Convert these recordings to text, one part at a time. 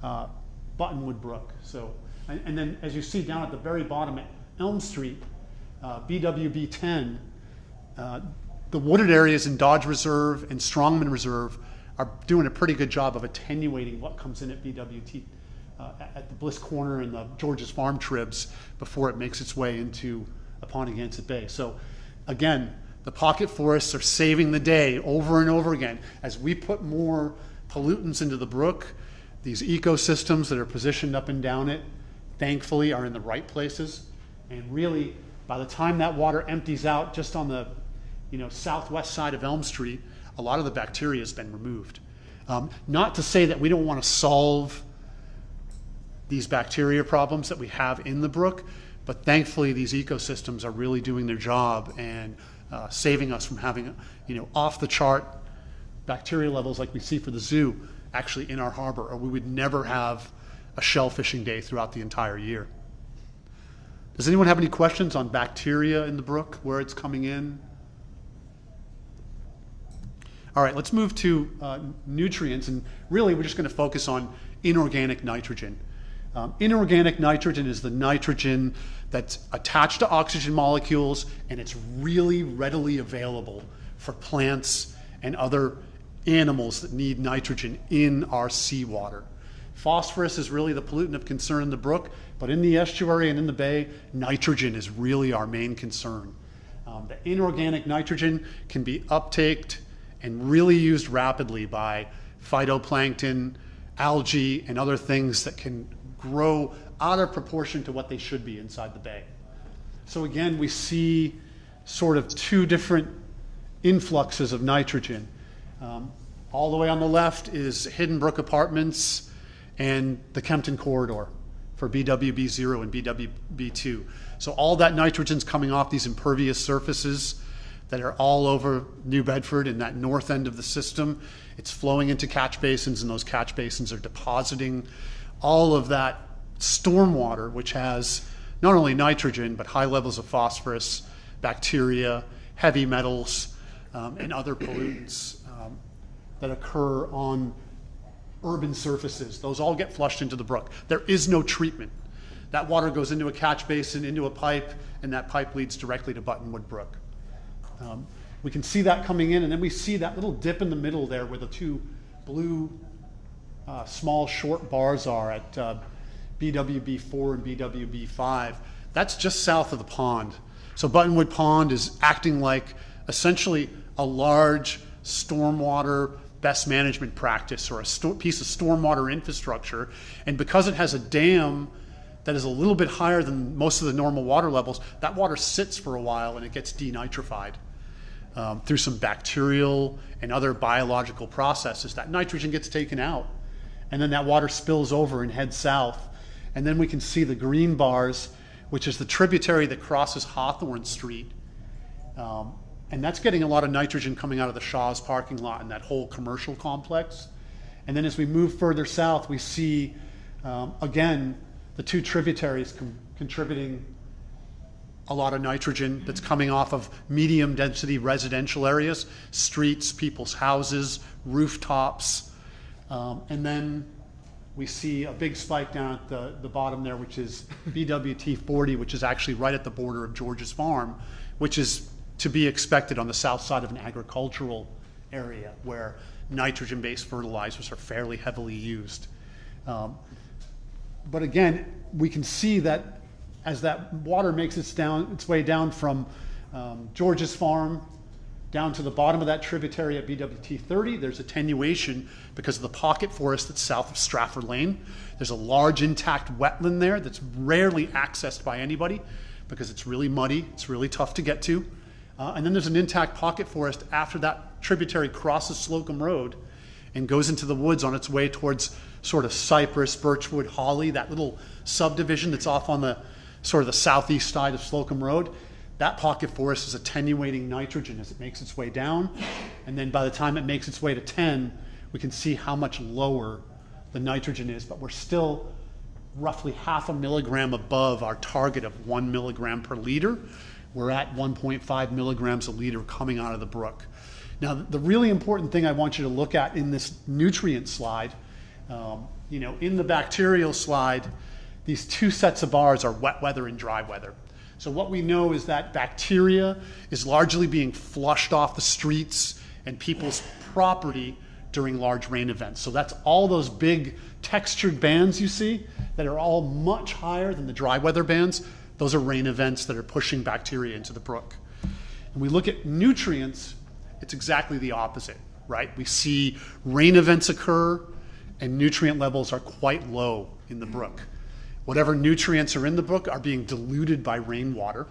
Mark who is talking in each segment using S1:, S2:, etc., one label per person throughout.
S1: Buttonwood Brook. So, and then as you see down at the very bottom at Elm Street, BWB 10, the wooded areas in Dodge Reserve and Strongman Reserve are doing a pretty good job of attenuating what comes in at BWT at the Bliss Corner and the George's Farm tribs before it makes its way into Apponeonset Bay. So again, the pocket forests are saving the day over and over again. As we put more pollutants into the brook, these ecosystems that are positioned up and down it, thankfully, are in the right places. And really, by the time that water empties out just on the southwest side of Elm Street, a lot of the bacteria has been removed. Not to say that we don't want to solve these bacteria problems that we have in the brook, but thankfully these ecosystems are really doing their job and saving us from having off the chart bacteria levels like we see for the zoo actually in our harbor, or we would never have a shell fishing day throughout the entire year. Does anyone have any questions on bacteria in the brook, where it's coming in? All right, let's move to nutrients, and really we're just going to focus on inorganic nitrogen. Inorganic nitrogen is the nitrogen that's attached to oxygen molecules, and it's really readily available for plants and other animals that need nitrogen in our seawater. Phosphorus is really the pollutant of concern in the brook, but in the estuary and in the bay, nitrogen is really our main concern. The inorganic nitrogen can be uptaked and really used rapidly by phytoplankton, algae, and other things that can grow out of proportion to what they should be inside the bay. So again, we see sort of two different influxes of nitrogen. All the way on the left is Hidden Brook Apartments and the Kempton Corridor for BWB0 and BWB2. So all that nitrogen's coming off these impervious surfaces that are all over New Bedford in that north end of the system. It's flowing into catch basins, and those catch basins are depositing all of that stormwater, which has not only nitrogen, but high levels of phosphorus, bacteria, heavy metals, and other pollutants that occur on urban surfaces. Those all get flushed into the brook. There is no treatment. That water goes into a catch basin, into a pipe, and that pipe leads directly to Buttonwood Brook. We can see that coming in, and then we see that little dip in the middle there where the two blue small short bars are at BWB4 and BWB5. That's just south of the pond. So Buttonwood Pond is acting like essentially a large stormwater best management practice, or a piece of stormwater infrastructure. And because it has a dam that is a little bit higher than most of the normal water levels, that water sits for a while and it gets denitrified. Through some bacterial and other biological processes, that nitrogen gets taken out, and then that water spills over and heads south. And then we can see the green bars, which is the tributary that crosses Hawthorne Street. And that's getting a lot of nitrogen coming out of the Shaw's parking lot and that whole commercial complex. And then as we move further south, we see, again, the two tributaries contributing a lot of nitrogen that's coming off of medium density residential areas, streets, people's houses, rooftops. And then we see a big spike down at the bottom there, which is BWT 40, which is actually right at the border of George's Farm, which is to be expected on the south side of an agricultural area where nitrogen-based fertilizers are fairly heavily used. But again, we can see that as that water makes its way down from George's Farm down to the bottom of that tributary at BWT 30, there's attenuation because of the pocket forest that's south of Stratford Lane. There's a large intact wetland there that's rarely accessed by anybody because it's really muddy, it's really tough to get to. And then there's an intact pocket forest after that tributary crosses Slocum Road and goes into the woods on its way towards sort of Cypress, Birchwood, Holly, that little subdivision that's off on the sort of the southeast side of Slocum Road. That pocket forest is attenuating nitrogen as it makes its way down. And then by the time it makes its way to 10, we can see how much lower the nitrogen is, but we're still roughly 0.5 milligram above our target of 1 milligram per liter. We're at 1.5 milligrams a liter coming out of the brook. Now, the really important thing I want you to look at in this nutrient slide, in the bacterial slide, these two sets of bars are wet weather and dry weather. So what we know is that bacteria is largely being flushed off the streets and people's property during large rain events. So that's all those big textured bands you see that are all much higher than the dry weather bands. Those are rain events that are pushing bacteria into the brook. When we look at nutrients, it's exactly the opposite, right? We see rain events occur and nutrient levels are quite low in the brook. Whatever nutrients are in the brook are being diluted by rainwater.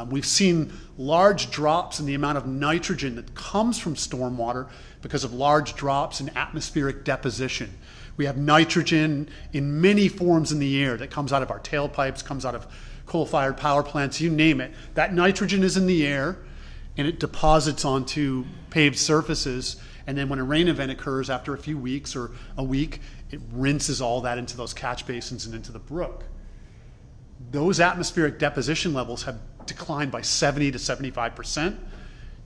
S1: We've seen large drops in the amount of nitrogen that comes from stormwater because of large drops in atmospheric deposition. We have nitrogen in many forms in the air that comes out of our tailpipes, comes out of coal-fired power plants, you name it. That nitrogen is in the air and it deposits onto paved surfaces. And then when a rain event occurs after a few weeks or a week, it rinses all that into those catch basins and into the brook. Those atmospheric deposition levels have declined by 70 to 75%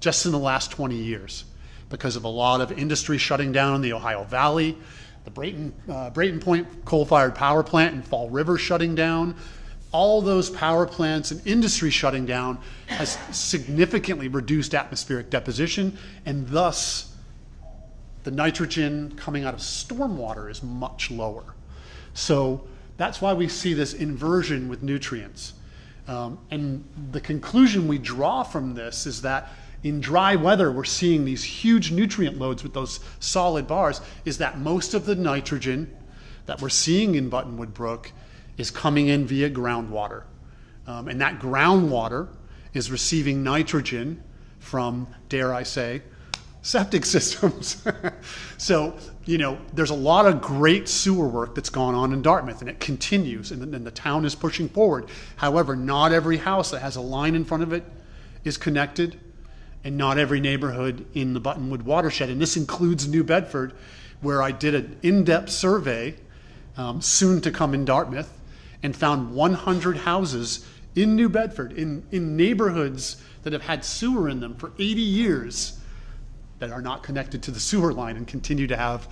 S1: just in the last 20 years because of a lot of industry shutting down in the Ohio Valley, the Brayton Point coal-fired power plant in Fall River shutting down. All those power plants and industry shutting down has significantly reduced atmospheric deposition, and thus the nitrogen coming out of stormwater is much lower. So that's why we see this inversion with nutrients. And the conclusion we draw from this is that in dry weather, we're seeing these huge nutrient loads with those solid bars, is that most of the nitrogen that we're seeing in Buttonwood Brook is coming in via groundwater. And that groundwater is receiving nitrogen from, dare I say, septic systems. So, there's a lot of great sewer work that's gone on in Dartmouth, and it continues, and the town is pushing forward. However, not every house that has a line in front of it is connected, and not every neighborhood in the Buttonwood watershed, and this includes New Bedford, where I did an in-depth survey, soon to come in Dartmouth, and found 100 houses in New Bedford, in neighborhoods that have had sewer in them for 80 years, that are not connected to the sewer line and continue to have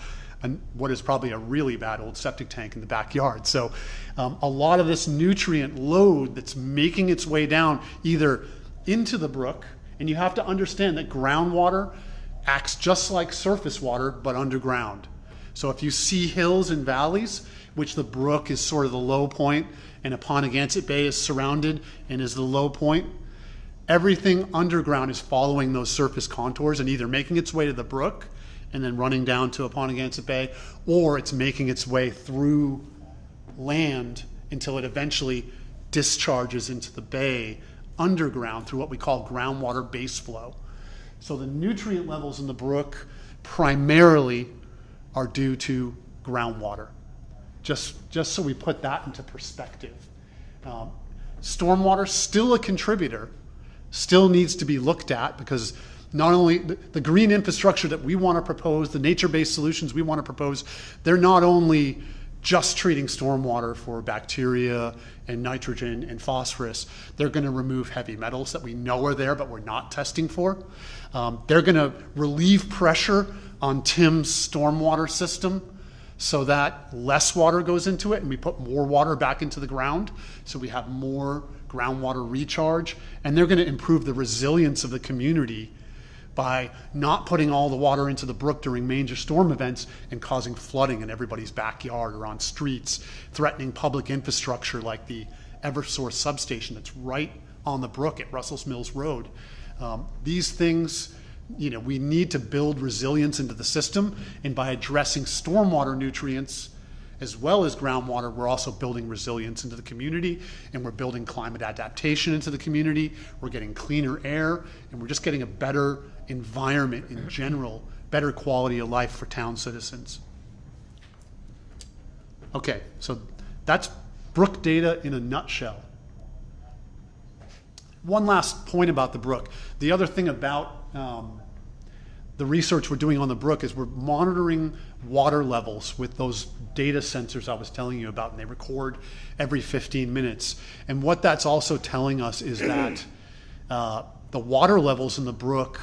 S1: what is probably a really bad old septic tank in the backyard. So a lot of this nutrient load that's making its way down either into the brook, and you have to understand that groundwater acts just like surface water, but underground. So if you see hills and valleys, which the brook is sort of the low point, and Apponeganset Bay is surrounded and is the low point, everything underground is following those surface contours and either making its way to the brook and then running down to Apponeganset Bay, or it's making its way through land until it eventually discharges into the bay underground through what we call groundwater base flow. So the nutrient levels in the brook primarily are due to groundwater. Just so we put that into perspective. Stormwater, still a contributor, still needs to be looked at, because not only the green infrastructure that we want to propose, the nature-based solutions we want to propose, they're not only just treating stormwater for bacteria and nitrogen and phosphorus. They're going to remove heavy metals that we know are there but we're not testing for. They're going to relieve pressure on Tim's stormwater system so that less water goes into it and we put more water back into the ground, so we have more groundwater recharge. And they're going to improve the resilience of the community by not putting all the water into the brook during major storm events and causing flooding in everybody's backyard or on streets, threatening public infrastructure like the Eversource substation that's right on the brook at Russell's Mills Road. These things, we need to build resilience into the system, and by addressing stormwater nutrients as well as groundwater, we're also building resilience into the community, and we're building climate adaptation into the community. We're getting cleaner air, and we're just getting a better environment in general, better quality of life for town citizens. Okay, so that's brook data in a nutshell. One last point about the brook. The other thing about the research we're doing on the brook is we're monitoring water levels with those data sensors I was telling you about, and they record every 15 minutes. And what that's also telling us is that the water levels in the brook,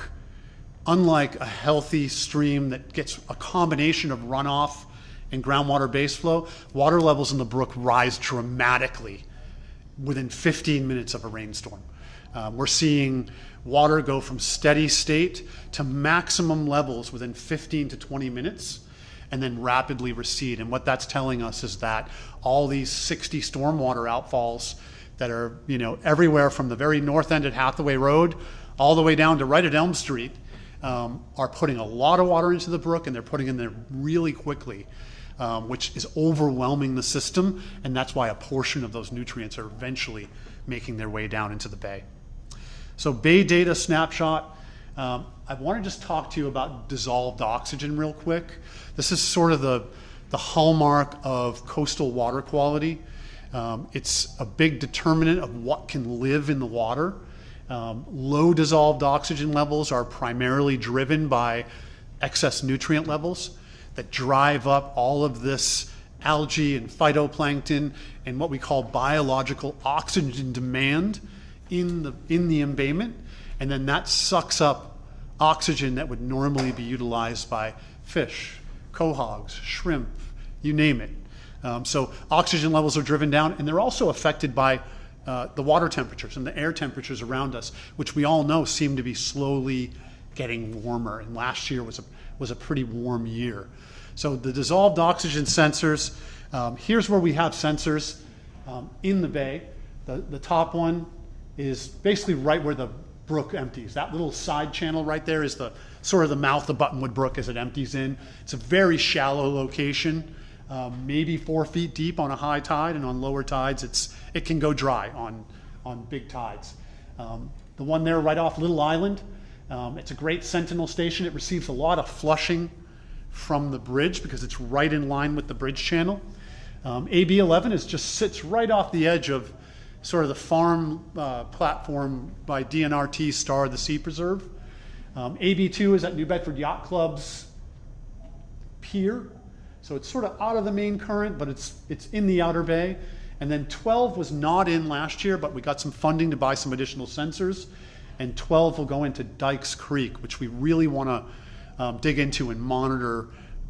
S1: unlike a healthy stream that gets a combination of runoff and groundwater base flow, water levels in the brook rise dramatically within 15 minutes of a rainstorm. We're seeing water go from steady state to maximum levels within 15 to 20 minutes and then rapidly recede. And what that's telling us is that all these 60 stormwater outfalls that are, everywhere from the very north end at Hathaway Road all the way down to right at Elm Street, are putting a lot of water into the brook, and they're putting in there really quickly, which is overwhelming the system, and that's why a portion of those nutrients are eventually making their way down into the bay. So bay data snapshot. I want to just talk to you about dissolved oxygen real quick. This is sort of the hallmark of coastal water quality. It's a big determinant of what can live in the water. Low dissolved oxygen levels are primarily driven by excess nutrient levels that drive up all of this algae and phytoplankton and what we call biological oxygen demand in the embayment, and then that sucks up oxygen that would normally be utilized by fish, quahogs, shrimp, you name it. So oxygen levels are driven down, and they're also affected by the water temperatures and the air temperatures around us, which we all know seem to be slowly getting warmer. And last year was a pretty warm year. So the dissolved oxygen sensors, here's where we have sensors in the bay. The top one is basically right where the brook empties. That little side channel right there is the sort of the mouth of Buttonwood Brook as it empties in. It's a very shallow location. Maybe 4 feet deep on a high tide, and on lower tides it can go dry on big tides. The one there right off Little Island, it's a great sentinel station. It receives a lot of flushing from the bridge because it's right in line with the bridge channel. AB11 just sits right off the edge of sort of the farm platform by DNRT Star, the Sea Preserve. AB2 is at New Bedford Yacht Club's pier. So it's sort of out of the main current, but it's in the outer bay. And then 12 was not in last year, but we got some funding to buy some additional sensors. And 12 will go into Dykes Creek, which we really want to dig into and monitor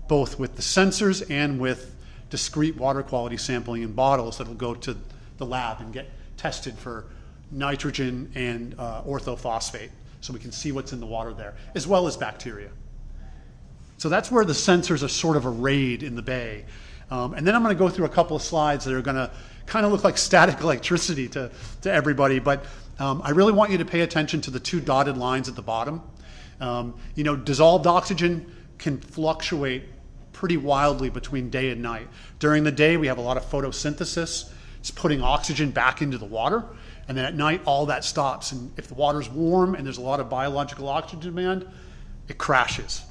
S1: both with the sensors and with discrete water quality sampling in bottles that will go to the lab and get tested for nitrogen and orthophosphate, so we can see what's in the water there, as well as bacteria. So that's where the sensors are sort of arrayed in the bay. And then I'm going to go through a couple of slides that are going to kind of look like static electricity to everybody, but I really want you to pay attention to the two dotted lines at the bottom. Dissolved oxygen can fluctuate pretty wildly between day and night. During the day, we have a lot of photosynthesis. It's putting oxygen back into the water. And then at night, all that stops. And if the water's warm and there's a lot of biological oxygen demand, it crashes.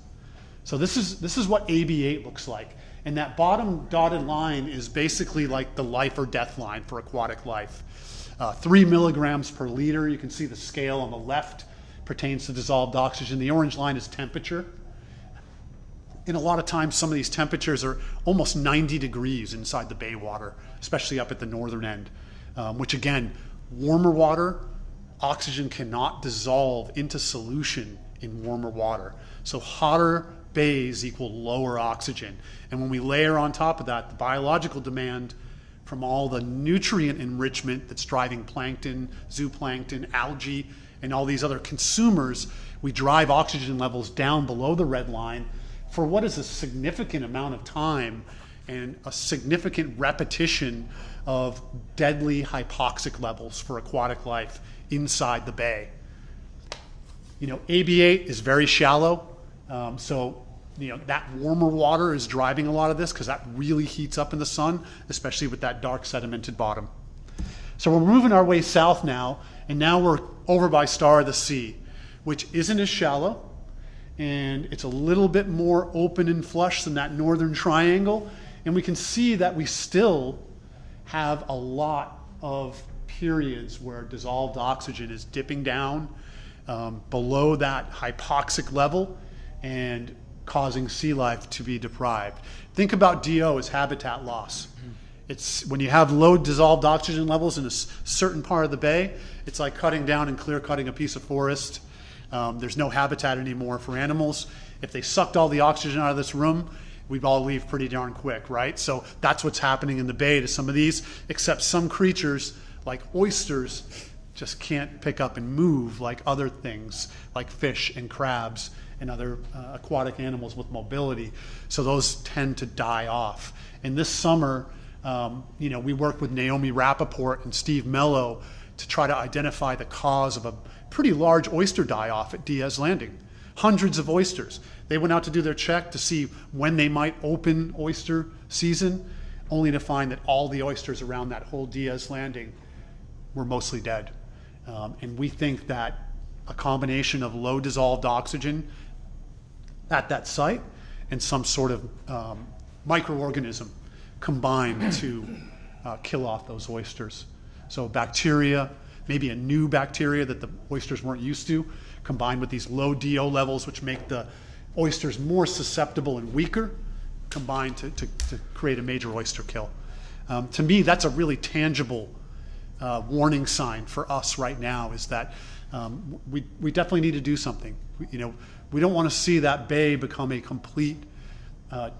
S1: So this is what AB8 looks like. And that bottom dotted line is basically like the life or death line for aquatic life. 3 milligrams per liter. You can see the scale on the left pertains to dissolved oxygen. The orange line is temperature. And a lot of times some of these temperatures are almost 90 degrees inside the bay water, especially up at the northern end, which again, warmer water, oxygen cannot dissolve into solution in warmer water. So hotter bays equal lower oxygen. And when we layer on top of that the biological demand from all the nutrient enrichment that's driving plankton, zooplankton, algae, and all these other consumers, we drive oxygen levels down below the red line for what is a significant amount of time and a significant repetition of deadly hypoxic levels for aquatic life inside the bay. AB8 is very shallow, so that warmer water is driving a lot of this because that really heats up in the sun, especially with that dark sedimented bottom. So we're moving our way south now, and now we're over by Star of the Sea, which isn't as shallow, and it's a little bit more open and flush than that northern triangle. And we can see that we still have a lot of periods where dissolved oxygen is dipping down below that hypoxic level and causing sea life to be deprived. Think about DO as habitat loss. It's when you have low dissolved oxygen levels in a certain part of the bay, it's like cutting down and clear cutting a piece of forest. There's no habitat anymore for animals. If they sucked all the oxygen out of this room, we'd all leave pretty darn quick, right? So that's what's happening in the bay to some of these, except some creatures like oysters just can't pick up and move like other things, like fish and crabs and other aquatic animals with mobility. So those tend to die off. And this summer, we worked with Naomi Rappaport and Steve Mello to try to identify the cause of a pretty large oyster die-off at Diaz Landing. Hundreds of oysters. They went out to do their check to see when they might open oyster season, only to find that all the oysters around that whole Diaz Landing were mostly dead. And we think that a combination of low dissolved oxygen at that site and some sort of microorganism combined to kill off those oysters. So bacteria, maybe a new bacteria that the oysters weren't used to, combined with these low DO levels, which make the oysters more susceptible and weaker, combined to create a major oyster kill. To me, that's a really tangible warning sign for us right now, is that we definitely need to do something. We don't want to see that bay become a complete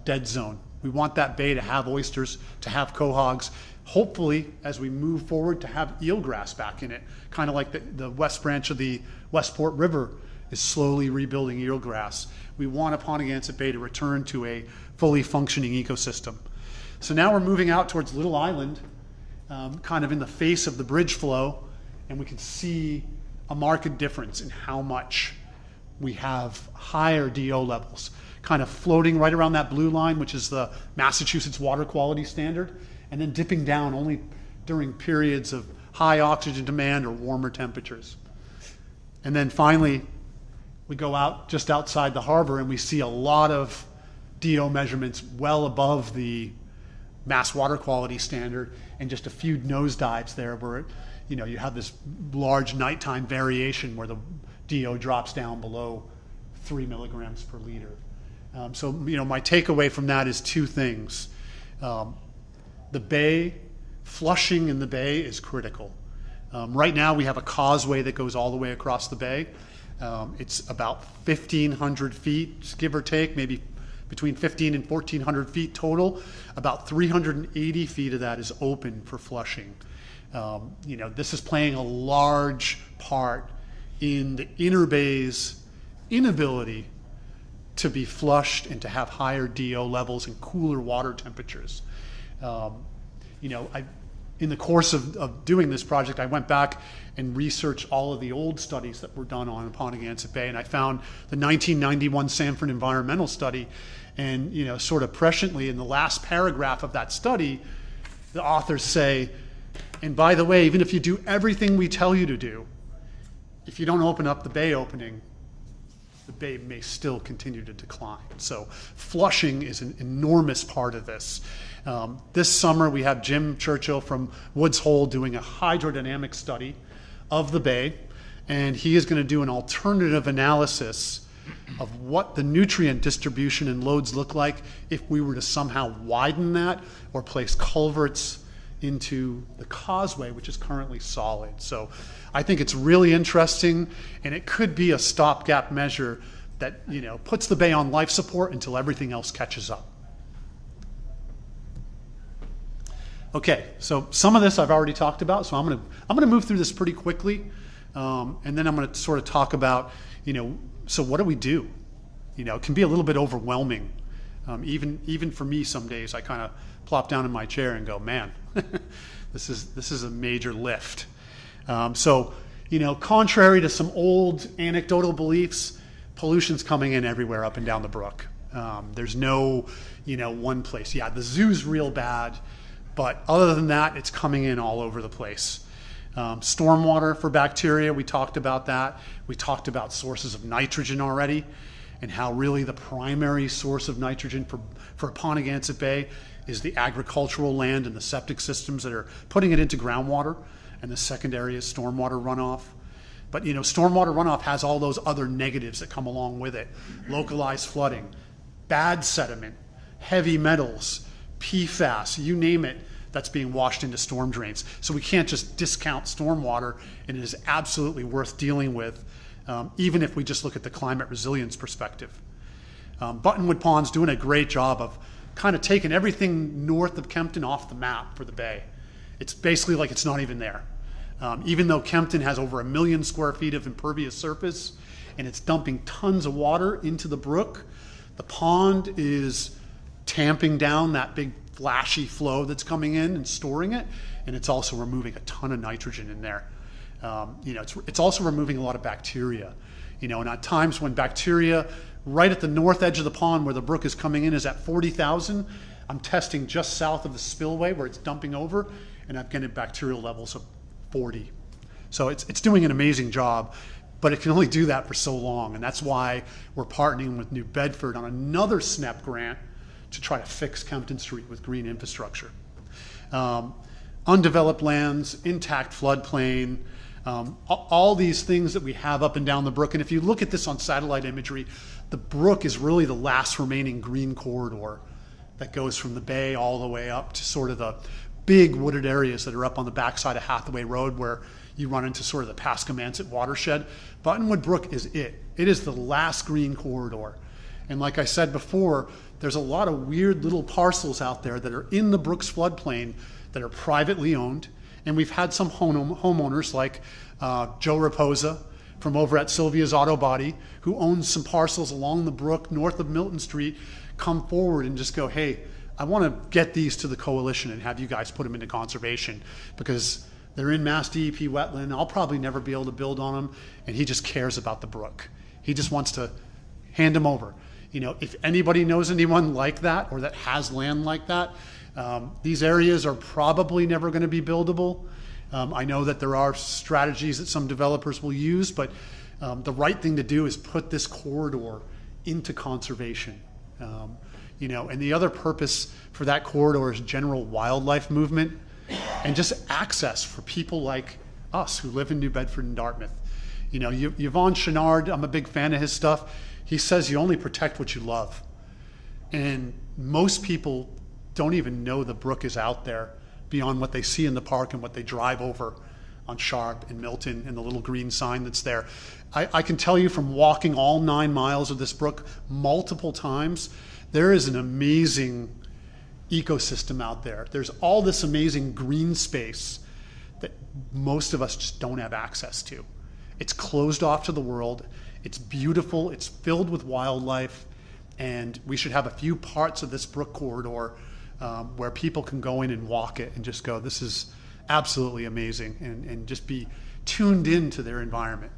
S1: dead zone. We want that bay to have oysters, to have quahogs, hopefully, as we move forward, to have eelgrass back in it, kind of like the west branch of the Westport River is slowly rebuilding eelgrass. We want Aponagansett Bay to return to a fully functioning ecosystem. So now we're moving out towards Little Island, kind of in the face of the bridge flow, and we can see a marked difference in how much we have higher DO levels, kind of floating right around that blue line, which is the Massachusetts water quality standard, and then dipping down only during periods of high oxygen demand or warmer temperatures. And then finally, we go out just outside the harbor and we see a lot of DO measurements well above the mass water quality standard, and just a few nosedives there where you have this large nighttime variation where the DO drops down below 3 milligrams per liter. So my takeaway from that is two things. The bay, flushing in the bay is critical. Right now we have a causeway that goes all the way across the bay. It's about 1,500 feet, give or take, maybe between 1,500 and 1,400 feet total. About 380 feet of that is open for flushing. This is playing a large part in the inner bay's inability to be flushed and to have higher DO levels and cooler water temperatures. In the course of doing this project, I went back and researched all of the old studies that were done on Aponagansett Bay, and I found the 1991 Sanford environmental study, and sort of presciently in the last paragraph of that study, the authors say, and by the way, even if you do everything we tell you to do, if you don't open up the bay opening, the bay may still continue to decline. So flushing is an enormous part of this. This summer we have Jim Churchill from Woods Hole doing a hydrodynamic study of the bay, and he is going to do an alternative analysis of what the nutrient distribution and loads look like if we were to somehow widen that or place culverts into the causeway, which is currently solid. So I think it's really interesting, and it could be a stopgap measure that puts the bay on life support until everything else catches up. Okay, so some of this I've already talked about, so I'm gonna move through this pretty quickly, and then I'm gonna sort of talk about so what do we do? It can be a little bit overwhelming. Even for me, some days I kind of plop down in my chair and go, man, this is a major lift. Contrary to some old anecdotal beliefs, pollution's coming in everywhere up and down the brook. There's no one place. Yeah, the zoo's real bad, but other than that, it's coming in all over the place. Stormwater for bacteria, we talked about that. We talked about sources of nitrogen already, and how really the primary source of nitrogen for Aponagansett Bay is the agricultural land and the septic systems that are putting it into groundwater, and the secondary is stormwater runoff. But stormwater runoff has all those other negatives that come along with it. Localized flooding, bad sediment, heavy metals, PFAS, you name it, that's being washed into storm drains. So we can't just discount stormwater, and it is absolutely worth dealing with, even if we just look at the climate resilience perspective. Buttonwood Pond's doing a great job of kind of taking everything north of Kempton off the map for the bay. It's basically like it's not even there. Even though Kempton has over 1 million square feet of impervious surface and it's dumping tons of water into the brook, the pond is tamping down that big flashy flow that's coming in and storing it, and it's also removing a ton of nitrogen in there. It's also removing a lot of bacteria. And at times when bacteria right at the north edge of the pond where the brook is coming in is at 40,000, I'm testing just south of the spillway where it's dumping over, and I'm getting bacterial levels of 40. So it's doing an amazing job, but it can only do that for so long, and that's why we're partnering with New Bedford on another SNEP grant to try to fix Kempton Street with green infrastructure. Undeveloped lands, intact floodplain, all these things that we have up and down the brook. And if you look at this on satellite imagery, the brook is really the last remaining green corridor that goes from the bay all the way up to sort of the big wooded areas that are up on the backside of Hathaway Road where you run into sort of the Pascomansit watershed. Buttonwood Brook is it. It is the last green corridor. And like I said before, there's a lot of weird little parcels out there that are in the brook's floodplain that are privately owned. And we've had some homeowners like Joe Raposa from over at Sylvia's Auto Body, who owns some parcels along the brook north of Milton Street, come forward and just go, hey, I want to get these to the coalition and have you guys put them into conservation because they're in Mass DEP wetland. I'll probably never be able to build on them. And he just cares about the brook. He just wants to hand them over. If anybody knows anyone like that or that has land like that, these areas are probably never going to be buildable. I know that there are strategies that some developers will use, but the right thing to do is put this corridor into conservation. And the other purpose for that corridor is general wildlife movement and just access for people like us who live in New Bedford and Dartmouth. Yvon Chouinard, I'm a big fan of his stuff. He says you only protect what you love. And most people don't even know the brook is out there beyond what they see in the park and what they drive over on Sharp and Milton and the little green sign that's there. I can tell you from walking all 9 miles of this brook multiple times, there is an amazing ecosystem out there. There's all this amazing green space that most of us just don't have access to. It's closed off to the world. It's beautiful. It's filled with wildlife. And we should have a few parts of this brook corridor where people can go in and walk it and just go, this is absolutely amazing, and just be tuned into their environment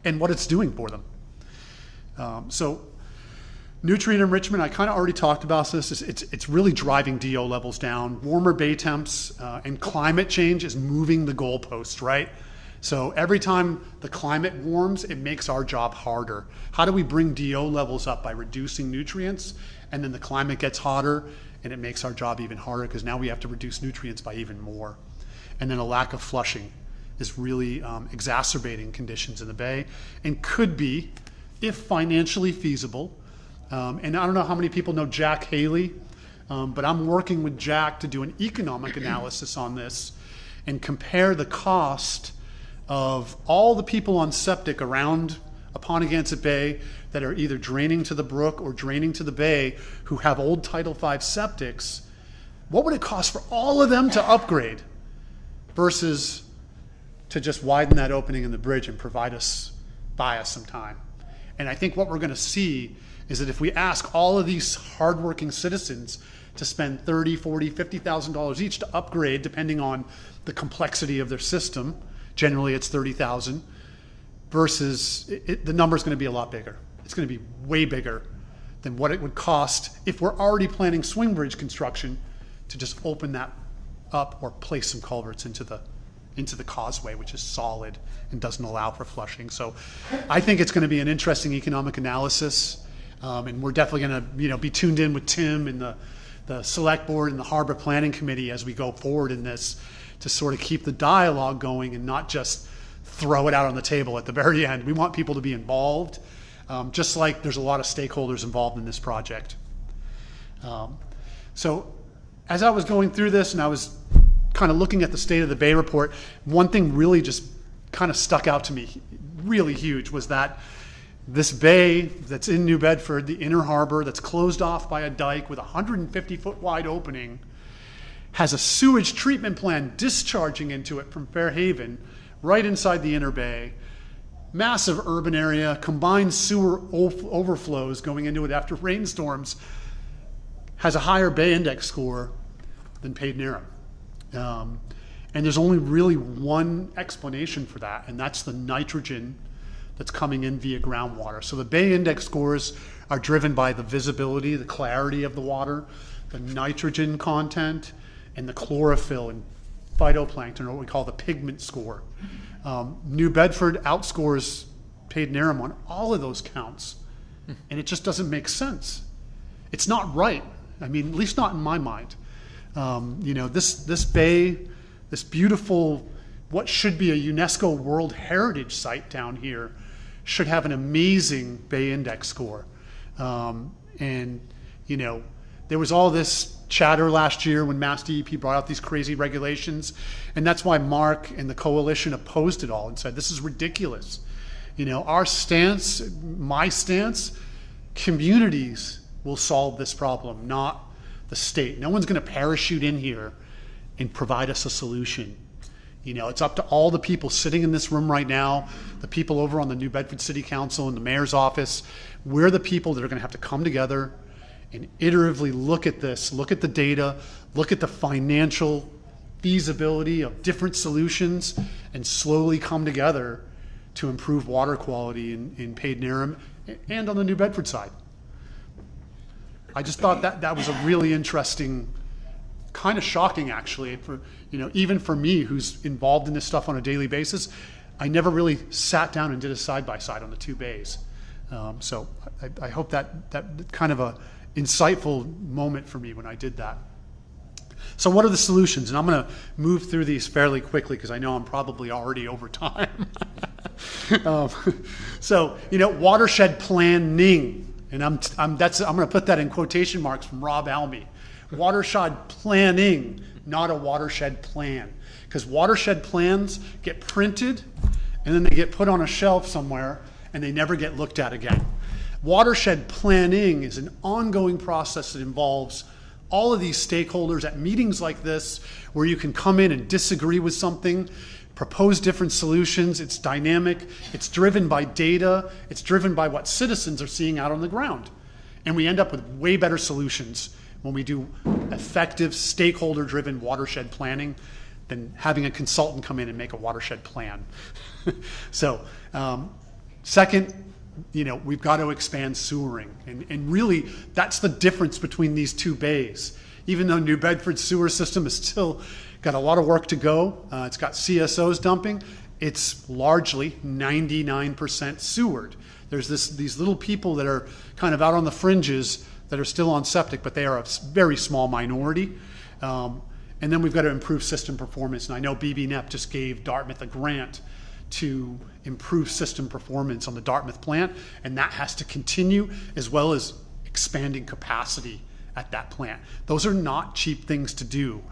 S1: and what it's doing for them. So nutrient enrichment, I kind of already talked about this. It's really driving DO levels down. Warmer bay temps and climate change is moving the goalpost, right? So every time the climate warms, it makes our job harder. How do we bring DO levels up? By reducing nutrients, and then the climate gets hotter and it makes our job even harder because now we have to reduce nutrients by even more. And then a lack of flushing is really exacerbating conditions in the bay and could be, if financially feasible. And I don't know how many people know Jack Haley, but I'm working with Jack to do an economic analysis on this and compare the cost of all the people on septic around Apponeganset Bay that are either draining to the brook or draining to the bay who have old Title V septics. What would it cost for all of them to upgrade versus to just widen that opening in the bridge and buy us some time? And I think what we're going to see is that if we ask all of these hardworking citizens to spend $30,000, $40,000, $50,000 each to upgrade, depending on the complexity of their system, generally it's $30,000, versus the number's going to be a lot bigger. It's going to be way bigger than what it would cost if we're already planning swing bridge construction to just open that up or place some culverts into the causeway, which is solid and doesn't allow for flushing. So I think it's going to be an interesting economic analysis, and we're definitely going to be tuned in with Tim and the select board and the harbor planning committee as we go forward in this to sort of keep the dialogue going and not just throw it out on the table at the very end. We want people to be involved, just like there's a lot of stakeholders involved in this project. So as I was going through this and I was kind of looking at the State of the Bay report, one thing really just kind of stuck out to me really huge was that This bay that's in New Bedford, the inner harbor that's closed off by a dike with a 150-foot wide opening, has a sewage treatment plant discharging into it from Fairhaven right inside the inner bay. Massive urban area, combined sewer overflows going into it after rainstorms, has a higher Bay Index score than Paid-Nerem. And there's only really one explanation for that, and that's the nitrogen that's coming in via groundwater. So the Bay Index scores are driven by the visibility, the clarity of the water, the nitrogen content, and the chlorophyll and phytoplankton, or what we call the pigment score. New Bedford outscores Paid-Nerem on all of those counts, and it just doesn't make sense. It's not right. I mean, at least not in my mind. This bay, this beautiful, what should be a UNESCO World Heritage Site down here, should have an amazing Bay Index score. There was all this chatter last year when Mass DEP brought out these crazy regulations, and that's why Mark and the coalition opposed it all and said, this is ridiculous. Our stance, my stance, communities will solve this problem, not the state. No one's going to parachute in here and provide us a solution. It's up to all the people sitting in this room right now, the people over on the New Bedford City Council and the mayor's office. We're the people that are going to have to come together and iteratively look at this, look at the data, look at the financial feasibility of different solutions, and slowly come together to improve water quality in Paid-Nerem and on the New Bedford side. I just thought that was a really interesting, kind of shocking actually, for even for me who's involved in this stuff on a daily basis. I never really sat down and did a side-by-side on the two bays. So I hope that kind of a insightful moment for me when I did that. So what are the solutions? And I'm going to move through these fairly quickly because I know I'm probably already over time. Watershed planning. And I'm going to put that in quotation marks from Rob Almy. Watershed planning, not a watershed plan. Because watershed plans get printed and then they get put on a shelf somewhere and they never get looked at again. Watershed planning is an ongoing process that involves all of these stakeholders at meetings like this, where you can come in and disagree with something, propose different solutions. It's dynamic, it's driven by data, it's driven by what citizens are seeing out on the ground. And we end up with way better solutions when we do effective stakeholder-driven watershed planning than having a consultant come in and make a watershed plan. Second, we've got to expand sewering. And really, that's the difference between these two bays. Even though New Bedford's sewer system is still got a lot of work to go, it's got CSOs dumping, it's largely 99% sewered. There's these little people that are kind of out on the fringes that are still on septic, but they are a very small minority. And then we've got to improve system performance. And I know BBNEP just gave Dartmouth a grant to improve system performance on the Dartmouth plant, and that has to continue, as well as expanding capacity at that plant. Those are not cheap things to do.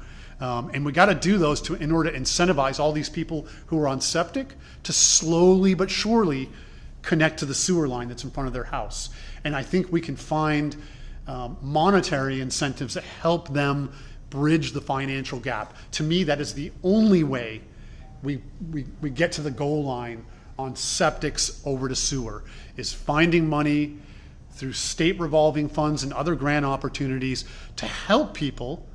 S1: And we got to do those in order to incentivize all these people who are on septic to slowly but surely connect to the sewer line that's in front of their house. And I think we can find monetary incentives that help them bridge the financial gap. To me, that is the only way we get to the goal line on septics over to sewer, is finding money through state revolving funds and other grant opportunities to help people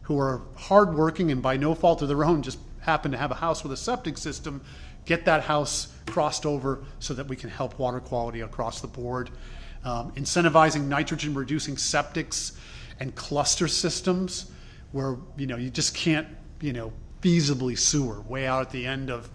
S1: who are hardworking and by no fault of their own just happen to have a house with a septic system, get that house crossed over so that we can help water quality across the board. Incentivizing nitrogen reducing septics and cluster systems where you just can't feasibly sewer. Way out at the end of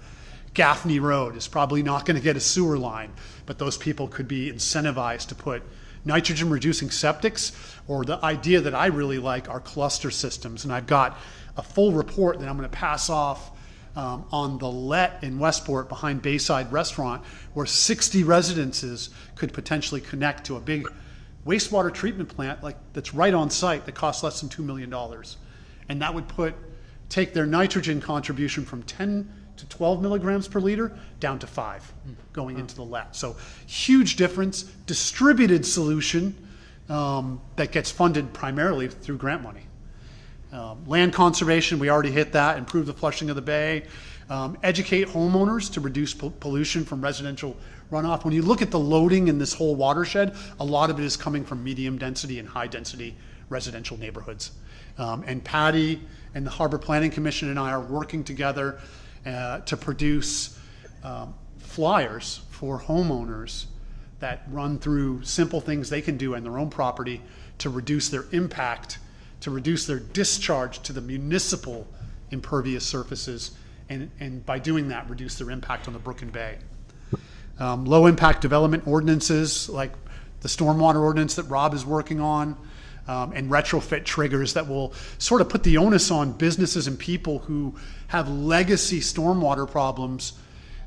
S1: Gaffney Road is probably not going to get a sewer line, but those people could be incentivized to put nitrogen reducing septics, or the idea that I really like are cluster systems. And I've got a full report that I'm going to pass off on the Let in Westport behind Bayside Restaurant, where 60 residences could potentially connect to a big wastewater treatment plant that's right on site that costs less than $2 million. And that would take their nitrogen contribution from 10 to 12 milligrams per liter down to 5 going into the lab. So huge difference, distributed solution that gets funded primarily through grant money. Land conservation, we already hit that, improve the flushing of the bay, educate homeowners to reduce pollution from residential runoff. When you look at the loading in this whole watershed, a lot of it is coming from medium density and high density residential neighborhoods. And Patty and the Harbor Planning Commission and I are working together to produce flyers for homeowners that run through simple things they can do on their own property to reduce their impact, to reduce their discharge to the municipal impervious surfaces, and by doing that, reduce their impact on the brook and bay. Low impact development ordinances like the stormwater ordinance that Rob is working on, and retrofit triggers that will sort of put the onus on businesses and people who have legacy stormwater problems.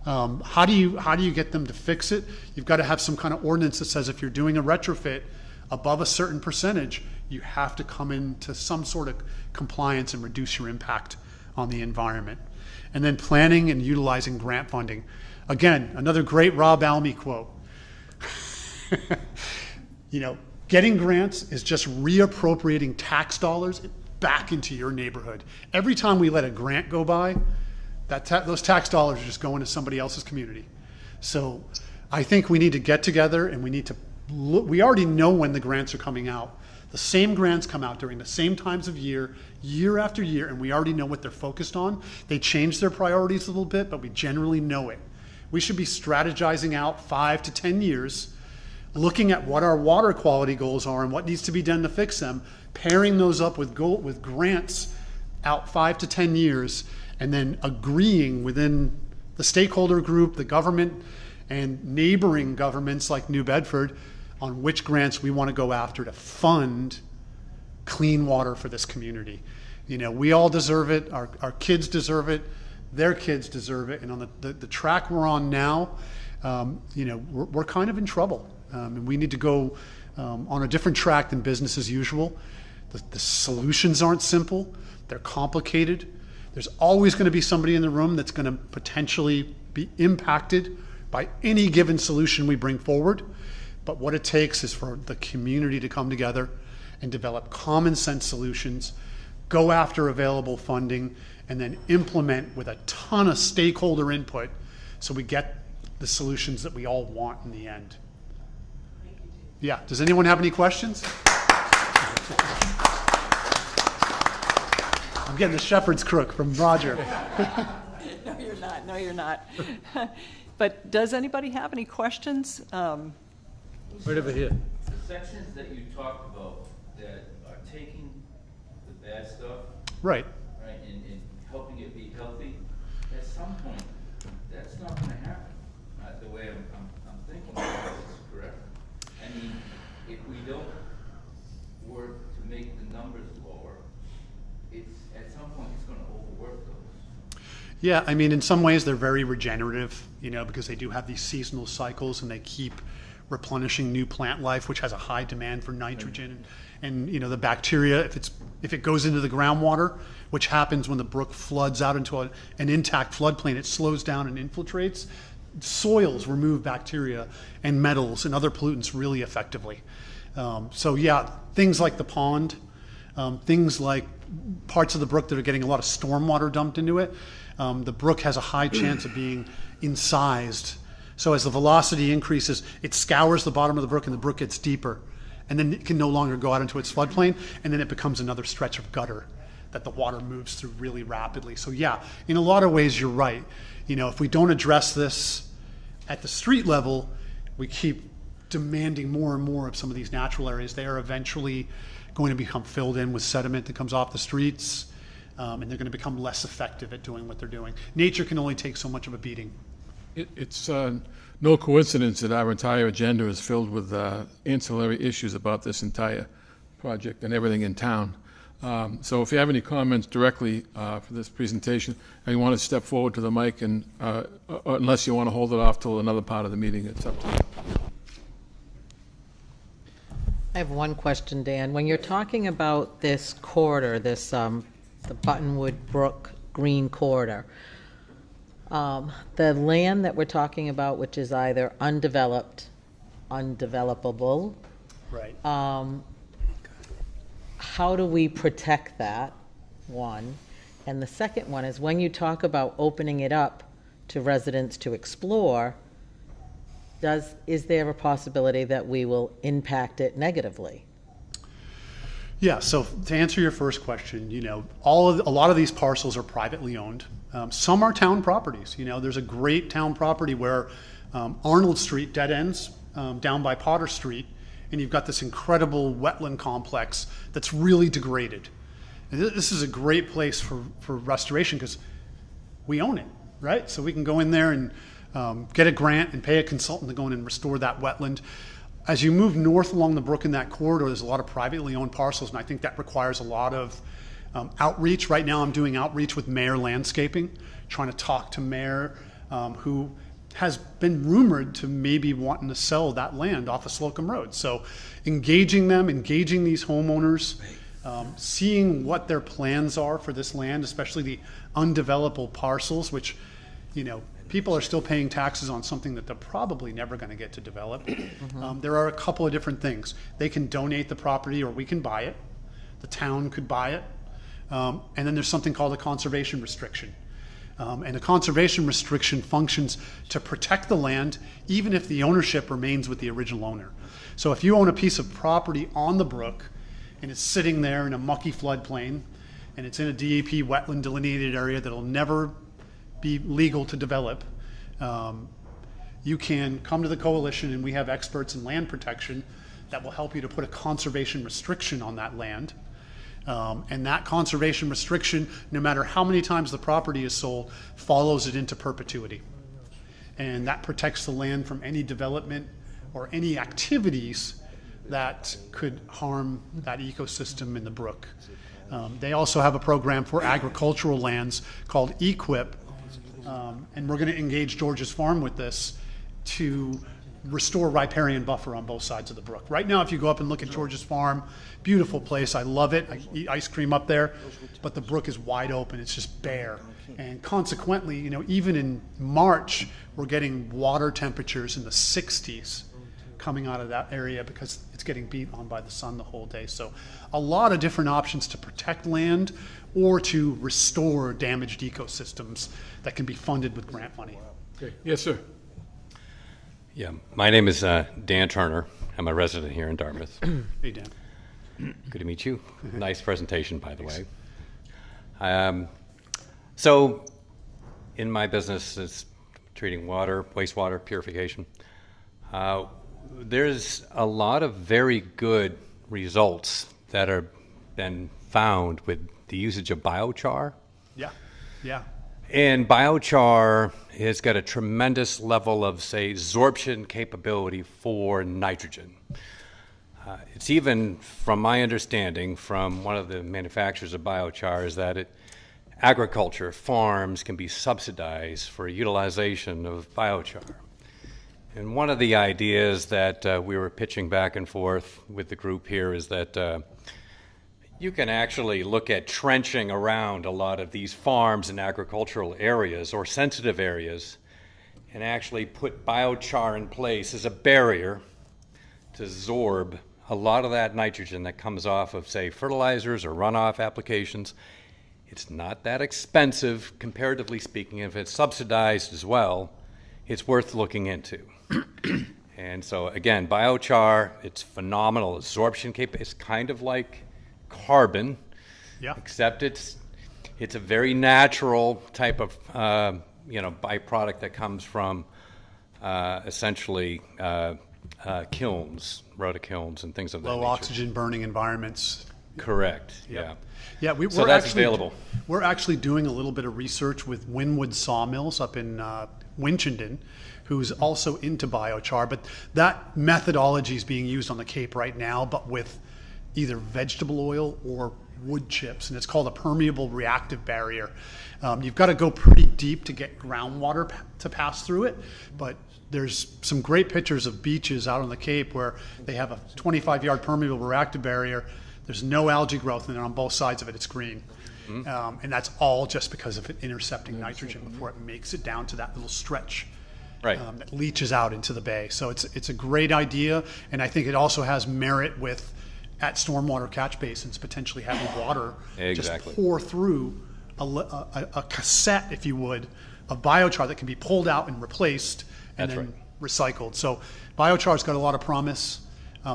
S1: How do you get them to fix it? You've got to have some kind of ordinance that says if you're doing a retrofit above a certain percentage, you have to come into some sort of compliance and reduce your impact on the environment. And then planning and utilizing grant funding. Again, another great Rob Almy quote. Getting grants is just reappropriating tax dollars back into your neighborhood. Every time we let a grant go by, those tax dollars are just going to somebody else's community. So I think we need to get together and we need to look. We already know when the grants are coming out. The same grants come out during the same times of year, year after year, and we already know what they're focused on. They change their priorities a little bit, but we generally know it. We should be strategizing out 5 to 10 years, looking at what our water quality goals are and what needs to be done to fix them, pairing those up with grants out 5 to 10 years, and then agreeing within the stakeholder group, the government, and neighboring governments like New Bedford on which grants we want to go after to fund clean water for this community. We all deserve it. Our kids deserve it. Their kids deserve it. And on the track we're on now, we're kind of in trouble. And we need to go on a different track than business as usual. The solutions aren't simple. They're complicated. There's always going to be somebody in the room that's going to potentially be impacted by any given solution we bring forward. But what it takes is for the community to come together and develop common sense solutions, go after available funding, and then implement with a ton of stakeholder input so we get the solutions that we all want in the end. Yeah, does anyone have any questions? I'm getting the shepherd's crook from Roger.
S2: No, you're not. No, you're not. But does anybody have any questions?
S3: Right over here.
S4: The sections that you talked about that are taking the bad stuff,
S1: Right.
S4: and helping it be healthy, at some point, that's not going to happen. The way I'm thinking about this is correct. I mean, if we don't work to make the numbers lower, at some point it's going to overwork those.
S1: Yeah, I mean, in some ways they're very regenerative, because they do have these seasonal cycles and they keep replenishing new plant life, which has a high demand for nitrogen. And the bacteria, if it goes into the groundwater, which happens when the brook floods out into an intact floodplain, it slows down and infiltrates. Soils remove bacteria and metals and other pollutants really effectively. So yeah, things like the pond, things like parts of the brook that are getting a lot of stormwater dumped into it, the brook has a high chance of being incised. So as the velocity increases, it scours the bottom of the brook and the brook gets deeper. And then it can no longer go out into its floodplain, and then it becomes another stretch of gutter that the water moves through really rapidly. So yeah, in a lot of ways you're right. If we don't address this at the street level, we keep demanding more and more of some of these natural areas. They are eventually going to become filled in with sediment that comes off the streets, and they're going to become less effective at doing what they're doing. Nature can only take so much of a beating.
S3: It's no coincidence that our entire agenda is filled with ancillary issues about this entire project and everything in town. So if you have any comments directly for this presentation, and you want to step forward to the mic, and unless you want to hold it off till another part of the meeting, it's up to you.
S5: I have one question, Dan. When you're talking about this corridor, the Buttonwood Brook Green corridor, The land that we're talking about, which is either undeveloped, undevelopable,
S1: Right.
S5: how do we protect that, one? And the second one is when you talk about opening it up to residents to explore, is there a possibility that we will impact it negatively?
S1: Yeah, so to answer your first question, a lot of these parcels are privately owned. Some are town properties. There's a great town property where Arnold Street dead ends down by Potter Street, and you've got this incredible wetland complex that's really degraded. And this is a great place for restoration because we own it, right? So we can go in there and get a grant and pay a consultant to go in and restore that wetland. As you move north along the brook in that corridor, there's a lot of privately owned parcels, and I think that requires a lot of outreach. Right now I'm doing outreach with Mayor Landscaping, trying to talk to Mayor, who has been rumored to maybe wanting to sell that land off of Slocum Road. So engaging these homeowners, seeing what their plans are for this land, especially the undevelopable parcels, which, people are still paying taxes on something that they're probably never going to get to develop. There are a couple of different things. They can donate the property or we can buy it. The town could buy it. And then there's something called a conservation restriction. And a conservation restriction functions to protect the land even if the ownership remains with the original owner. So if you own a piece of property on the brook and it's sitting there in a mucky floodplain and it's in a DEP wetland delineated area that'll never be legal to develop, you can come to the coalition, and we have experts in land protection that will help you to put a conservation restriction on that land. And that conservation restriction, no matter how many times the property is sold, follows it into perpetuity. And that protects the land from any development or any activities that could harm that ecosystem in the brook. They also have a program for agricultural lands called EQIP, and we're going to engage George's Farm with this to restore riparian buffer on both sides of the brook. Right now, if you go up and look at George's Farm, beautiful place, I love it. I eat ice cream up there, but the brook is wide open, it's just bare. And consequently, even in March, we're getting water temperatures in the 60s coming out of that area because it's getting beat on by the sun the whole day. So a lot of different options to protect land or to restore damaged ecosystems that can be funded with grant money.
S3: Okay. Yes, sir.
S6: Yeah, my name is Dan Turner. I'm a resident here in Dartmouth.
S1: Hey, Dan.
S6: Good to meet you. Nice presentation, by the way. So in my business, it's treating water, wastewater purification. There's a lot of very good results that are been found with the usage of biochar.
S1: Yeah.
S6: And biochar has got a tremendous level of, say, absorption capability for nitrogen. It's even, from my understanding, from one of the manufacturers of biochar, is that agriculture, farms can be subsidized for utilization of biochar. And one of the ideas that we were pitching back and forth with the group here is that you can actually look at trenching around a lot of these farms and agricultural areas or sensitive areas and actually put biochar in place as a barrier to absorb a lot of that nitrogen that comes off of, say, fertilizers or runoff applications. It's not that expensive, comparatively speaking. If it's subsidized as well, it's worth looking into. And so, again, biochar, it's phenomenal absorption capability. It's kind of like carbon, except it's a very natural type of byproduct that comes from essentially kilns, rotokilns, and things of that nature.
S1: Low oxygen burning environments.
S6: Correct. Yeah.
S1: Yeah,
S6: So that's available.
S1: We're actually doing a little bit of research with Winwood Sawmills up in Winchendon, who's also into biochar, but that methodology is being used on the Cape right now, but with either vegetable oil or wood chips, and it's called a permeable reactive barrier. You've got to go pretty deep to get groundwater to pass through it, but there's some great pictures of beaches out on the Cape where they have a 25-yard permeable reactive barrier. There's no algae growth, and on both sides of it, it's green. And that's all just because of it intercepting nitrogen before it makes it down to that little stretch
S6: Right.
S1: that leaches out into the bay. So it's a great idea, and I think it also has merit with at stormwater catch basins potentially having water
S6: Exactly.
S1: just pour through a cassette, if you would, of biochar that can be pulled out and replaced and
S6: That's
S1: then recycled. So biochar's got a lot of promise.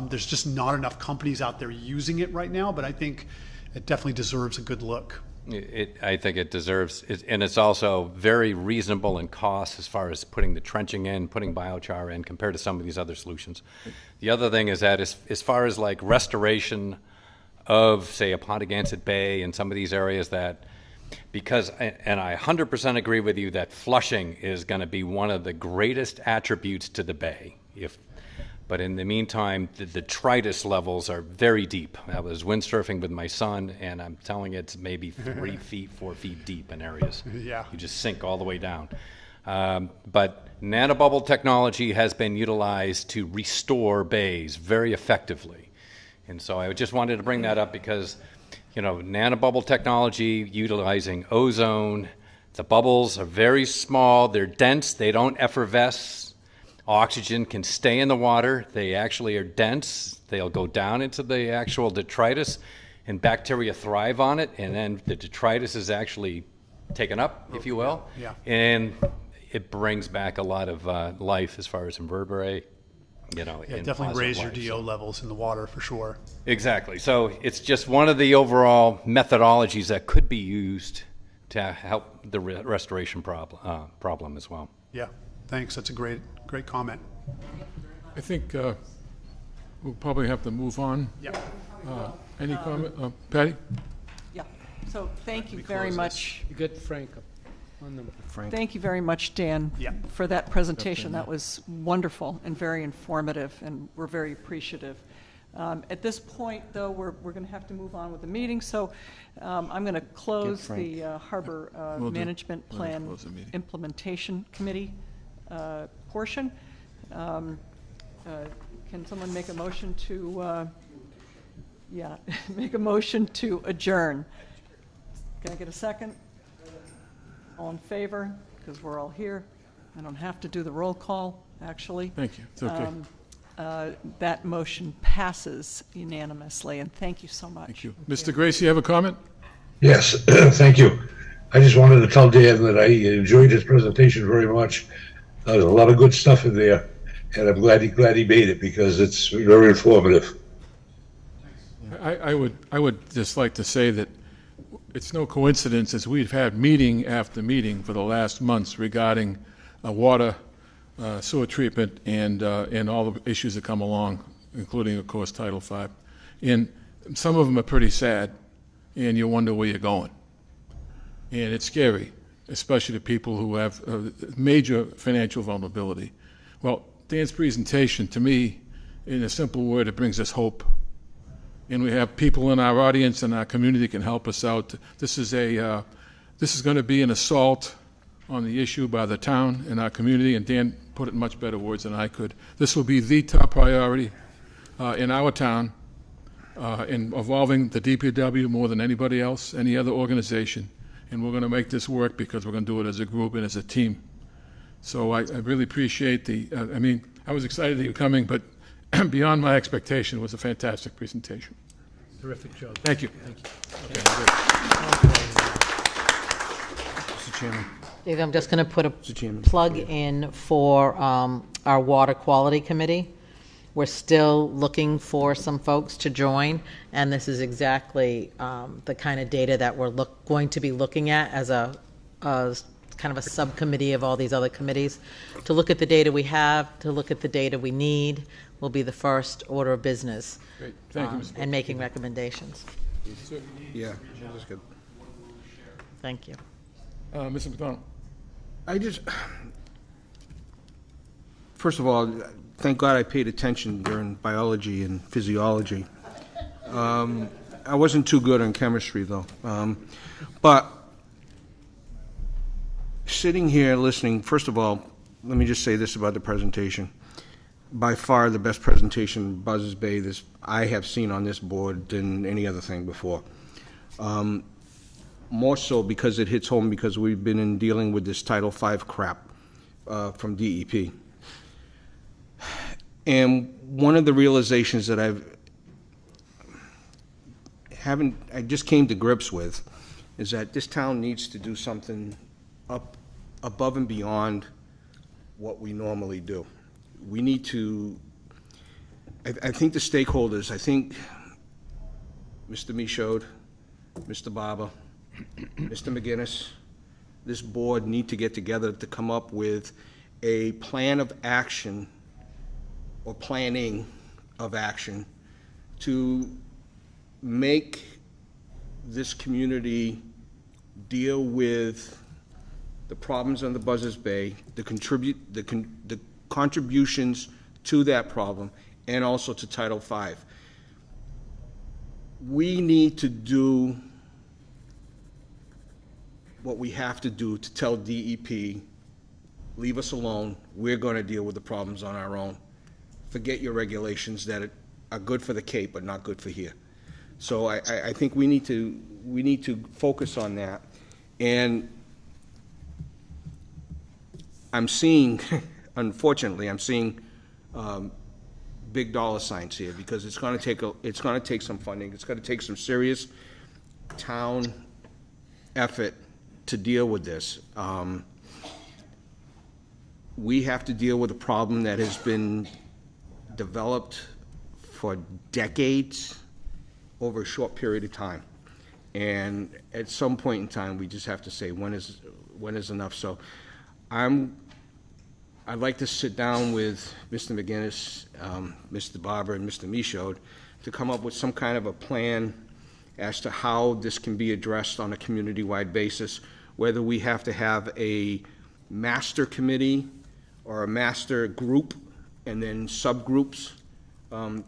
S1: There's just not enough companies out there using it right now, but I think it definitely deserves a good look.
S6: I think it deserves, and it's also very reasonable in cost as far as putting the trenching in, putting biochar in, compared to some of these other solutions. The other thing is that as far as like restoration of, say, a Pontigansett Bay and some of these areas that, because, and I 100% agree with you that flushing is going to be one of the greatest attributes to the bay. But in the meantime, the detritus levels are very deep. I was windsurfing with my son, and I'm telling you, it's maybe 3 feet, 4 feet deep in areas.
S1: Yeah.
S6: You just sink all the way down. But nanobubble technology has been utilized to restore bays very effectively. And so I just wanted to bring that up because, nanobubble technology utilizing ozone, the bubbles are very small, they're dense, they don't effervesce. Oxygen can stay in the water. They actually are dense. They'll go down into the actual detritus, and bacteria thrive on it, and then the detritus is actually taken up, if you will.
S1: Yeah.
S6: And it brings back a lot of life as far as invertebrate,
S1: Yeah,
S6: and
S1: definitely
S6: positive
S1: raise your
S6: life.
S1: DO levels in the water for sure.
S6: Exactly. So it's just one of the overall methodologies that could be used to help the restoration problem as well.
S1: Yeah, thanks. That's a great comment.
S3: I think we'll probably have to move on.
S1: Yeah.
S3: Any comment? Patty?
S2: Yeah, so thank you very much.
S7: You get Frank up on the Frank.
S2: Thank you very much, Dan,
S1: Yeah.
S2: for that presentation. That was wonderful and very informative, and we're very appreciative. At this point, though, we're going to have to move on with the meeting, so I'm going to close
S7: Frank.
S2: the Harbor
S3: Will do.
S2: Management
S3: We'll
S2: Plan
S3: close the meeting.
S2: Implementation Committee portion. Can someone make a motion to, make a motion to adjourn? Can I get a second? All in favor? Because we're all here. I don't have to do the roll call, actually.
S3: Thank you. It's okay.
S2: That motion passes unanimously, and thank you so much.
S3: Thank you. Mr. Gracie, you have a comment?
S8: Yes, thank you. I just wanted to tell Dan that I enjoyed his presentation very much. There's a lot of good stuff in there, and I'm glad he made it because it's very informative.
S3: I would just like to say that it's no coincidence as we've had meeting after meeting for the last months regarding water, sewer treatment, and all the issues that come along, including, of course, Title V. And some of them are pretty sad, and you wonder where you're going. And it's scary, especially to people who have major financial vulnerability. Well, Dan's presentation, to me, in a simple word, it brings us hope. And we have people in our audience and our community that can help us out. This is going to be an assault on the issue by the town and our community, and Dan put it in much better words than I could. This will be the top priority in our town, in evolving the DPW more than anybody else, any other organization. And we're going to make this work because we're going to do it as a group and as a team. So I really appreciate I was excited that you were coming, but beyond my expectation, it was a fantastic presentation.
S7: Terrific job.
S3: Thank you.
S7: Mr. Chairman.
S5: Dave, I'm just going to put a
S7: Chairman.
S5: plug in for our Water Quality Committee. We're still looking for some folks to join, and this is exactly the kind of data that we're going to be looking at as a kind of a subcommittee of all these other committees. To look at the data we have, to look at the data we need, will be the first order of business.
S3: Great. Thank you, Mr.
S5: And making recommendations.
S7: Yeah, that's good.
S5: Thank you.
S3: Mr. McDonald.
S7: First of all, thank God I paid attention during biology and physiology. I wasn't too good on chemistry, though. But sitting here listening, first of all, let me just say this about the presentation. By far the best presentation Buzzards Bay I have seen on this board than any other thing before. more so because it hits home because we've been in dealing with this Title V crap from DEP. And one of the realizations that I just came to grips with is that this town needs to do something up above and beyond what we normally do. We need to, I think the stakeholders, I think Mr. Michaud, Mr. Barber, Mr. McGinnis, this board need to get together to come up with a plan of action or planning of action to make this community deal with the problems on the Buzzards Bay, the contributions to that problem, and also to Title V. We need to do what we have to do to tell DEP, leave us alone, we're going to deal with the problems on our own. Forget your regulations that are good for the Cape but not good for here. So I think we need to focus on that. And I'm seeing, unfortunately, I'm seeing big dollar signs here because it's going to take some funding. It's going to take some serious town effort to deal with this. We have to deal with a problem that has been developed for decades over a short period of time. And at some point in time, we just have to say, when is enough? So I'd like to sit down with Mr. McGinnis, Mr. Barber, and Mr. Michaud to come up with some kind of a plan as to how this can be addressed on a community-wide basis, whether we have to have a master committee or a master group and then subgroups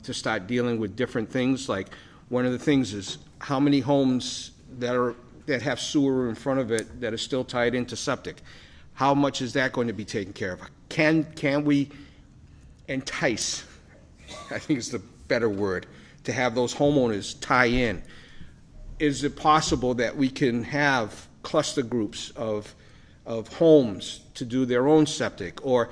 S7: to start dealing with different things. Like, one of the things is how many homes that have sewer in front of it that are still tied into septic. How much is that going to be taken care of? Can we entice, I think it's the better word, to have those homeowners tie in? Is it possible that we can have cluster groups of homes to do their own septic? Or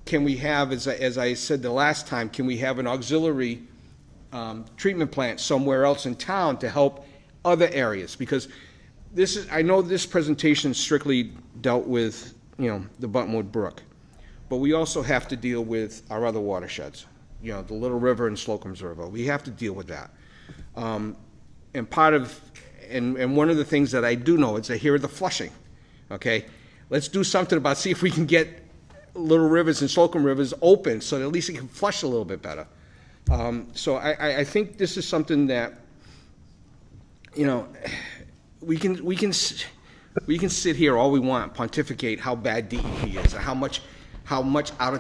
S7: can we have, as I said the last time, can we have an auxiliary treatment plant somewhere else in town to help other areas? Because I know this presentation strictly dealt with, the Buttonwood Brook, but we also have to deal with our other watersheds, the Little River and Slocum's River. We have to deal with that. And one of the things that I do know is I hear the flushing, okay? Let's do something about, see if we can get Little Rivers and Slocum Rivers open so that at least it can flush a little bit better. So I think this is something that, we can sit here all we want, pontificate how bad DEP is, and how much out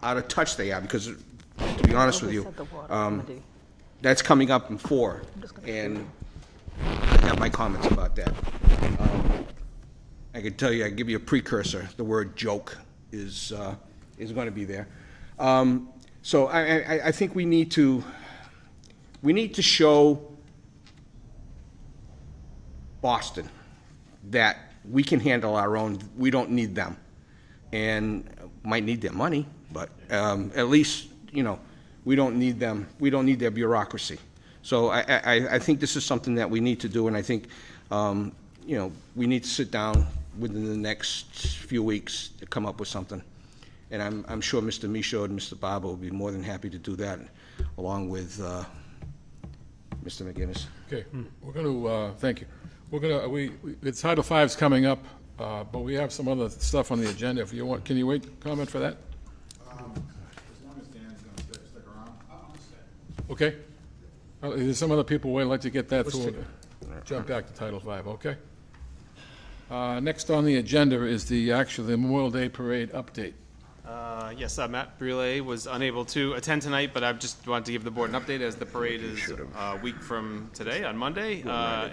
S7: of touch they are. Because, to be honest with you, that's coming up in 4, and I have my comments about that. I can tell you, I give you a precursor. The word joke is going to be there. So I think we need to show Boston that we can handle our own. We don't need them, and might need their money, but at least we don't need them. We don't need their bureaucracy. So I think this is something that we need to do, and I think we need to sit down within the next few weeks to come up with something. And I'm sure Mr. Michaud and Mr. Barber will be more than happy to do that, along with Mr. McGinnis.
S3: Okay, we're going to, thank you. We're going to, the Title V is coming up, but we have some other stuff on the agenda. If you want, can you wait, comment for that?
S9: As long as Dan's going to stick around.
S3: Okay. There's some other people would like to get that through. Jump back to Title V, okay? Next on the agenda is the Memorial Day Parade update.
S10: Yes, Matt Brule was unable to attend tonight, but I just wanted to give the board an update as the parade is a week from today, on Monday.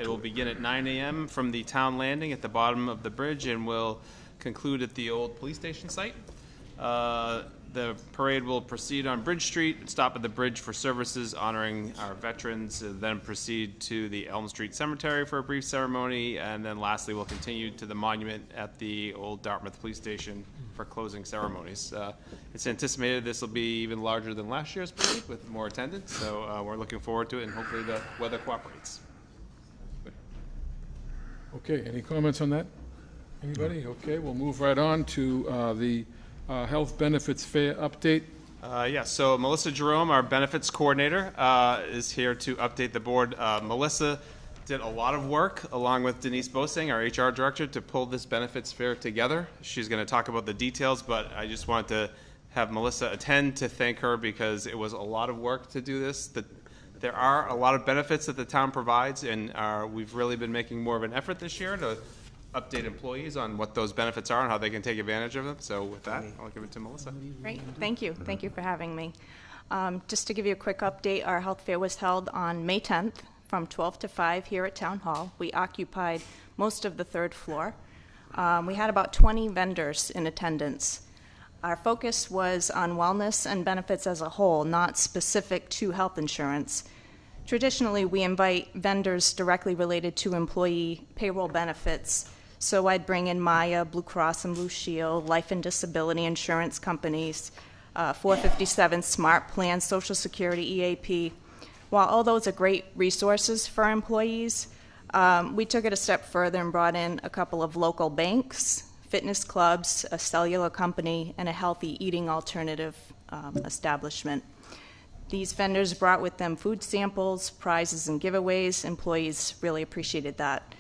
S10: It will begin at 9 a.m. from the town landing at the bottom of the bridge and will conclude at the old police station site. The parade will proceed on Bridge Street, stop at the bridge for services honoring our veterans, then proceed to the Elm Street Cemetery for a brief ceremony, and then lastly, we'll continue to the monument at the old Dartmouth Police Station for closing ceremonies. It's anticipated this will be even larger than last year's parade with more attendance, so we're looking forward to it, and hopefully the weather cooperates.
S3: Okay, any comments on that? Anybody? Okay, we'll move right on to the health benefits fair update.
S10: So Melissa Jerome, our benefits coordinator, is here to update the board. Melissa did a lot of work along with Denise Bosing, our HR director, to pull this benefits fair together. She's going to talk about the details, but I just wanted to have Melissa attend to thank her because it was a lot of work to do this. There are a lot of benefits that the town provides, and we've really been making more of an effort this year to update employees on what those benefits are and how they can take advantage of them. So with that, I'll give it to Melissa.
S11: Great, thank you. Thank you for having me. Just to give you a quick update, our health fair was held on May 10th from 12 to 5 here at Town Hall. We occupied most of the third floor. We had about 20 vendors in attendance. Our focus was on wellness and benefits as a whole, not specific to health insurance. Traditionally, we invite vendors directly related to employee payroll benefits. So I'd bring in Maya, Blue Cross and Blue Shield, life and disability insurance companies, 457 Smart Plan, Social Security, EAP. While all those are great resources for employees, we took it a step further and brought in a couple of local banks, fitness clubs, a cellular company, and a healthy eating alternative establishment. These vendors brought with them food samples, prizes, and giveaways. Employees really appreciated that.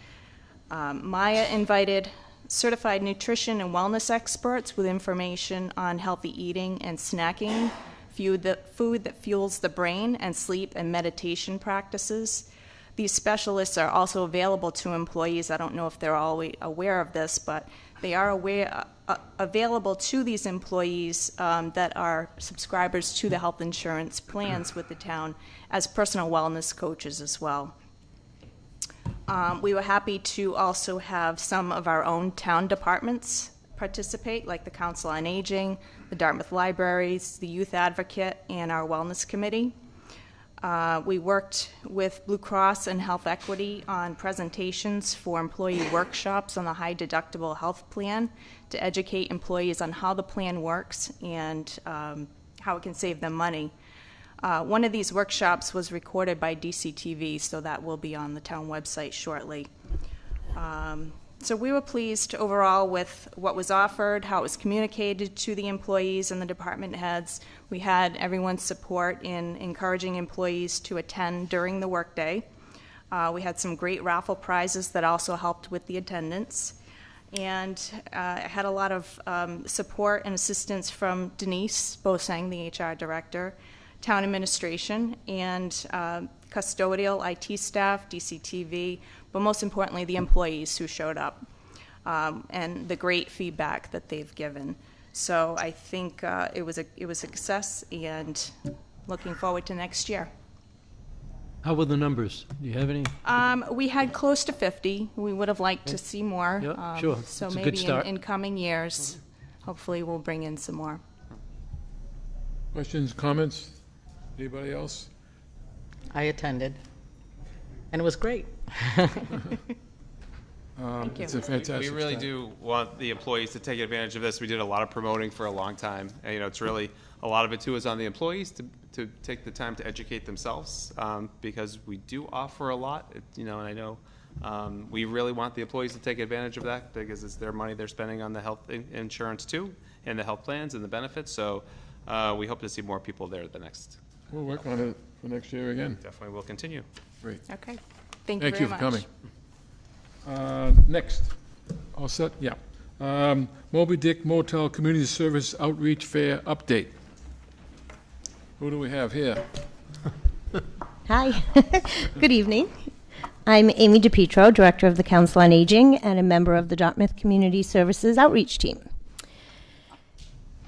S11: Maya invited certified nutrition and wellness experts with information on healthy eating and snacking, food that fuels the brain, and sleep and meditation practices. These specialists are also available to employees. I don't know if they're always aware of this, but they are available to these employees that are subscribers to the health insurance plans with the town as personal wellness coaches as well. We were happy to also have some of our own town departments participate, like the Council on Aging, the Dartmouth Libraries, the Youth Advocate, and our Wellness Committee. We worked with Blue Cross and Health Equity on presentations for employee workshops on the high deductible health plan to educate employees on how the plan works and how it can save them money. One of these workshops was recorded by DCTV, so that will be on the town website shortly. So we were pleased overall with what was offered, how it was communicated to the employees and the department heads. We had everyone's support in encouraging employees to attend during the workday. We had some great raffle prizes that also helped with the attendance. And I had a lot of support and assistance from Denise Bosang, the HR director, town administration, and custodial IT staff, DCTV, but most importantly, the employees who showed up, and the great feedback that they've given. So I think it was a success, and looking forward to next year.
S12: How were the numbers? Do you have any?
S11: We had close to 50. We would have liked to see more.
S12: Yeah, sure.
S11: So
S12: It's a good
S11: maybe
S12: start.
S11: in coming years, hopefully we'll bring in some more.
S3: Questions, comments? Anybody else?
S5: I attended, and it was great.
S11: Thank you.
S3: It's a fantastic
S10: We really
S3: start.
S10: do want the employees to take advantage of this. We did a lot of promoting for a long time. And, it's really, a lot of it too is on the employees to take the time to educate themselves, because we do offer a lot, and I know we really want the employees to take advantage of that because it's their money they're spending on the health insurance too, and the health plans and the benefits. So we hope to see more people there the next.
S3: We'll work on it for next year again.
S10: Definitely will continue.
S3: Great.
S11: Okay. Thank you
S3: Thank
S11: very
S3: you for
S11: much.
S3: coming. Next. All set? Yeah. Moby Dick Motel Community Service Outreach Fair Update. Who do we have here?
S13: Hi, good evening. I'm Amy DePietro, Director of the Council on Aging and a member of the Dartmouth Community Services Outreach Team.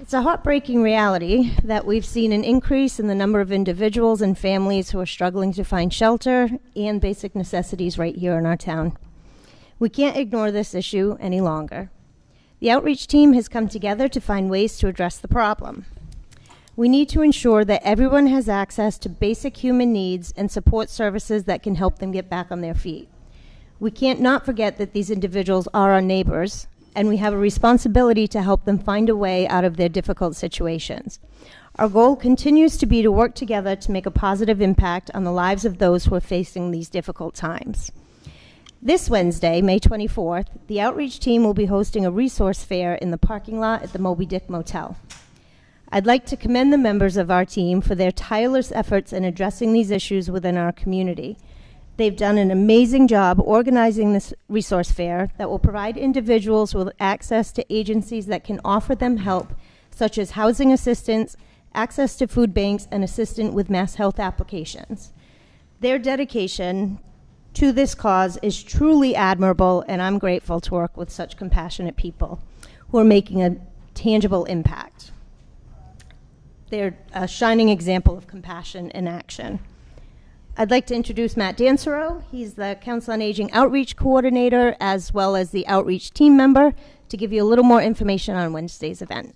S13: It's a heartbreaking reality that we've seen an increase in the number of individuals and families who are struggling to find shelter and basic necessities right here in our town. We can't ignore this issue any longer. The outreach team has come together to find ways to address the problem. We need to ensure that everyone has access to basic human needs and support services that can help them get back on their feet. We can't not forget that these individuals are our neighbors, and we have a responsibility to help them find a way out of their difficult situations. Our goal continues to be to work together to make a positive impact on the lives of those who are facing these difficult times. This Wednesday, May 24th, the outreach team will be hosting a resource fair in the parking lot at the Moby Dick Motel. I'd like to commend the members of our team for their tireless efforts in addressing these issues within our community. They've done an amazing job organizing this resource fair that will provide individuals with access to agencies that can offer them help, such as housing assistance, access to food banks, and assistance with mass health applications. Their dedication to this cause is truly admirable, and I'm grateful to work with such compassionate people who are making a tangible impact. They're a shining example of compassion in action. I'd like to introduce Matt Dansereau. He's the Council on Aging Outreach Coordinator as well as the outreach team member to give you a little more information on Wednesday's event.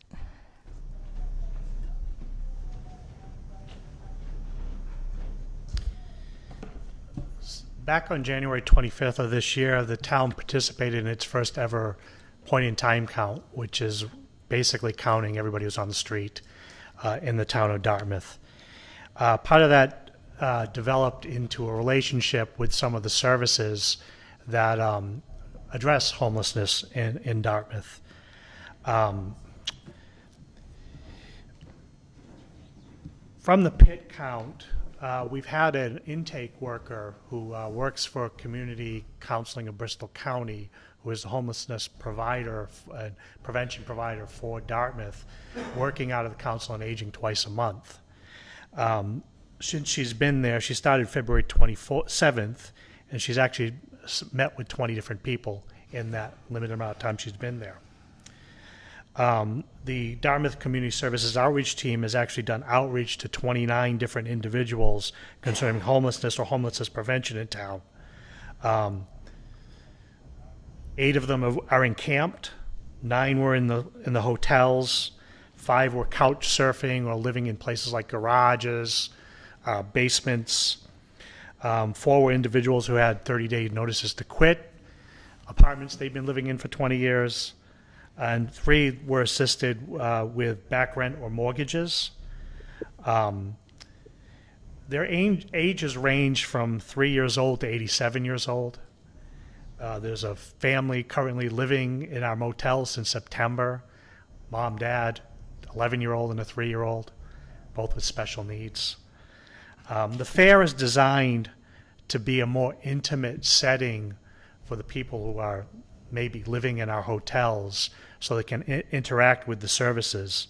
S14: Back on January 25th of this year, the town participated in its first ever point-in-time count, which is basically counting everybody who's on the street in the town of Dartmouth. Part of that developed into a relationship with some of the services that address homelessness in Dartmouth. From the pit count, we've had an intake worker who works for Community Counseling of Bristol County, who is the homelessness provider, prevention provider for Dartmouth, working out of the Council on Aging twice a month. Since she's been there, she started February 27th, and she's actually met with 20 different people in that limited amount of time she's been there. The Dartmouth Community Services Outreach Team has actually done outreach to 29 different individuals concerning homelessness or homelessness prevention in town. 8 of them are encamped, 9 were in the hotels, 5 were couch surfing or living in places like garages, basements. 4 were individuals who had 30-day notices to quit, apartments they've been living in for 20 years, and 3 were assisted with back rent or mortgages. Their ages range from 3 years old to 87 years old. There's a family currently living in our motel since September. Mom, dad, 11-year-old and a 3-year-old, both with special needs. The fair is designed to be a more intimate setting for the people who are maybe living in our hotels so they can interact with the services.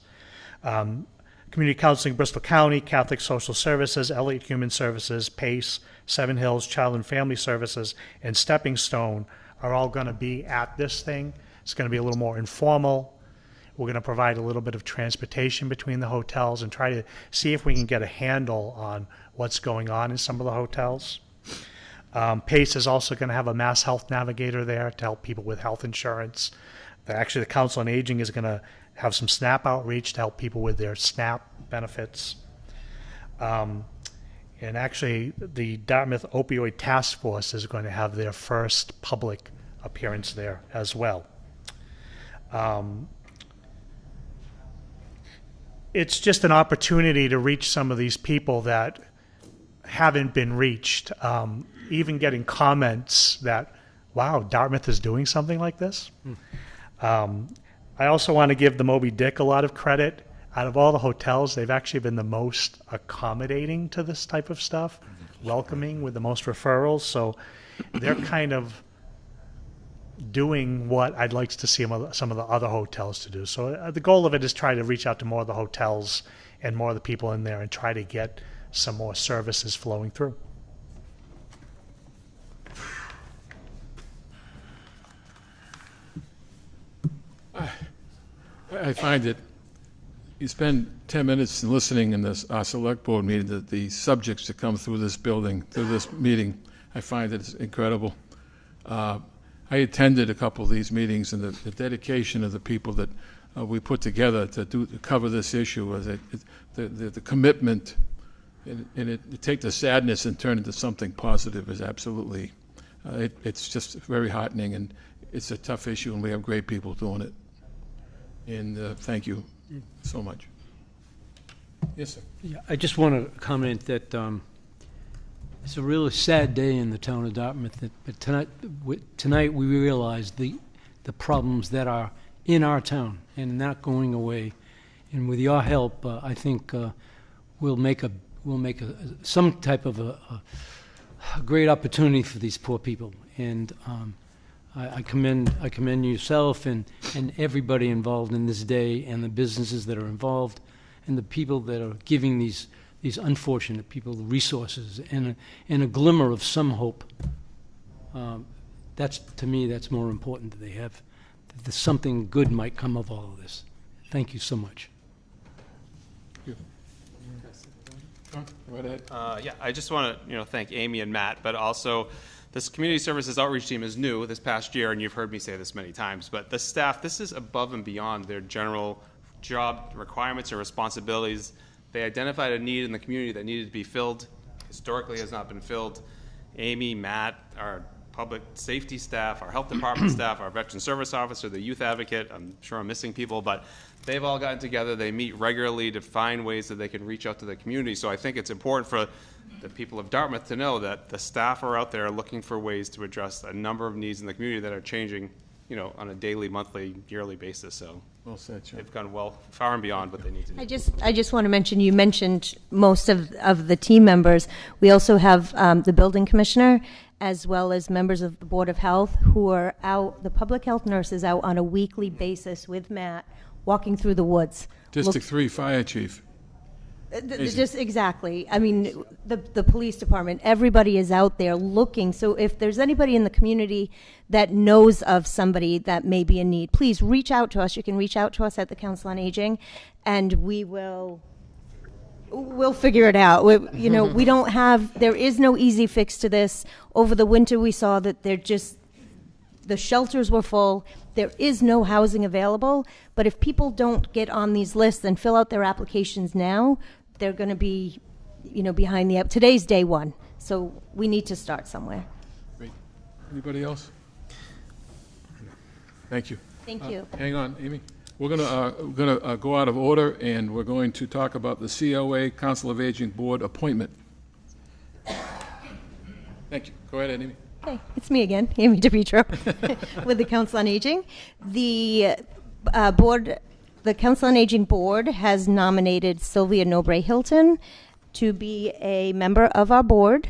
S14: Community Counseling Bristol County, Catholic Social Services, Elliott Human Services, PACE, Seven Hills Child and Family Services, and Stepping Stone are all going to be at this thing. It's going to be a little more informal. We're going to provide a little bit of transportation between the hotels and try to see if we can get a handle on what's going on in some of the hotels. PACE is also going to have a mass health navigator there to help people with health insurance. Actually, the Council on Aging is going to have some SNAP outreach to help people with their SNAP benefits. And actually, the Dartmouth Opioid Task Force is going to have their first public appearance there as well. It's just an opportunity to reach some of these people that haven't been reached. Even getting comments that, wow, Dartmouth is doing something like this. I also want to give the Moby Dick a lot of credit. Out of all the hotels, they've actually been the most accommodating to this type of stuff, welcoming with the most referrals. So they're kind of doing what I'd like to see some of the other hotels to do. So the goal of it is try to reach out to more of the hotels and more of the people in there and try to get some more services flowing through.
S3: I find it, you spend 10 minutes listening in this select board meeting, the subjects that come through this building, through this meeting, I find it it's incredible. I attended a couple of these meetings, and the dedication of the people that we put together to cover this issue. The commitment, and it take the sadness and turn it into something positive is absolutely, it's just very heartening, and it's a tough issue, and we have great people doing it. And thank you so much. Yes, sir.
S12: Yeah, I just want to comment that it's a really sad day in the town of Dartmouth. But tonight we realize the problems that are in our town and not going away. And with your help, I think we'll make some type of a great opportunity for these poor people. And I commend yourself and everybody involved in this day, and the businesses that are involved, and the people that are giving these unfortunate people the resources and a glimmer of some hope. That's, to me, that's more important, that they have, that something good might come of all of this. Thank you so much.
S10: Yeah, I just want to thank Amy and Matt, but also this community services outreach team is new this past year, and you've heard me say this many times, but the staff, this is above and beyond their general job requirements or responsibilities. They identified a need in the community that needed to be filled, historically has not been filled. Amy, Matt, our public safety staff, our health department staff, our veteran service officer, the youth advocate, I'm sure I'm missing people, but they've all gotten together. They meet regularly to find ways that they can reach out to the community. So I think it's important for the people of Dartmouth to know that the staff are out there looking for ways to address a number of needs in the community that are changing, on a daily, monthly, yearly basis. So
S3: well said, Chuck.
S10: They've gone far and beyond what they need to do.
S13: I just want to mention, you mentioned most of the team members. We also have the building commissioner, as well as members of the Board of Health, who are out, the public health nurses out on a weekly basis with Matt, walking through the woods.
S3: District 3 Fire Chief.
S13: Just exactly. I mean, the police department, everybody is out there looking. So if there's anybody in the community that knows of somebody that may be in need, please reach out to us. You can reach out to us at the Council on Aging, and we'll figure it out. We don't have, there is no easy fix to this. Over the winter, we saw that the shelters were full. There is no housing available, but if people don't get on these lists and fill out their applications now, they're going to be, behind the, today's day one. So we need to start somewhere.
S3: Great. Anybody else? Thank you.
S13: Thank you.
S3: Hang on, Amy. We're gonna go out of order, and we're going to talk about the COA Council of Aging Board appointment. Thank you. Go ahead, Amy.
S13: Hey, it's me again, Amy DePietro, with the Council on Aging. The Council on Aging Board has nominated Sylvia Nobre-Hilton to be a member of our board.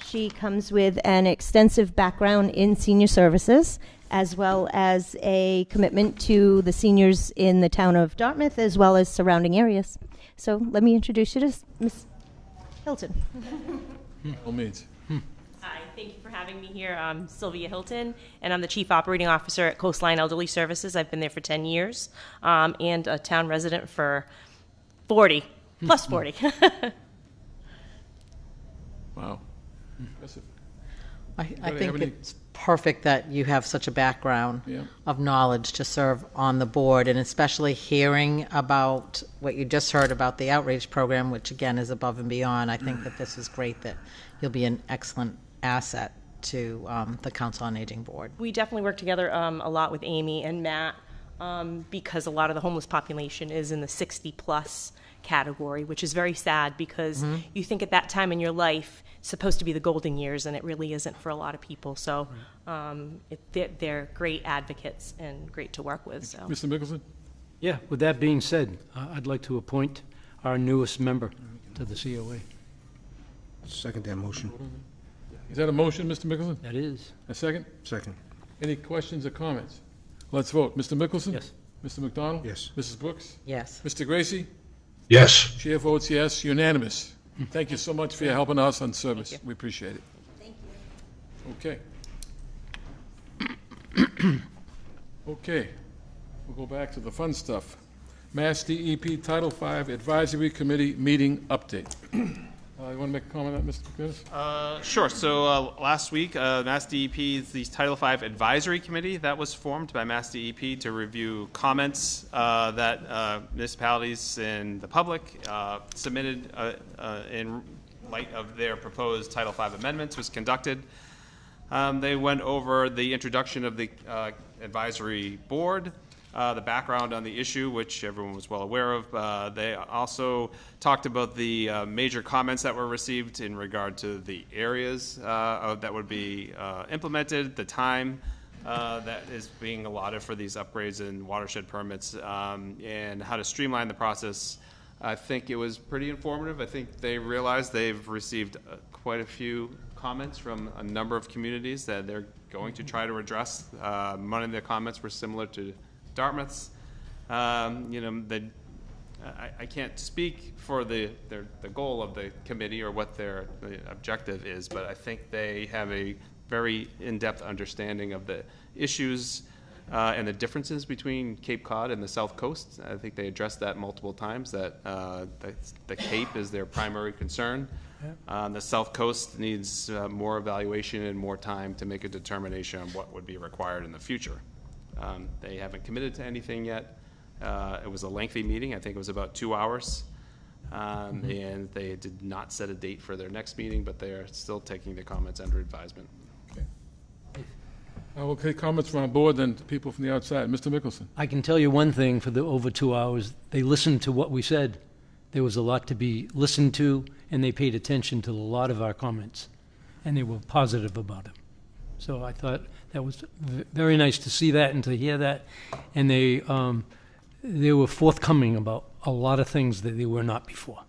S13: She comes with an extensive background in senior services, as well as a commitment to the seniors in the town of Dartmouth, as well as surrounding areas. So let me introduce you to Ms. Hilton.
S3: All means.
S15: Hi, thank you for having me here. I'm Sylvia Hilton, and I'm the Chief Operating Officer at Coastline Elderly Services. I've been there for 10 years, and a town resident for 40, plus 40.
S3: Wow. Impressive.
S5: I think it's perfect that you have such a background of knowledge to serve on the board, and especially hearing about what you just heard about the outreach program, which again is above and beyond. I think that this is great, that you'll be an excellent asset to the Council on Aging Board.
S15: We definitely work together a lot with Amy and Matt because a lot of the homeless population is in the 60-plus category, which is very sad because you think at that time in your life it's supposed to be the golden years, and it really isn't for a lot of people. So they're great advocates and great to work with. So.
S3: Mr. Mickelson?
S12: Yeah, with that being said, I'd like to appoint our newest member to the COA.
S7: Second that motion.
S3: Is that a motion, Mr. Mickelson?
S12: That is.
S3: A second?
S7: Second.
S3: Any questions or comments? Let's vote. Mr. Mickelson?
S12: Yes.
S3: Mr. McDonald?
S7: Yes.
S3: Mrs. Brooks?
S5: Yes.
S3: Mr. Gracie?
S8: Yes.
S3: Chair votes yes, unanimous. Thank you so much for your helping us on service. We appreciate it.
S13: Thank you.
S3: Okay. Okay. We'll go back to the fun stuff. Mass DEP Title V Advisory Committee meeting update. You want to make a comment on that, Mr. Curtis?
S10: Sure. So last week, Mass DEP's the Title V Advisory Committee that was formed by Mass DEP to review comments that municipalities and the public submitted in light of their proposed Title V amendments was conducted. They went over the introduction of the advisory board, the background on the issue, which everyone was well aware of. They also talked about the major comments that were received in regard to the areas that would be implemented, the time that is being allotted for these upgrades and watershed permits, and how to streamline the process. I think it was pretty informative. I think they realized they've received quite a few comments from a number of communities that they're going to try to address. Many of their comments were similar to Dartmouth's. I can't speak for the goal of the committee or what the objective is, but I think they have a very in-depth understanding of the issues and the differences between Cape Cod and the South Coast. I think they addressed that multiple times, that the Cape is their primary concern. The South Coast needs more evaluation and more time to make a determination on what would be required in the future. They haven't committed to anything yet. It was a lengthy meeting. I think it was about 2 hours. And they did not set a date for their next meeting, but they are still taking the comments under advisement.
S3: We'll take comments from our board, then people from the outside. Mr. Mickelson.
S12: I can tell you one thing, for the over 2 hours, they listened to what we said. There was a lot to be listened to, and they paid attention to a lot of our comments, and they were positive about them. So I thought that was very nice to see that and to hear that. And they were forthcoming about a lot of things that they were not before.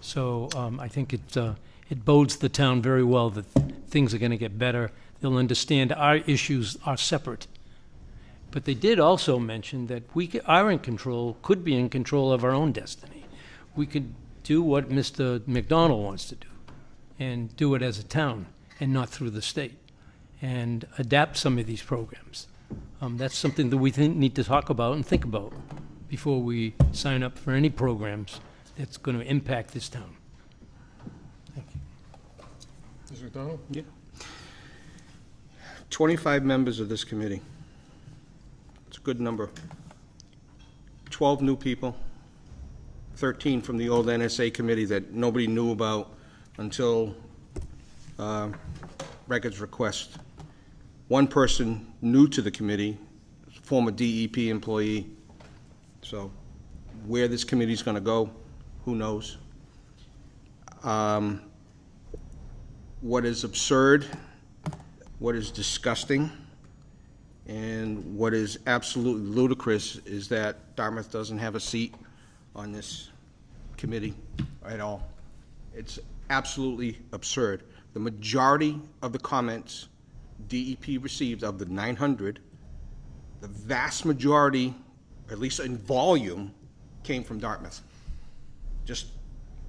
S12: So I think it bodes the town very well that things are going to get better. They'll understand our issues are separate. But they did also mention that we are in control, could be in control of our own destiny. We could do what Mr. McDonald wants to do and do it as a town and not through the state, and adapt some of these programs. That's something that we need to talk about and think about before we sign up for any programs that's going to impact this town. Thank you.
S3: Mr. McDonald?
S7: Yeah. 25 members of this committee. It's a good number. 12 new people. 13 from the old NSA committee that nobody knew about until records request. One person new to the committee, former DEP employee. So where this committee is going to go, who knows? What is absurd, what is disgusting, and what is absolutely ludicrous is that Dartmouth doesn't have a seat on this committee at all. It's absolutely absurd. The majority of the comments DEP received, of the 900, the vast majority, at least in volume, came from Dartmouth. Just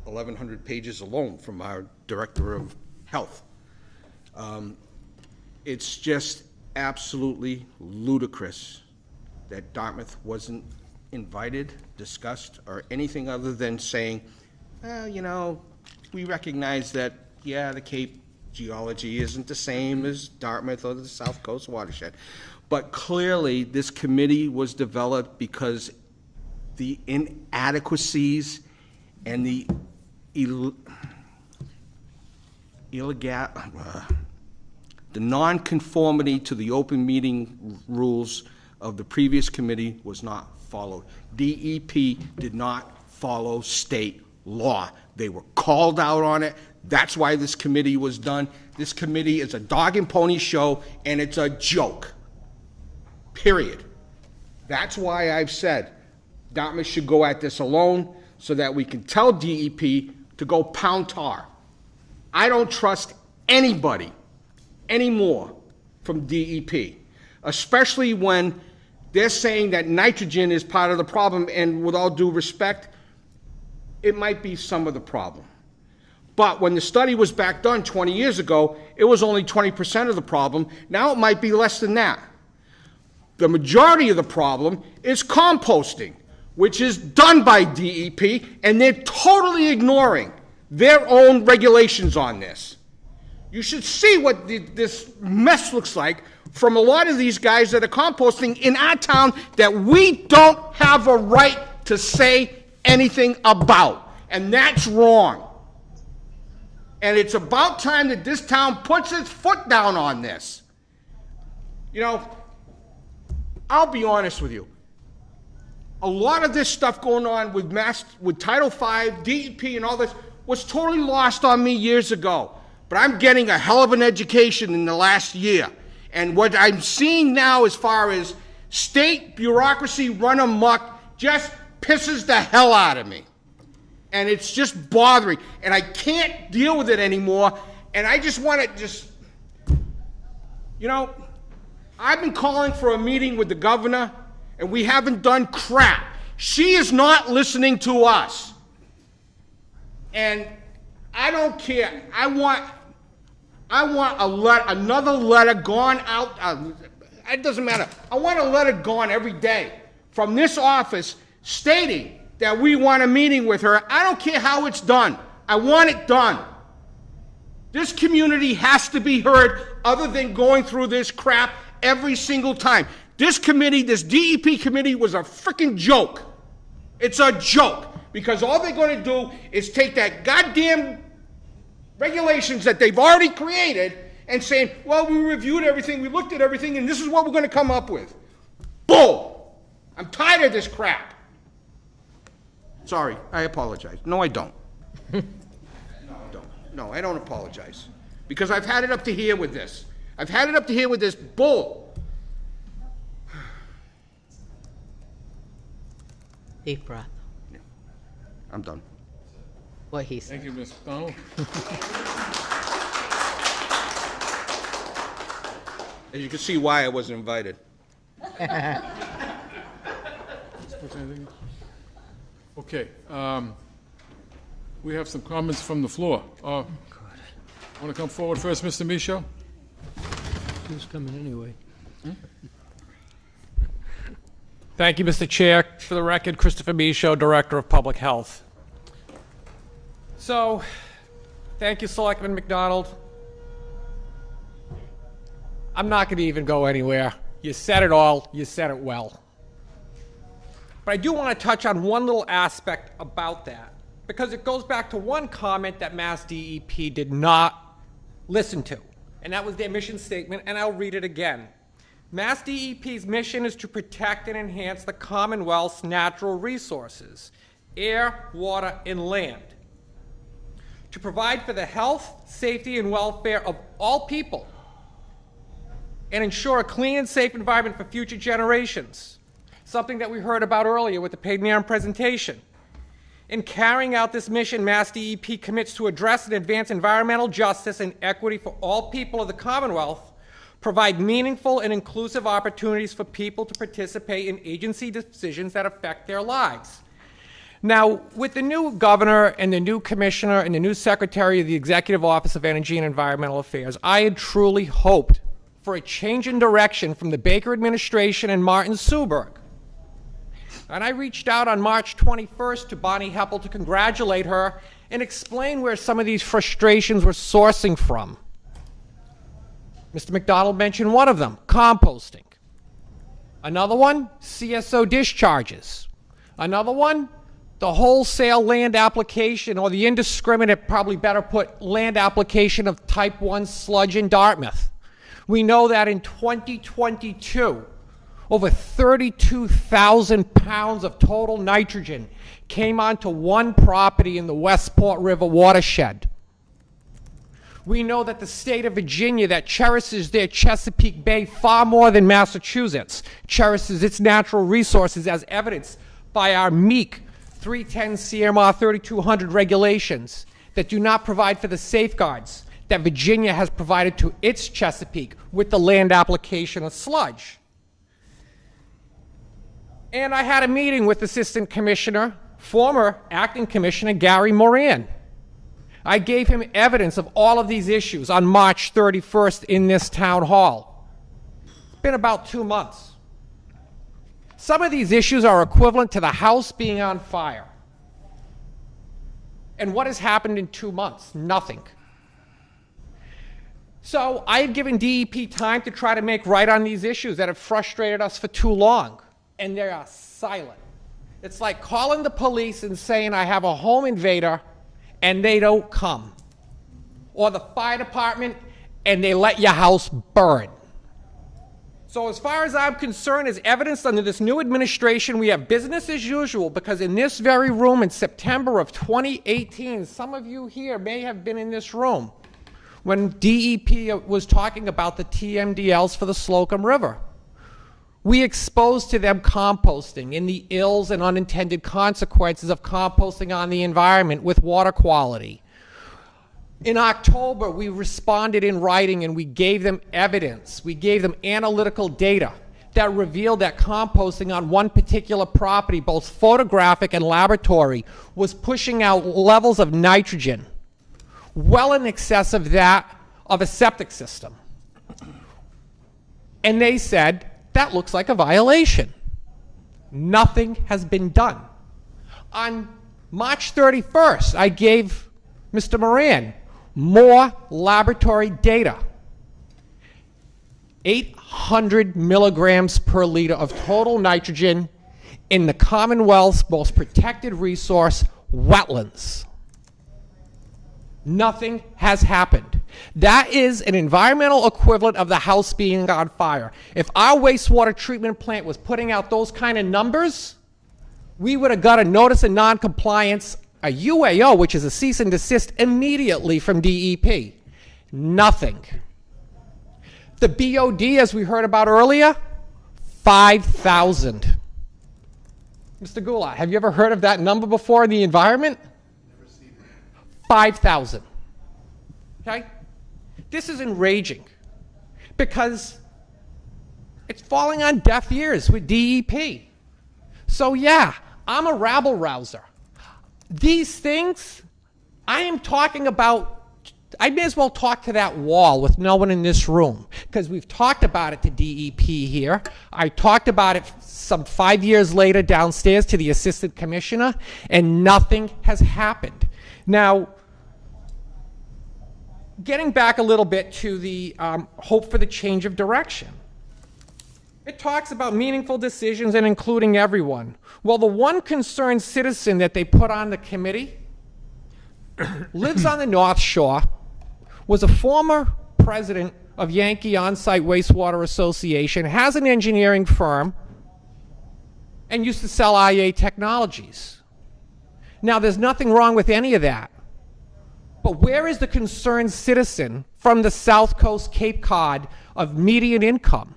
S7: 1,100 pages alone from our Director of Health. It's just absolutely ludicrous that Dartmouth wasn't invited, discussed, or anything other than saying, well, you know, we recognize that, yeah, the Cape geology isn't the same as Dartmouth or the South Coast watershed. But clearly, this committee was developed because the inadequacies and the the nonconformity to the open meeting rules of the previous committee was not followed. DEP did not follow state law. They were called out on it. That's why this committee was done. This committee is a dog and pony show, and it's a joke. Period. That's why I've said Dartmouth should go at this alone so that we can tell DEP to go pound tar. I don't trust anybody anymore from DEP, especially when they're saying that nitrogen is part of the problem, and with all due respect, it might be some of the problem. But when the study was back done 20 years ago, it was only 20% of the problem. Now it might be less than that. The majority of the problem is composting, which is done by DEP, and they're totally ignoring their own regulations on this. You should see what this mess looks like from a lot of these guys that are composting in our town that we don't have a right to say anything about. And that's wrong. And it's about time that this town puts its foot down on this. You know, I'll be honest with you. A lot of this stuff going on with Title V, DEP, and all this was totally lost on me years ago. But I'm getting a hell of an education in the last year. And what I'm seeing now as far as state bureaucracy run amok just pisses the hell out of me. And it's just bothering. And I can't deal with it anymore. And I just want to you know, I've been calling for a meeting with the governor, and we haven't done crap. She is not listening to us. And I don't care. I want another letter gone out. It doesn't matter. I want a letter gone every day from this office stating that we want a meeting with her. I don't care how it's done. I want it done. This community has to be heard other than going through this crap every single time. This committee, this DEP committee was a freaking joke. It's a joke because all they're going to do is take that goddamn regulations that they've already created and saying, well, we reviewed everything, we looked at everything, and this is what we're going to come up with. Bull! I'm tired of this crap. Sorry, I apologize. No, I don't. No, I don't. No, I don't apologize. Because I've had it up to here with this. I've had it up to here with this bull.
S5: Deep breath.
S7: Yeah. I'm done.
S5: What he said.
S3: Thank you, Ms. McDonald.
S7: As you can see why I wasn't invited.
S3: Okay, we have some comments from the floor. Want to come forward first, Mr. Michaud?
S12: Who's coming anyway?
S16: Thank you, Mr. Chair. For the record, Christopher Michaud, Director of Public Health. So, thank you, Selectman McDonald. I'm not going to even go anywhere. You said it all. You said it well. But I do want to touch on one little aspect about that, because it goes back to one comment that Mass DEP did not listen to, and that was their mission statement, and I'll read it again. Mass DEP's mission is to protect and enhance the Commonwealth's natural resources, air, water, and land, to provide for the health, safety, and welfare of all people, and ensure a clean and safe environment for future generations, something that we heard about earlier with the Paid presentation. In carrying out this mission, Mass DEP commits to address and advance environmental justice and equity for all people of the Commonwealth, provide meaningful and inclusive opportunities for people to participate in agency decisions that affect their lives. Now, with the new governor and the new commissioner and the new secretary of the Executive Office of Energy and Environmental Affairs, I had truly hoped for a change in direction from the Baker administration and Martin Suberg. And I reached out on March 21st to Bonnie Heppel to congratulate her and explain where some of these frustrations were sourcing from. Mr. McDonald mentioned one of them, composting. Another one, CSO discharges. Another one, the wholesale land application, or the indiscriminate, probably better put, land application of type 1 sludge in Dartmouth. We know that in 2022, over 32,000 pounds of total nitrogen came onto one property in the Westport River watershed. We know that the state of Virginia, that cherishes their Chesapeake Bay far more than Massachusetts, cherishes its natural resources, as evidenced by our meek 310 CMR 3200 regulations that do not provide for the safeguards that Virginia has provided to its Chesapeake with the land application of sludge. And I had a meeting with Assistant Commissioner, former Acting Commissioner Gary Moran. I gave him evidence of all of these issues on March 31st in this town hall. It's been about 2 months. Some of these issues are equivalent to the house being on fire. And what has happened in 2 months? Nothing. So I had given DEP time to try to make right on these issues that have frustrated us for too long, and they are silent. It's like calling the police and saying, I have a home invader, and they don't come. Or the fire department, and they let your house burn. So as far as I'm concerned, as evidenced under this new administration, we have business as usual, because in this very room in September of 2018, some of you here may have been in this room when DEP was talking about the TMDLs for the Slocum River. We exposed to them composting and the ills and unintended consequences of composting on the environment with water quality. In October, we responded in writing and we gave them evidence. We gave them analytical data that revealed that composting on one particular property, both photographic and laboratory, was pushing out levels of nitrogen well in excess of that of a septic system. And they said, that looks like a violation. Nothing has been done. On March 31st, I gave Mr. Moran more laboratory data. 800 milligrams per liter of total nitrogen in the Commonwealth's most protected resource, wetlands. Nothing has happened. That is an environmental equivalent of the house being on fire. If our wastewater treatment plant was putting out those kind of numbers, we would have got a notice of noncompliance, a UAO, which is a cease and desist, immediately from DEP. Nothing. The BOD, as we heard about earlier, 5,000. Mr. Goulart, have you ever heard of that number before in the environment? 5,000. Okay? This is enraging because it's falling on deaf ears with DEP. So yeah, I'm a rabble-rouser. These things, I am talking about, I may as well talk to that wall with no one in this room, because we've talked about it to DEP here. I talked about it some 5 years later downstairs to the assistant commissioner, and nothing has happened. Now, getting back a little bit to the hope for the change of direction. It talks about meaningful decisions and including everyone. Well, the one concerned citizen that they put on the committee lives on the North Shore, was a former president of Yankee On-Site Wastewater Association, has an engineering firm, and used to sell IA Technologies. Now, there's nothing wrong with any of that. But where is the concerned citizen from the South Coast Cape Cod of median income?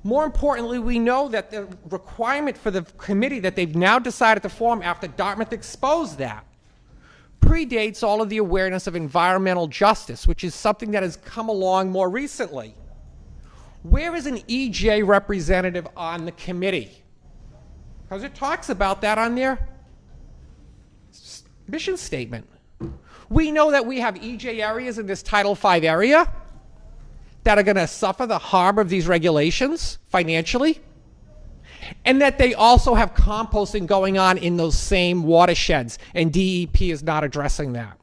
S16: More importantly, we know that the requirement for the committee that they've now decided to form after Dartmouth exposed that predates all of the awareness of environmental justice, which is something that has come along more recently. Where is an EJ representative on the committee? Because it talks about that on their mission statement. We know that we have EJ areas in this Title V area that are going to suffer the harm of these regulations financially, and that they also have composting going on in those same watersheds, and DEP is not addressing that.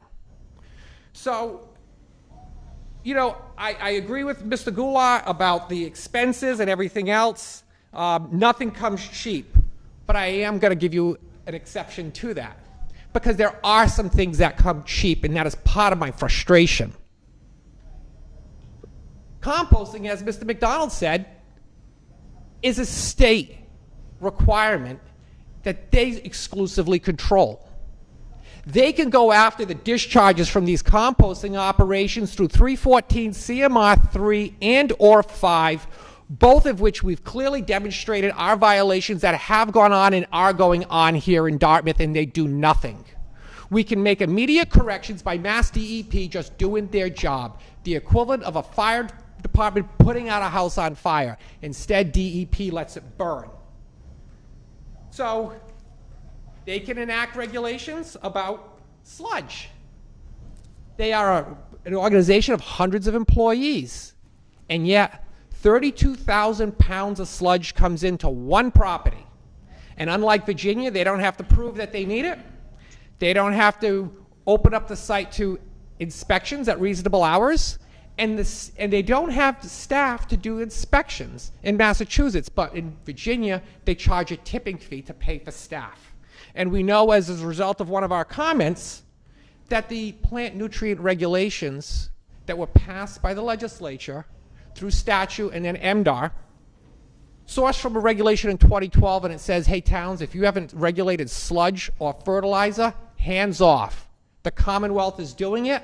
S16: So, you know, I agree with Mr. Goulart about the expenses and everything else. Nothing comes cheap, but I am going to give you an exception to that, because there are some things that come cheap, and that is part of my frustration. Composting, as Mr. McDonald said, is a state requirement that they exclusively control. They can go after the discharges from these composting operations through 314 CMR 3 and or 5, both of which we've clearly demonstrated are violations that have gone on and are going on here in Dartmouth, and they do nothing. We can make immediate corrections by Mass DEP just doing their job, the equivalent of a fire department putting out a house on fire. Instead, DEP lets it burn. So they can enact regulations about sludge. They are an organization of hundreds of employees, and yet 32,000 pounds of sludge comes into one property. And unlike Virginia, they don't have to prove that they need it. They don't have to open up the site to inspections at reasonable hours, and they don't have the staff to do inspections in Massachusetts, but in Virginia, they charge a tipping fee to pay for staff. And we know, as a result of one of our comments, that the plant nutrient regulations that were passed by the legislature through statute and then MDR, sourced from a regulation in 2012, and it says, hey, towns, if you haven't regulated sludge or fertilizer, hands off. The Commonwealth is doing it,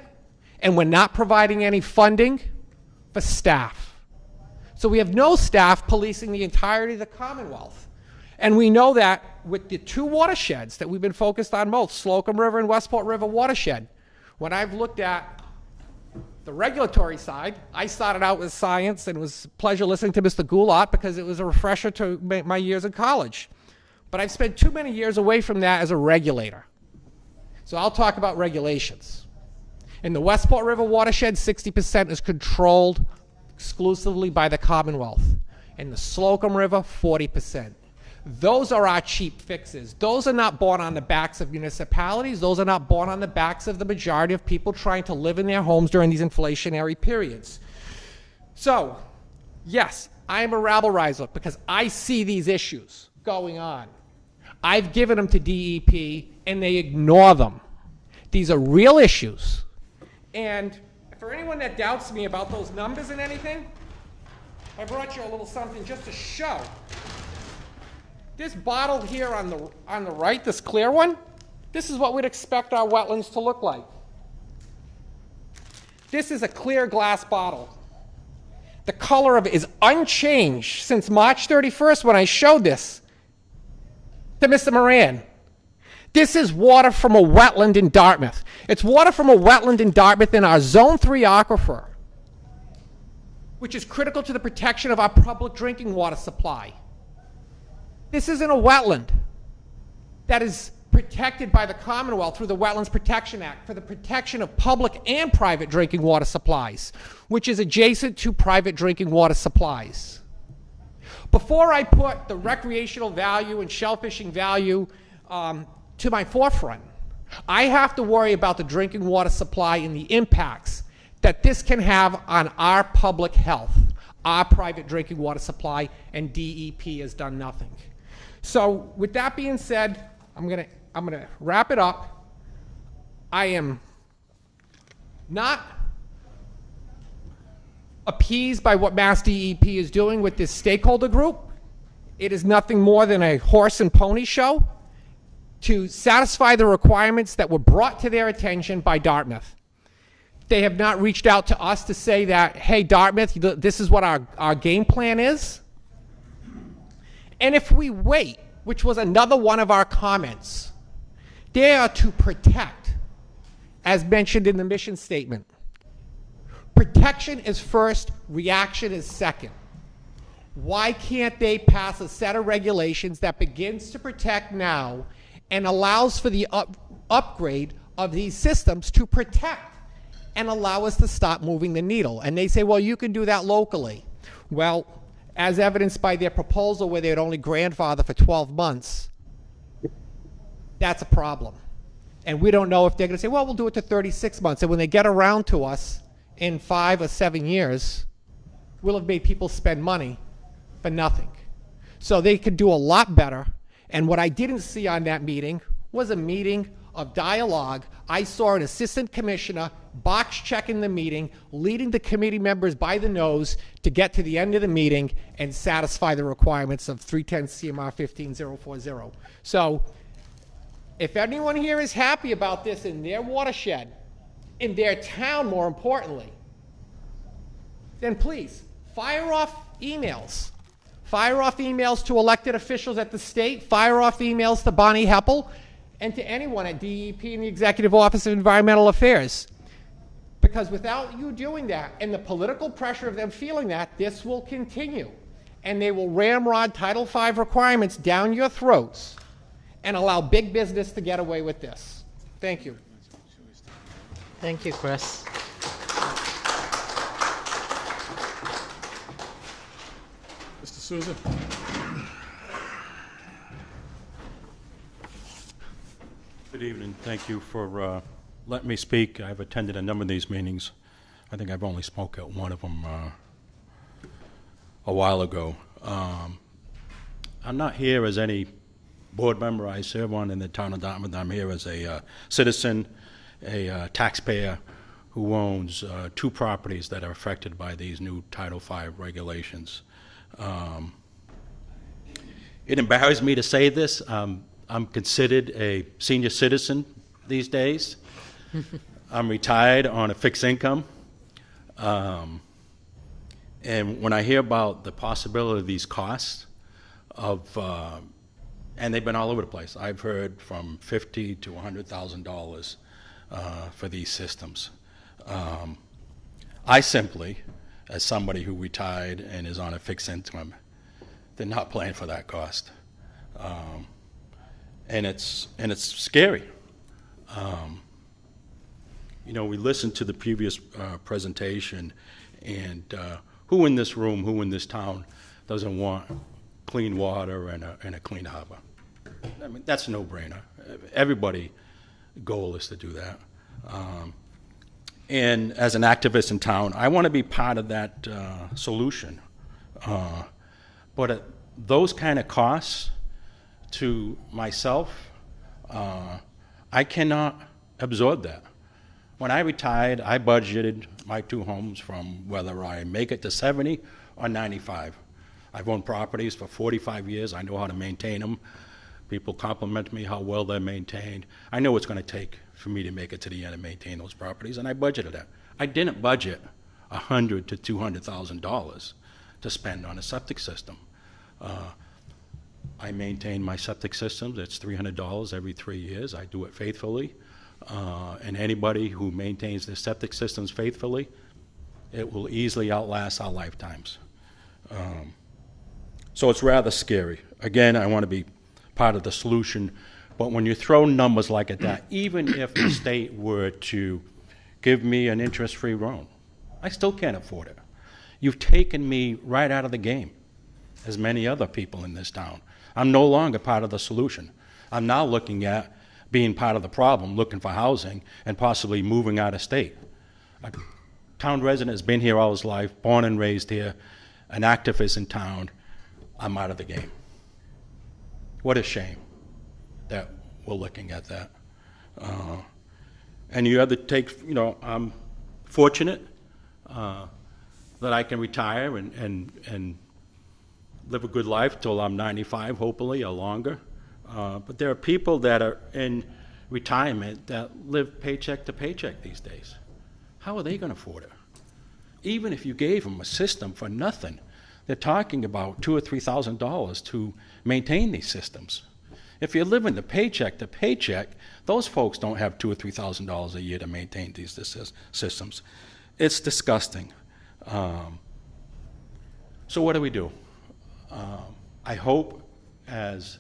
S16: and we're not providing any funding for staff. So we have no staff policing the entirety of the Commonwealth. And we know that with the two watersheds that we've been focused on most, Slocum River and Westport River watershed, when I've looked at the regulatory side, I started out with science, and it was a pleasure listening to Mr. Goulart because it was a refresher to my years in college. But I've spent too many years away from that as a regulator. So I'll talk about regulations. In the Westport River watershed, 60% is controlled exclusively by the Commonwealth. In the Slocum River, 40%. Those are our cheap fixes. Those are not borne on the backs of municipalities. Those are not borne on the backs of the majority of people trying to live in their homes during these inflationary periods. So, yes, I am a rabble-riser because I see these issues going on. I've given them to DEP, and they ignore them. These are real issues. And for anyone that doubts me about those numbers and anything, I brought you a little something just to show. This bottle here on the right, this clear one, this is what we'd expect our wetlands to look like. This is a clear glass bottle. The color of it is unchanged since March 31st when I showed this to Mr. Moran. This is water from a wetland in Dartmouth. It's water from a wetland in Dartmouth in our Zone 3 aquifer, which is critical to the protection of our public drinking water supply. This isn't a wetland that is protected by the Commonwealth through the Wetlands Protection Act for the protection of public and private drinking water supplies, which is adjacent to private drinking water supplies. Before I put the recreational value and shellfishing value to my forefront, I have to worry about the drinking water supply and the impacts that this can have on our public health, our private drinking water supply, and DEP has done nothing. So with that being said, I'm gonna wrap it up. I am not appeased by what Mass DEP is doing with this stakeholder group. It is nothing more than a horse and pony show to satisfy the requirements that were brought to their attention by Dartmouth. They have not reached out to us to say that, hey, Dartmouth, this is what our game plan is. And if we wait, which was another one of our comments, they are to protect, as mentioned in the mission statement. Protection is first, reaction is second. Why can't they pass a set of regulations that begins to protect now and allows for the upgrade of these systems to protect and allow us to stop moving the needle? And they say, well, you can do that locally. Well, as evidenced by their proposal where they'd only grandfather for 12 months, that's a problem. And we don't know if they're going to say, well, we'll do it to 36 months. And when they get around to us in 5 or 7 years, we'll have made people spend money for nothing. So they could do a lot better. And what I didn't see on that meeting was a meeting of dialogue. I saw an assistant commissioner box checking the meeting, leading the committee members by the nose to get to the end of the meeting and satisfy the requirements of 310 CMR 15040. So if anyone here is happy about this in their watershed, in their town more importantly, then please fire off emails. Fire off emails to elected officials at the state, fire off emails to Bonnie Heppel, and to anyone at DEP and the Executive Office of Environmental Affairs. Because without you doing that and the political pressure of them feeling that, this will continue. And they will ramrod Title V requirements down your throats and allow big business to get away with this. Thank you.
S5: Thank you, Chris.
S3: Mr. Souza?
S17: Good evening. Thank you for
S9: let me speak. I've attended a number of these meetings. I think I've only spoke at one of them a while ago. I'm not here as any board member. I serve on in the town of Dartmouth. I'm here as a citizen, a taxpayer who owns 2 properties that are affected by these new Title V regulations. It embarrasses me to say this. I'm considered a senior citizen these days. I'm retired on a fixed income. And when I hear about the possibility of these costs of, and they've been all over the place. I've heard from $50,000 to $100,000 for these systems. I simply, as somebody who retired and is on a fixed income, did not plan for that cost. And it's scary. You know, we listened to the previous presentation, and who in this room, who in this town doesn't want clean water and a clean harbor? I mean, that's a no-brainer. Everybody's goal is to do that. And as an activist in town, I want to be part of that solution. But at those kind of costs to myself, I cannot absorb that. When I retired, I budgeted my 2 homes from whether I make it to 70 or 95. I've owned properties for 45 years. I know how to maintain them. People compliment me how well they're maintained. I know it's going to take for me to make it to the end and maintain those properties, and I budgeted that. I didn't budget $100,000 to $200,000 to spend on a septic system. I maintain my septic systems. It's $300 every 3 years. I do it faithfully. And anybody who maintains their septic systems faithfully, it will easily outlast our lifetimes. So it's rather scary. Again, I want to be part of the solution, but when you throw numbers like that, even if the state were to give me an interest-free loan, I still can't afford it. You've taken me right out of the game, as many other people in this town. I'm no longer part of the solution. I'm now looking at being part of the problem, looking for housing, and possibly moving out of state. A town resident has been here all his life, born and raised here, an activist in town. I'm out of the game. What a shame that we're looking at that. And you have to take, you know, I'm fortunate that I can retire and live a good life till I'm 95, hopefully, or longer. But there are people that are in retirement that live paycheck to paycheck these days. How are they going to afford it? Even if you gave them a system for nothing, they're talking about $2,000 or $3,000 to maintain these systems. If you're living the paycheck to paycheck, those folks don't have $2,000 or $3,000 a year to maintain these systems. It's disgusting. So what do we do? I hope as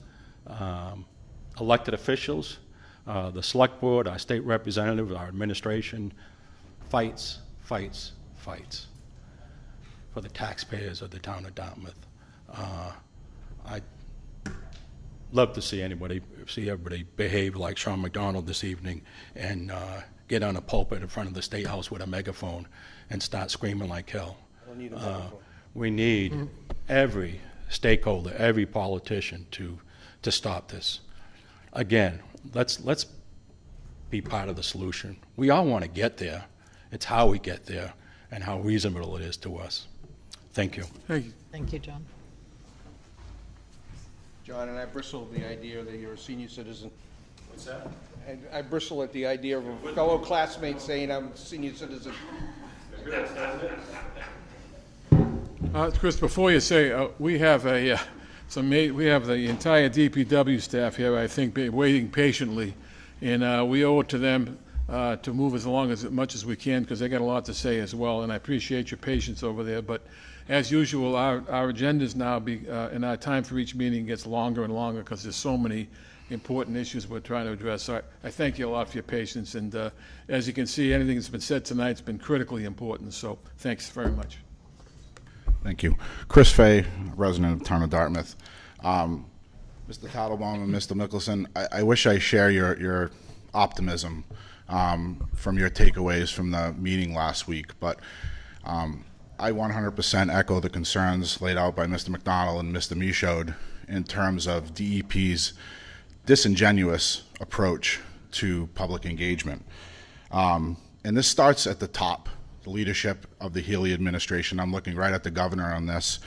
S9: elected officials, the select board, our state representative, our administration, fights for the taxpayers of the town of Dartmouth. I'd love to see everybody behave like Sean McDonald this evening and get on a pulpit in front of the State House with a megaphone and start screaming like hell. We need every stakeholder, every politician to stop this. Again, let's be part of the solution. We all want to get there. It's how we get there and how reasonable it is to us. Thank you.
S5: Thank you, John.
S7: John, and I bristle at the idea that you're a senior citizen.
S9: What's that?
S7: And I bristle at the idea of a fellow classmate saying I'm a senior citizen.
S3: Chris, before you say, we have the entire DPW staff here, I think, waiting patiently, and we owe it to them to move as along as much as we can because they got a lot to say as well, and I appreciate your patience over there. But as usual, our agendas now and our time for each meeting gets longer and longer because there's so many important issues we're trying to address. So I thank you a lot for your patience, and as you can see, anything that's been said tonight has been critically important. So thanks very much.
S17: Thank you. Chris Fay, resident of the town of Dartmouth. Mr. Tattlebaum and Mr. Mickelson, I wish I share your optimism from your takeaways from the meeting last week. But I 100% echo the concerns laid out by Mr. McDonald and Mr. Michaud in terms of DEP's disingenuous approach to public engagement. And this starts at the top, the leadership of the Healy administration. I'm looking right at the governor on this.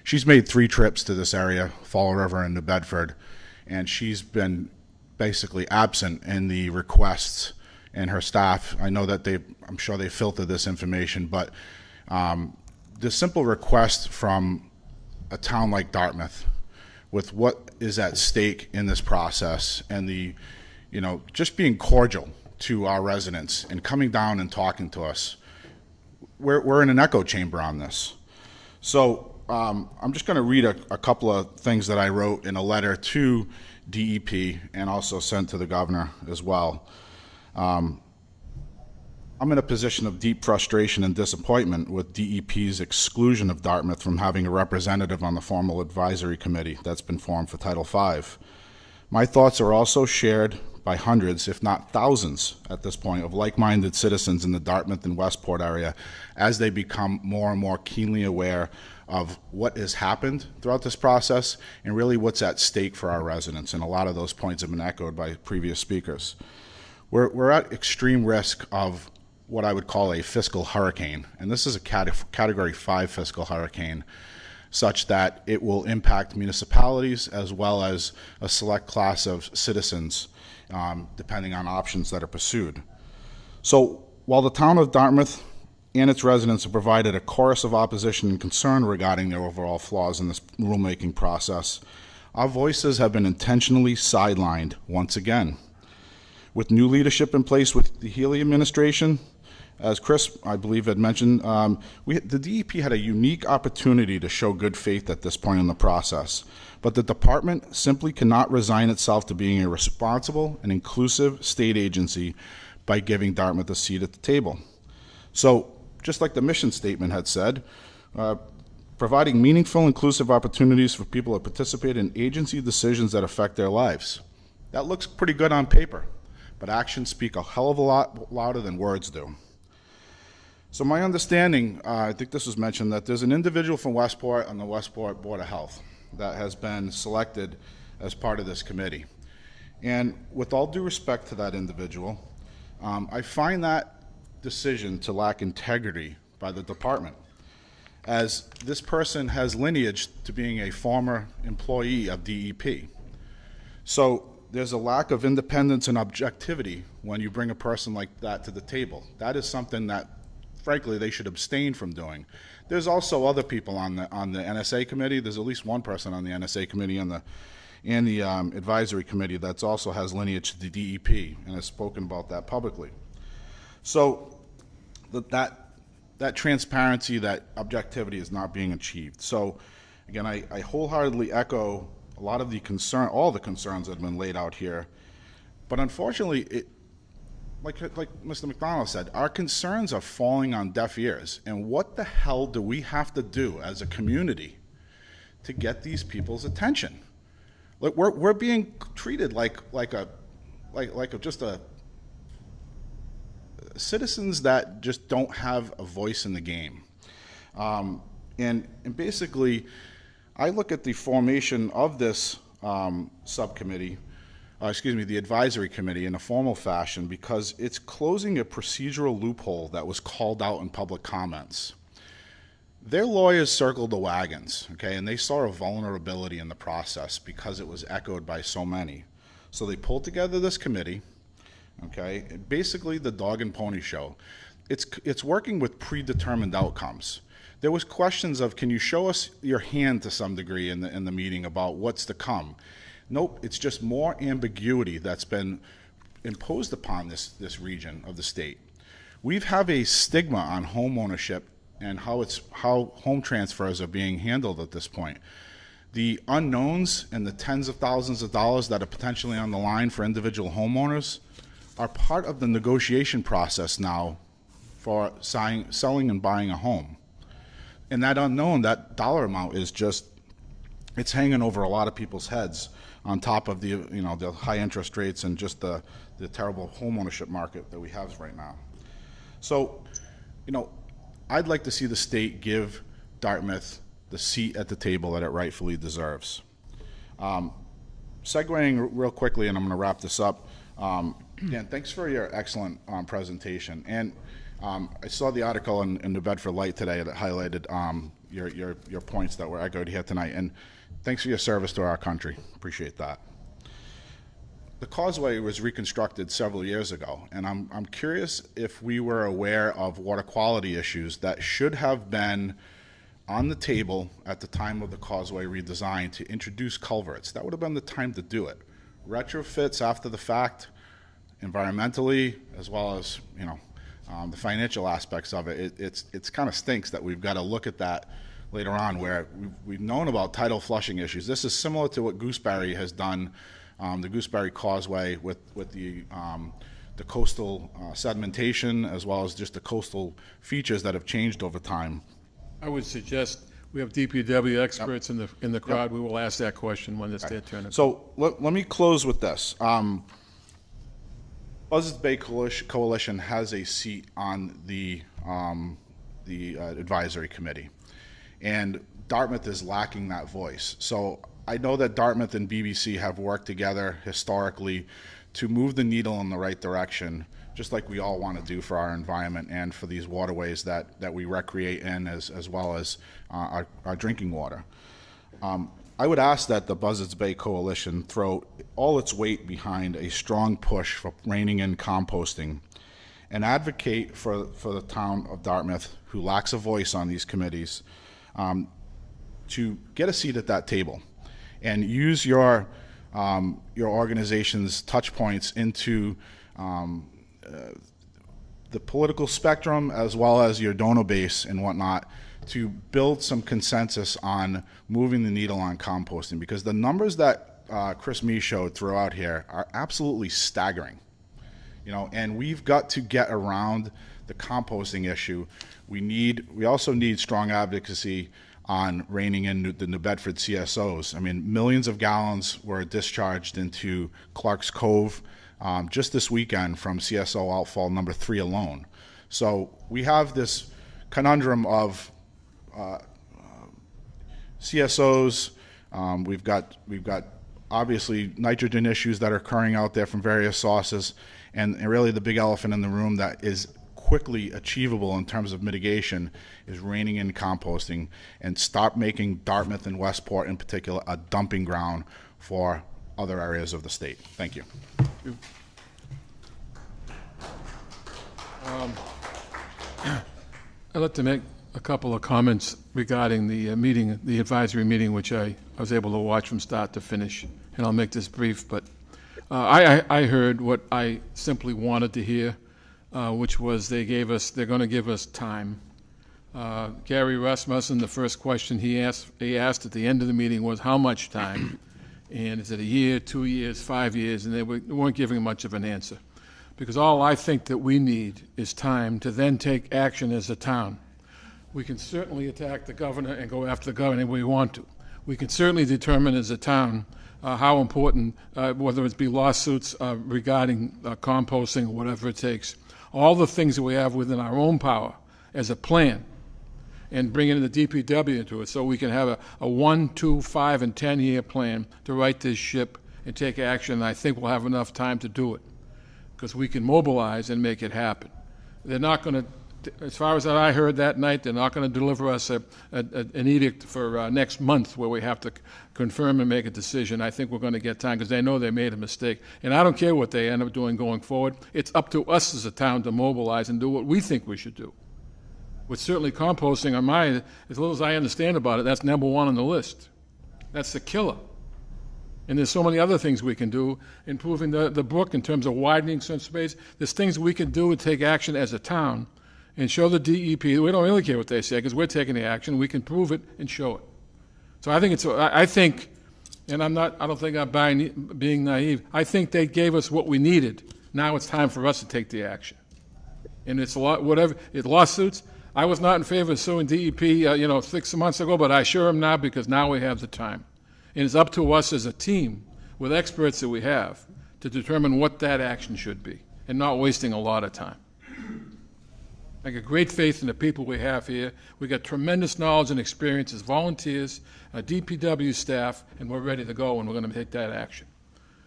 S17: She's made 3 trips to this area, Fall River and New Bedford, and she's been basically absent in the requests, and her staff, I know that I'm sure they filtered this information, but the simple request from a town like Dartmouth, with what is at stake in this process, and the, just being cordial to our residents and coming down and talking to us, we're in an echo chamber on this. So I'm just going to read a couple of things that I wrote in a letter to DEP and also sent to the governor as well. I'm in a position of deep frustration and disappointment with DEP's exclusion of Dartmouth from having a representative on the formal advisory committee that's been formed for Title V. My thoughts are also shared by hundreds, if not thousands, at this point, of like-minded citizens in the Dartmouth and Westport area as they become more and more keenly aware of what has happened throughout this process and really what's at stake for our residents. And a lot of those points have been echoed by previous speakers. We're at extreme risk of what I would call a fiscal hurricane, and this is a Category 5 fiscal hurricane, such that it will impact municipalities as well as a select class of citizens, depending on options that are pursued. So while the town of Dartmouth and its residents have provided a chorus of opposition and concern regarding their overall flaws in this rulemaking process, our voices have been intentionally sidelined once again. With new leadership in place with the Healy administration, as Chris, I believe, had mentioned, the DEP had a unique opportunity to show good faith at this point in the process, but the department simply cannot resign itself to being a responsible and inclusive state agency by giving Dartmouth a seat at the table. So, just like the mission statement had said, providing meaningful, inclusive opportunities for people to participate in agency decisions that affect their lives. That looks pretty good on paper, but actions speak a hell of a lot louder than words do. So my understanding, I think this was mentioned, that there's an individual from Westport on the Westport Board of Health that has been selected as part of this committee. And with all due respect to that individual, I find that decision to lack integrity by the department, as this person has lineage to being a former employee of DEP. So there's a lack of independence and objectivity when you bring a person like that to the table. That is something that, frankly, they should abstain from doing. There's also other people on the NSA committee. There's at least one person on the NSA committee and the advisory committee that also has lineage to the DEP and has spoken about that publicly. So that transparency, that objectivity is not being achieved. So again, I wholeheartedly echo a lot of the all the concerns that have been laid out here. But unfortunately, like Mr. McDonald said, our concerns are falling on deaf ears. And what the hell do we have to do as a community to get these people's attention? Like we're being treated like citizens that just don't have a voice in the game. And basically, I look at the formation of this subcommittee, the advisory committee, in a formal fashion because it's closing a procedural loophole that was called out in public comments. Their lawyers circled the wagons, okay, and they saw a vulnerability in the process because it was echoed by so many. So they pulled together this committee, okay, basically the dog and pony show. It's working with predetermined outcomes. There was questions of, can you show us your hand to some degree in the meeting about what's to come? Nope, it's just more ambiguity that's been imposed upon this region of the state. We have a stigma on home ownership and how home transfers are being handled at this point. The unknowns and the tens of thousands of dollars that are potentially on the line for individual homeowners are part of the negotiation process now for selling and buying a home. And that unknown, that dollar amount is just it's hanging over a lot of people's heads on top of the, the high interest rates and just the terrible homeownership market that we have right now. So, I'd like to see the state give Dartmouth the seat at the table that it rightfully deserves. Segueing real quickly, and I'm going to wrap this up. Dan, thanks for your excellent presentation. And I saw the article in New Bedford Light today that highlighted your points that were echoed here tonight. And thanks for your service to our country. Appreciate that. The causeway was reconstructed several years ago, and I'm curious if we were aware of water quality issues that should have been on the table at the time of the causeway redesign to introduce culverts. That would have been the time to do it. Retrofits after the fact, environmentally, as well as the financial aspects of it, it's kind of stinks that we've got to look at that later on, where we've known about tidal flushing issues. This is similar to what Gooseberry has done, the Gooseberry Causeway with the coastal sedimentation, as well as just the coastal features that have changed over time.
S3: I would suggest we have DPW experts in the crowd. We will ask that question when it's their turn.
S17: So let me close with this. Buzzards Bay Coalition has a seat on the advisory committee, and Dartmouth is lacking that voice. So I know that Dartmouth and BBC have worked together historically to move the needle in the right direction, just like we all want to do for our environment and for these waterways that we recreate in, as well as our drinking water. I would ask that the Buzzards Bay Coalition throw all its weight behind a strong push for reining in composting and advocate for the town of Dartmouth, who lacks a voice on these committees, to get a seat at that table and use your organization's touch points into the political spectrum, as well as your donor base and whatnot, to build some consensus on moving the needle on composting, because the numbers that Chris Mee showed throughout here are absolutely staggering. And we've got to get around the composting issue. We also need strong advocacy on reining in the New Bedford CSOs. I mean, millions of gallons were discharged into Clark's Cove just this weekend from CSO outfall number 3 alone. So we have this conundrum of CSOs. We've got obviously nitrogen issues that are occurring out there from various sources, and really the big elephant in the room that is quickly achievable in terms of mitigation is reining in composting and stop making Dartmouth and Westport in particular a dumping ground for other areas of the state. Thank you.
S3: I'd like to make a couple of comments regarding the meeting, the advisory meeting, which I was able to watch from start to finish, and I'll make this brief. But I heard what I simply wanted to hear, which was they're going to give us time. Gary Rasmussen, the first question he asked at the end of the meeting was how much time, and is it a year, 2 years, 5 years, and they weren't giving much of an answer. Because all I think that we need is time to then take action as a town. We can certainly attack the governor and go after the governor if we want to. We can certainly determine as a town how important, whether it be lawsuits regarding composting or whatever it takes, all the things that we have within our own power as a plan, and bring in the DPW into it so we can have a 1, 2, 5, and 10-year plan to right this ship and take action. And I think we'll have enough time to do it because we can mobilize and make it happen. They're not going to, as far as I heard that night, they're not going to deliver us an edict for next month where we have to confirm and make a decision. I think we're going to get time because they know they made a mistake. And I don't care what they end up doing going forward. It's up to us as a town to mobilize and do what we think we should do. With certainly composting on mine, as little as I understand about it, that's number 1 on the list. That's the killer. And there's so many other things we can do, improving the brook in terms of widening some space. There's things we can do to take action as a town and show the DEP. We don't really care what they say because we're taking the action. We can prove it and show it. So I think, and I don't think I'm being naive, I think they gave us what we needed. Now it's time for us to take the action. And it's lawsuits. I was not in favor of suing DEP, 6 months ago, but I sure am now because now we have the time. And it's up to us as a team, with experts that we have, to determine what that action should be, and not wasting a lot of time. I got great faith in the people we have here. We got tremendous knowledge and experience as volunteers, DPW staff, and we're ready to go, and we're going to take that action.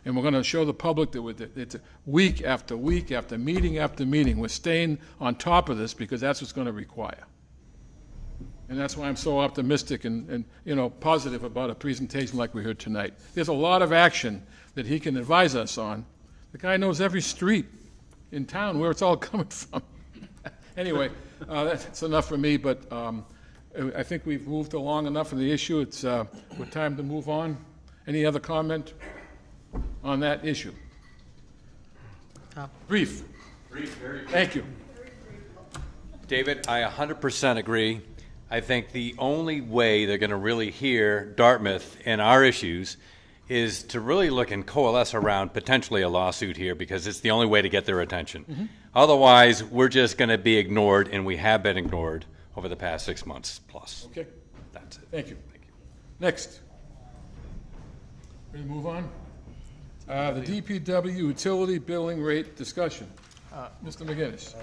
S3: And we're going to show the public that it's week after week after meeting, we're staying on top of this because that's what's going to require. And that's why I'm so optimistic and positive about a presentation like we heard tonight. There's a lot of action that he can advise us on. The guy knows every street in town where it's all coming from. Anyway, that's enough for me, but I think we've moved along enough in the issue. It's we're time to move on. Any other comment on that issue? Brief.
S6: Very brief.
S3: Thank you.
S6: David, I 100% agree. I think the only way they're going to really hear Dartmouth and our issues is to really look and coalesce around potentially a lawsuit here, because it's the only way to get their attention.
S3: Mm-hmm.
S6: Otherwise, we're just going to be ignored, and we have been ignored over the past 6 months plus.
S3: Okay.
S6: That's it.
S3: Thank you. Next. Ready to move on? The DPW utility billing rate discussion. Mr. McGinnis.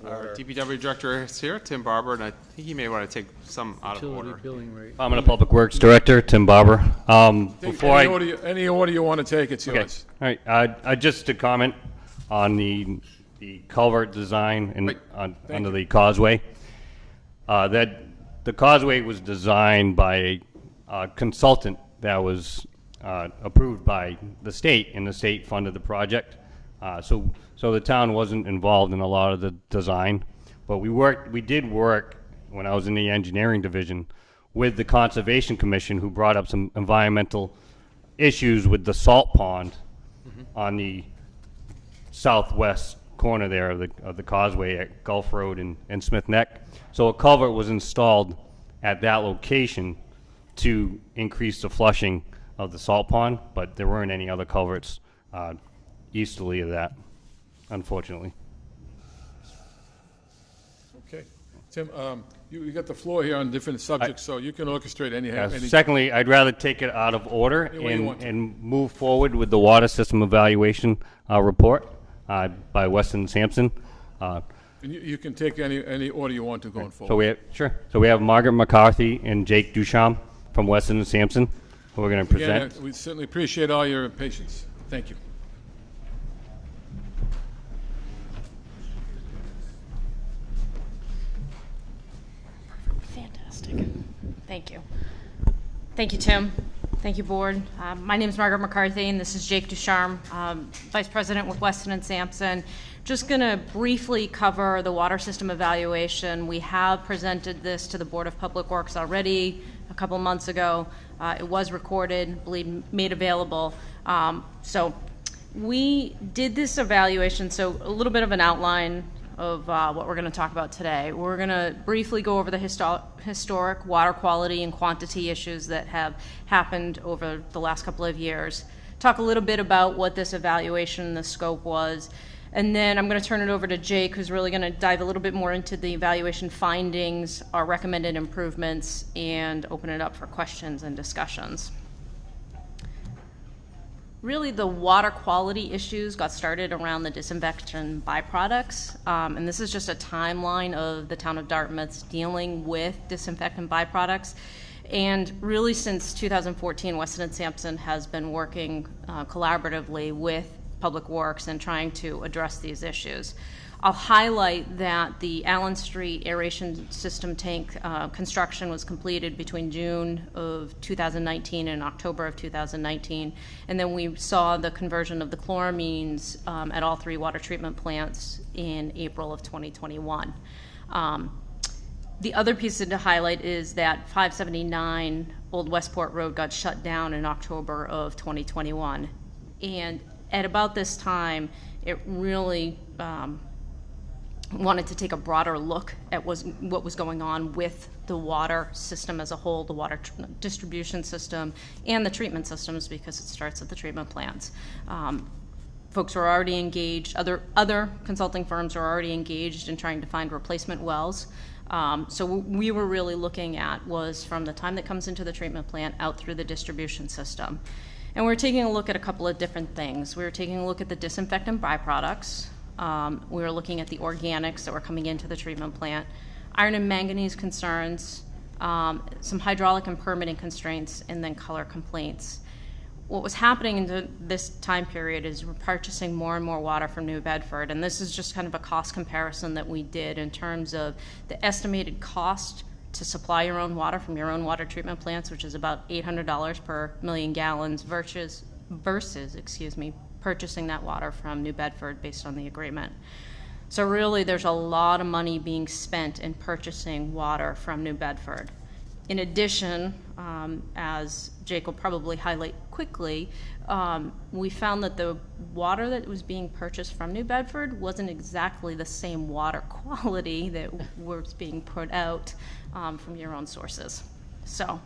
S10: Our DPW director is here, Tim Barber, and I think he may want to take some out of
S12: Utility
S10: order.
S12: billing rate.
S18: I'm a Public Works Director, Tim Barber.
S3: Any order you want to take, it's yours.
S18: All right. Just to comment on the culvert design under the causeway. That the causeway was designed by a consultant that was approved by the state, and the state funded the project. So the town wasn't involved in a lot of the design, but we did work when I was in the engineering division with the Conservation Commission, who brought up some environmental issues with the salt pond on the southwest corner there of the causeway at Gulf Road and Smith Neck. So a culvert was installed at that location to increase the flushing of the salt pond, but there weren't any other culverts easterly of that, unfortunately.
S3: Okay. Tim, you got the floor here on different subjects, so you can orchestrate any.
S18: Secondly, I'd rather take it out of order and move forward with the water system evaluation report by Weston and Sampson.
S3: And you can take any order you want to going forward.
S18: So we have Margaret McCarthy and Jake Duchamp from Weston and Sampson, who are going to present.
S3: Again, we certainly appreciate all your patience. Thank you.
S19: Fantastic. Thank you. Thank you, Tim. Thank you, Board. My name is Margaret McCarthy, and this is Jake Ducharme, Vice President with Weston and Sampson. Just going to briefly cover the water system evaluation. We have presented this to the Board of Public Works already a couple months ago. It was recorded, I believe, made available. So we did this evaluation, so a little bit of an outline of what we're going to talk about today. We're going to briefly go over the historic water quality and quantity issues that have happened over the last couple of years, talk a little bit about what this evaluation and the scope was, and then I'm going to turn it over to Jake, who's really going to dive a little bit more into the evaluation findings, our recommended improvements, and open it up for questions and discussions. Really, the water quality issues got started around the disinfection byproducts, and this is just a timeline of the town of Dartmouth's dealing with disinfectant byproducts. And really, since 2014, Weston and Sampson has been working collaboratively with Public Works and trying to address these issues. I'll highlight that the Allen Street aeration system tank construction was completed between June of 2019 and October of 2019. And then we saw the conversion of the chloramines at all three water treatment plants in April of 2021. The other piece to highlight is that 579 Old Westport Road got shut down in October of 2021. And at about this time, it really wanted to take a broader look at what was going on with the water system as a whole, the water distribution system, and the treatment systems, because it starts at the treatment plants. Folks were already engaged, other consulting firms are already engaged in trying to find replacement wells So we were really looking at was from the time that comes into the treatment plant out through the distribution system. And we're taking a look at a couple of different things. We were taking a look at the disinfectant byproducts. We were looking at the organics that were coming into the treatment plant, iron and manganese concerns, some hydraulic and permitting constraints, and then color complaints. What was happening in this time period is we're purchasing more and more water from New Bedford, and this is just kind of a cost comparison that we did in terms of the estimated cost to supply your own water from your own water treatment plants, which is about $800 per million gallons versus purchasing that water from New Bedford based on the agreement. So really there's a lot of money being spent in purchasing water from New Bedford. In addition, as Jake will probably highlight quickly, we found that the water that was being purchased from New Bedford wasn't exactly the same water quality that was being put out from your own sources. So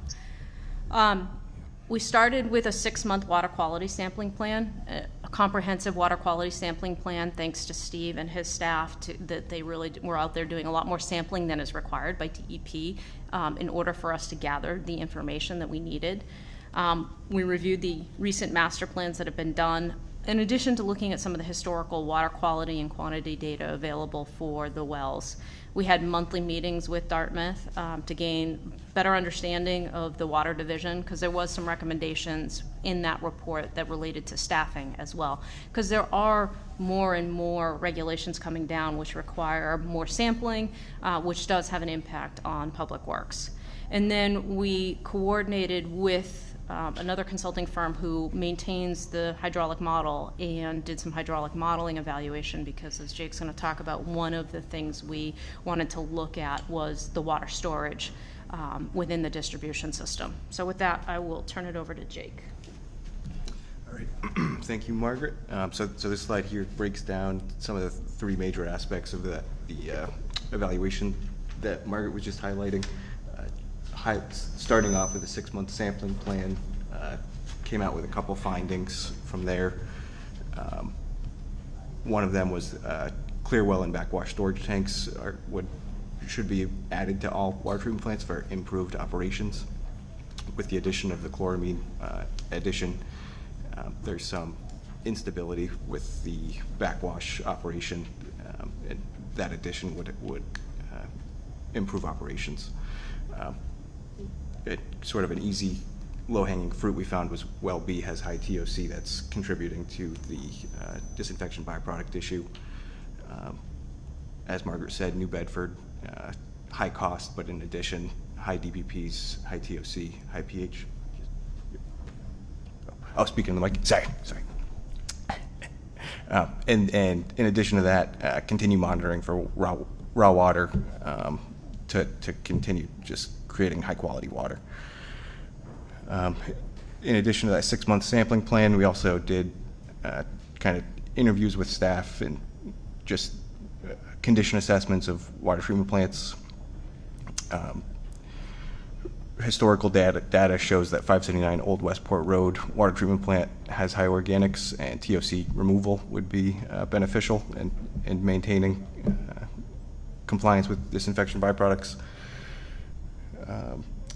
S19: we started with a 6-month water quality sampling plan, a comprehensive water quality sampling plan, thanks to Steve and his staff, that they really were out there doing a lot more sampling than is required by DEP in order for us to gather the information that we needed. We reviewed the recent master plans that have been done, in addition to looking at some of the historical water quality and quantity data available for the wells. We had monthly meetings with Dartmouth to gain better understanding of the water division, because there was some recommendations in that report that related to staffing as well, because there are more and more regulations coming down which require more sampling, which does have an impact on public works. And then we coordinated with another consulting firm who maintains the hydraulic model and did some hydraulic modeling evaluation, because as Jake's going to talk about, one of the things we wanted to look at was the water storage within the distribution system. So with that, I will turn it over to Jake.
S20: All right. Thank you, Margaret. So this slide here breaks down some of the 3 major aspects of the evaluation that Margaret was just highlighting. Starting off with a 6-month sampling plan, came out with a couple findings from there. One of them was clear well and backwash storage tanks should be added to all water treatment plants for improved operations. With the addition of the chloramine addition, there's some instability with the backwash operation, and that addition would improve operations. Sort of an easy low-hanging fruit we found was well B has high TOC that's contributing to the disinfection byproduct issue. As Margaret said, New Bedford, high cost, but in addition, high DPPs, high TOC, high pH. Oh, speaking of the mic, sorry. And in addition to that, continue monitoring for raw water to continue just creating high quality water. In addition to that 6-month sampling plan, we also did kind of interviews with staff and just condition assessments of water treatment plants. Historical data shows that 579 Old Westport Road water treatment plant has high organics, and TOC removal would be beneficial in maintaining compliance with disinfection byproducts.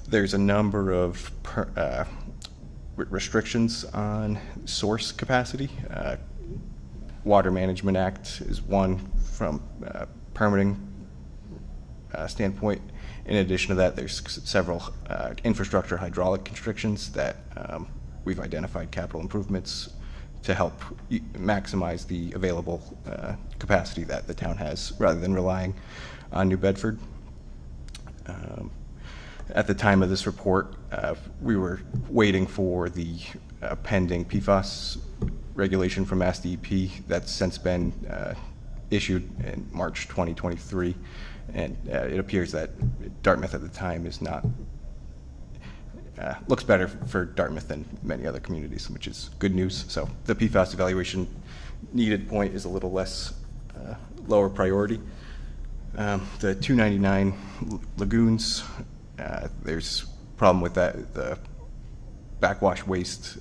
S20: There's a number of restrictions on source capacity. Water Management Act is one from permitting standpoint. In addition to that, there's several infrastructure hydraulic constrictions that we've identified capital improvements to help maximize the available capacity that the town has, rather than relying on New Bedford. At the time of this report, we were waiting for the pending PFAS regulation from Mass DEP that's since been issued in March 2023, and it appears that Dartmouth at the time is not, looks better for Dartmouth than many other communities, which is good news. So the PFAS evaluation needed point is a little less lower priority. The 299 lagoons, there's a problem with that. The backwash waste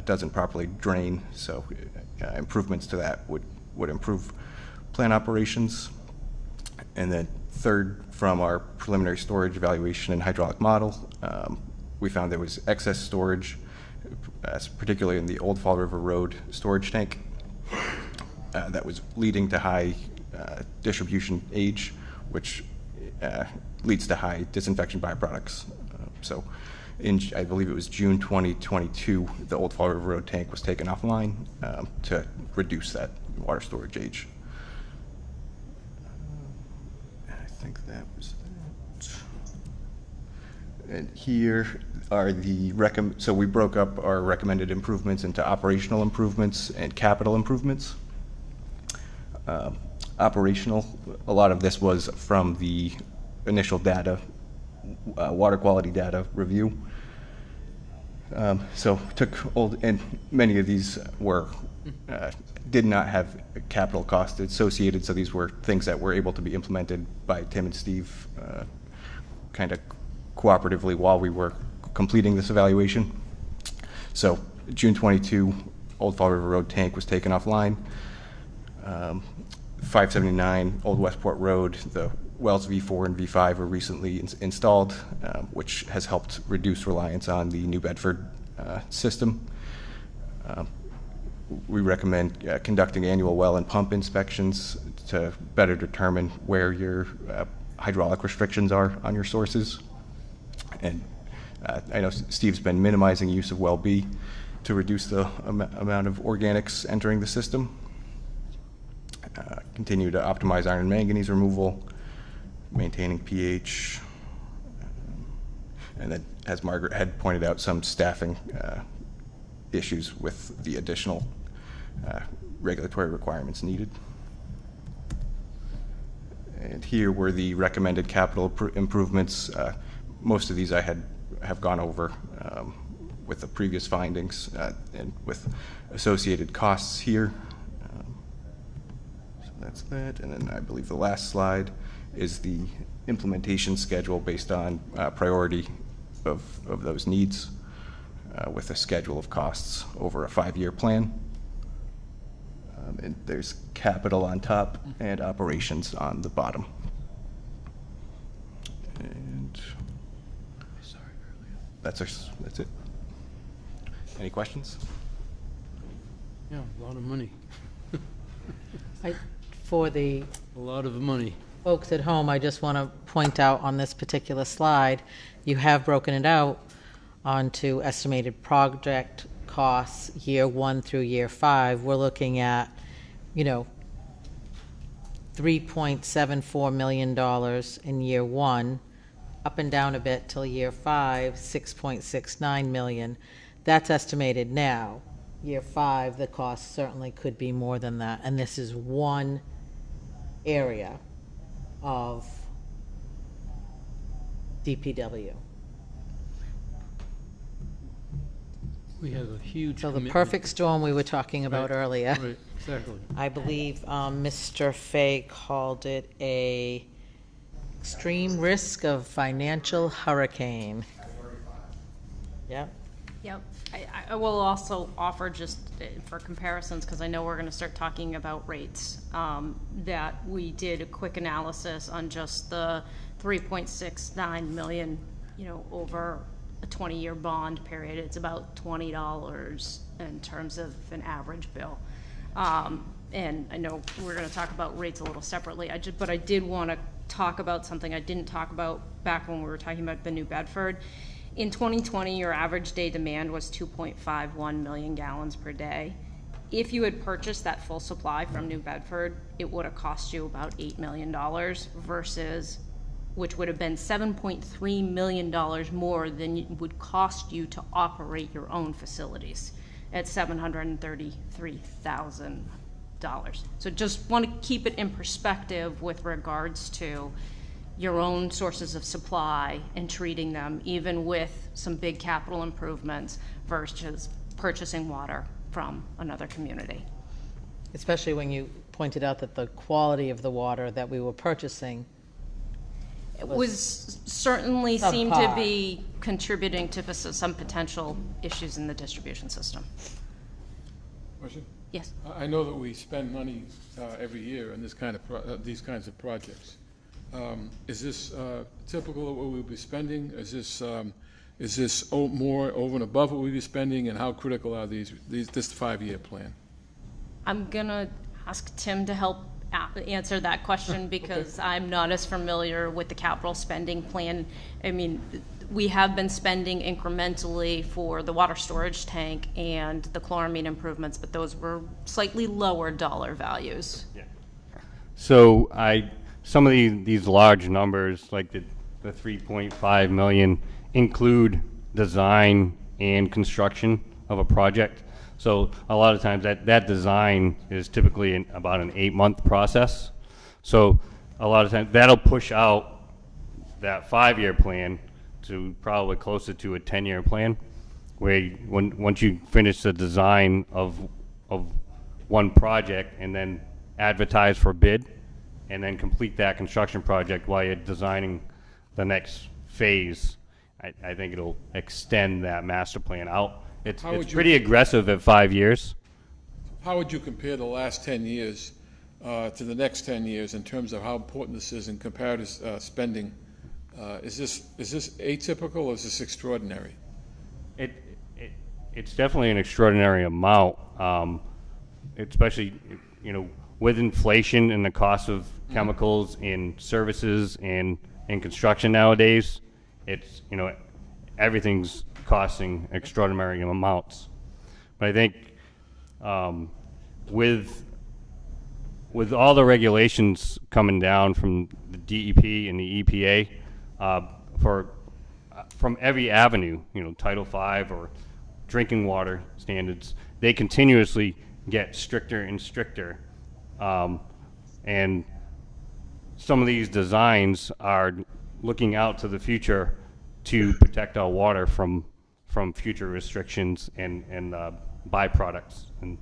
S20: doesn't properly drain, so improvements to that would improve plant operations. And then third, from our preliminary storage evaluation and hydraulic model, we found there was excess storage, particularly in the Old Fall River Road storage tank, that was leading to high distribution age, which leads to high disinfection byproducts. So I believe it was June 2022, the Old Fall River Road tank was taken offline to reduce that water storage age. I think that was that. And here are the so we broke up our recommended improvements into operational improvements and capital improvements. Operational, a lot of this was from the initial data, water quality data review. So took and many of these were did not have capital costs associated, so these were things that were able to be implemented by Tim and Steve kind of cooperatively while we were completing this evaluation. So June 22, Old Fall River Road tank was taken offline. 579 Old Westport Road, the wells V4 and V5 were recently installed, which has helped reduce reliance on the New Bedford system. We recommend conducting annual well and pump inspections to better determine where your hydraulic restrictions are on your sources. And I know Steve's been minimizing use of well B to reduce the amount of organics entering the system. Continue to optimize iron and manganese removal, maintaining pH, and then, as Margaret had pointed out, some staffing issues with the additional regulatory requirements needed. And here were the recommended capital improvements. Most of these I have gone over with the previous findings and with associated costs here. So that's that. And then I believe the last slide is the implementation schedule based on priority of those needs with a schedule of costs over a 5-year plan. And there's capital on top and operations on the bottom. And that's it. Any questions?
S12: Yeah, a lot of money.
S5: For the
S12: A lot of money.
S5: folks at home, I just want to point out on this particular slide, you have broken it out onto estimated project costs year 1 through year 5. We're looking at, $3.74 million in year 1, up and down a bit till year 5, $6.69 million. That's estimated now. Year 5, the cost certainly could be more than that. And this is one area of DPW.
S12: We have a huge
S5: So the
S12: commitment.
S5: perfect storm we were talking about
S12: Right,
S5: earlier.
S12: right, exactly.
S5: I believe Mr. Fay called it a extreme risk of financial hurricane. Yep.
S19: Yep. I will also offer, just for comparisons, because I know we're going to start talking about rates, that we did a quick analysis on just the $3.69 million, over a 20-year bond period. It's about $20 in terms of an average bill. And I know we're going to talk about rates a little separately. But I did want to talk about something I didn't talk about back when we were talking about the New Bedford. In 2020, your average day demand was 2.51 million gallons per day. If you had purchased that full supply from New Bedford, it would have cost you about $8 million versus, which would have been $7.3 million more than it would cost you to operate your own facilities at $733,000. So just want to keep it in perspective with regards to your own sources of supply and treating them, even with some big capital improvements, versus purchasing water from another community.
S5: Especially when you pointed out that the quality of the water that we were purchasing
S19: was certainly seemed to
S5: subpar.
S19: be contributing to some potential issues in the distribution system.
S3: Question?
S19: Yes.
S3: I know that we spend money every year on this kind of these kinds of projects. Is this typical of what we'll be spending? Is this more over and above what we'll be spending, and how critical are this 5-year plan?
S19: I'm gonna ask Tim to help answer that question because I'm not as familiar with the capital spending plan. I mean, we have been spending incrementally for the water storage tank and the chloramine improvements, but those were slightly lower dollar values.
S18: Yeah. So some of these large numbers, like the 3.5 million, include design and construction of a project. So a lot of times that design is typically about an 8-month process. So a lot of times that'll push out that 5-year plan to probably closer to a 10-year plan, where once you finish the design of one project and then advertise for bid, and then complete that construction project while you're designing the next phase, I think it'll extend that master plan out. It's pretty aggressive at 5 years.
S3: How would you compare the last 10 years to the next 10 years in terms of how important this is in comparative spending? Is this atypical or is this extraordinary?
S18: It's definitely an extraordinary amount, especially with inflation and the cost of chemicals and services and construction nowadays. It's everything's costing extraordinary amounts. But I think with all the regulations coming down from the DEP and the EPA from every avenue, Title V or drinking water standards, they continuously get stricter and stricter. And some of these designs are looking out to the future to protect our water from future restrictions and byproducts and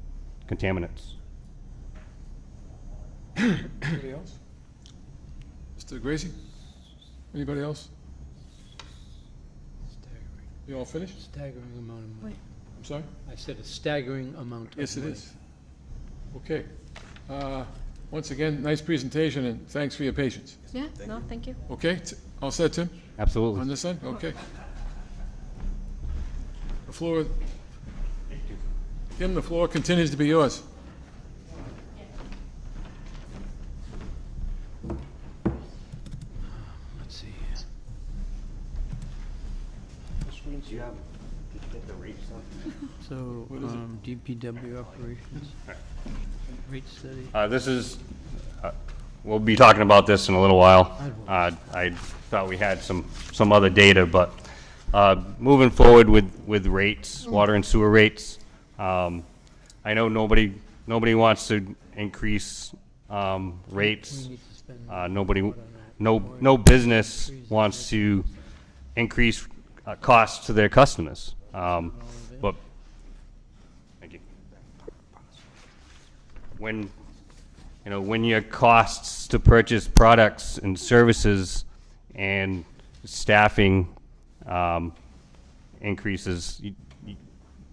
S18: contaminants.
S3: Anybody else? Mr. Gracie? Anybody else?
S12: Staggering.
S3: You all finished?
S12: Staggering amount of money.
S3: I'm sorry?
S12: I said a staggering amount of
S3: Yes, it
S12: money.
S3: is. Okay. Once again, nice presentation, and thanks for your patience.
S19: Yeah, no, thank you.
S3: Okay, all set, Tim?
S18: Absolutely.
S3: On this end? Okay. The floor, Tim, the floor continues to be yours.
S12: Let's see.
S18: Do you have? Did you get the rates on?
S12: So, DPW operations, rate study.
S18: This is. We'll be talking about this in a little while. I thought we had some other data, but moving forward with rates, water and sewer rates. I know nobody wants to increase rates. No business wants to increase costs to their customers. But thank you. When your costs to purchase products and services and staffing increases,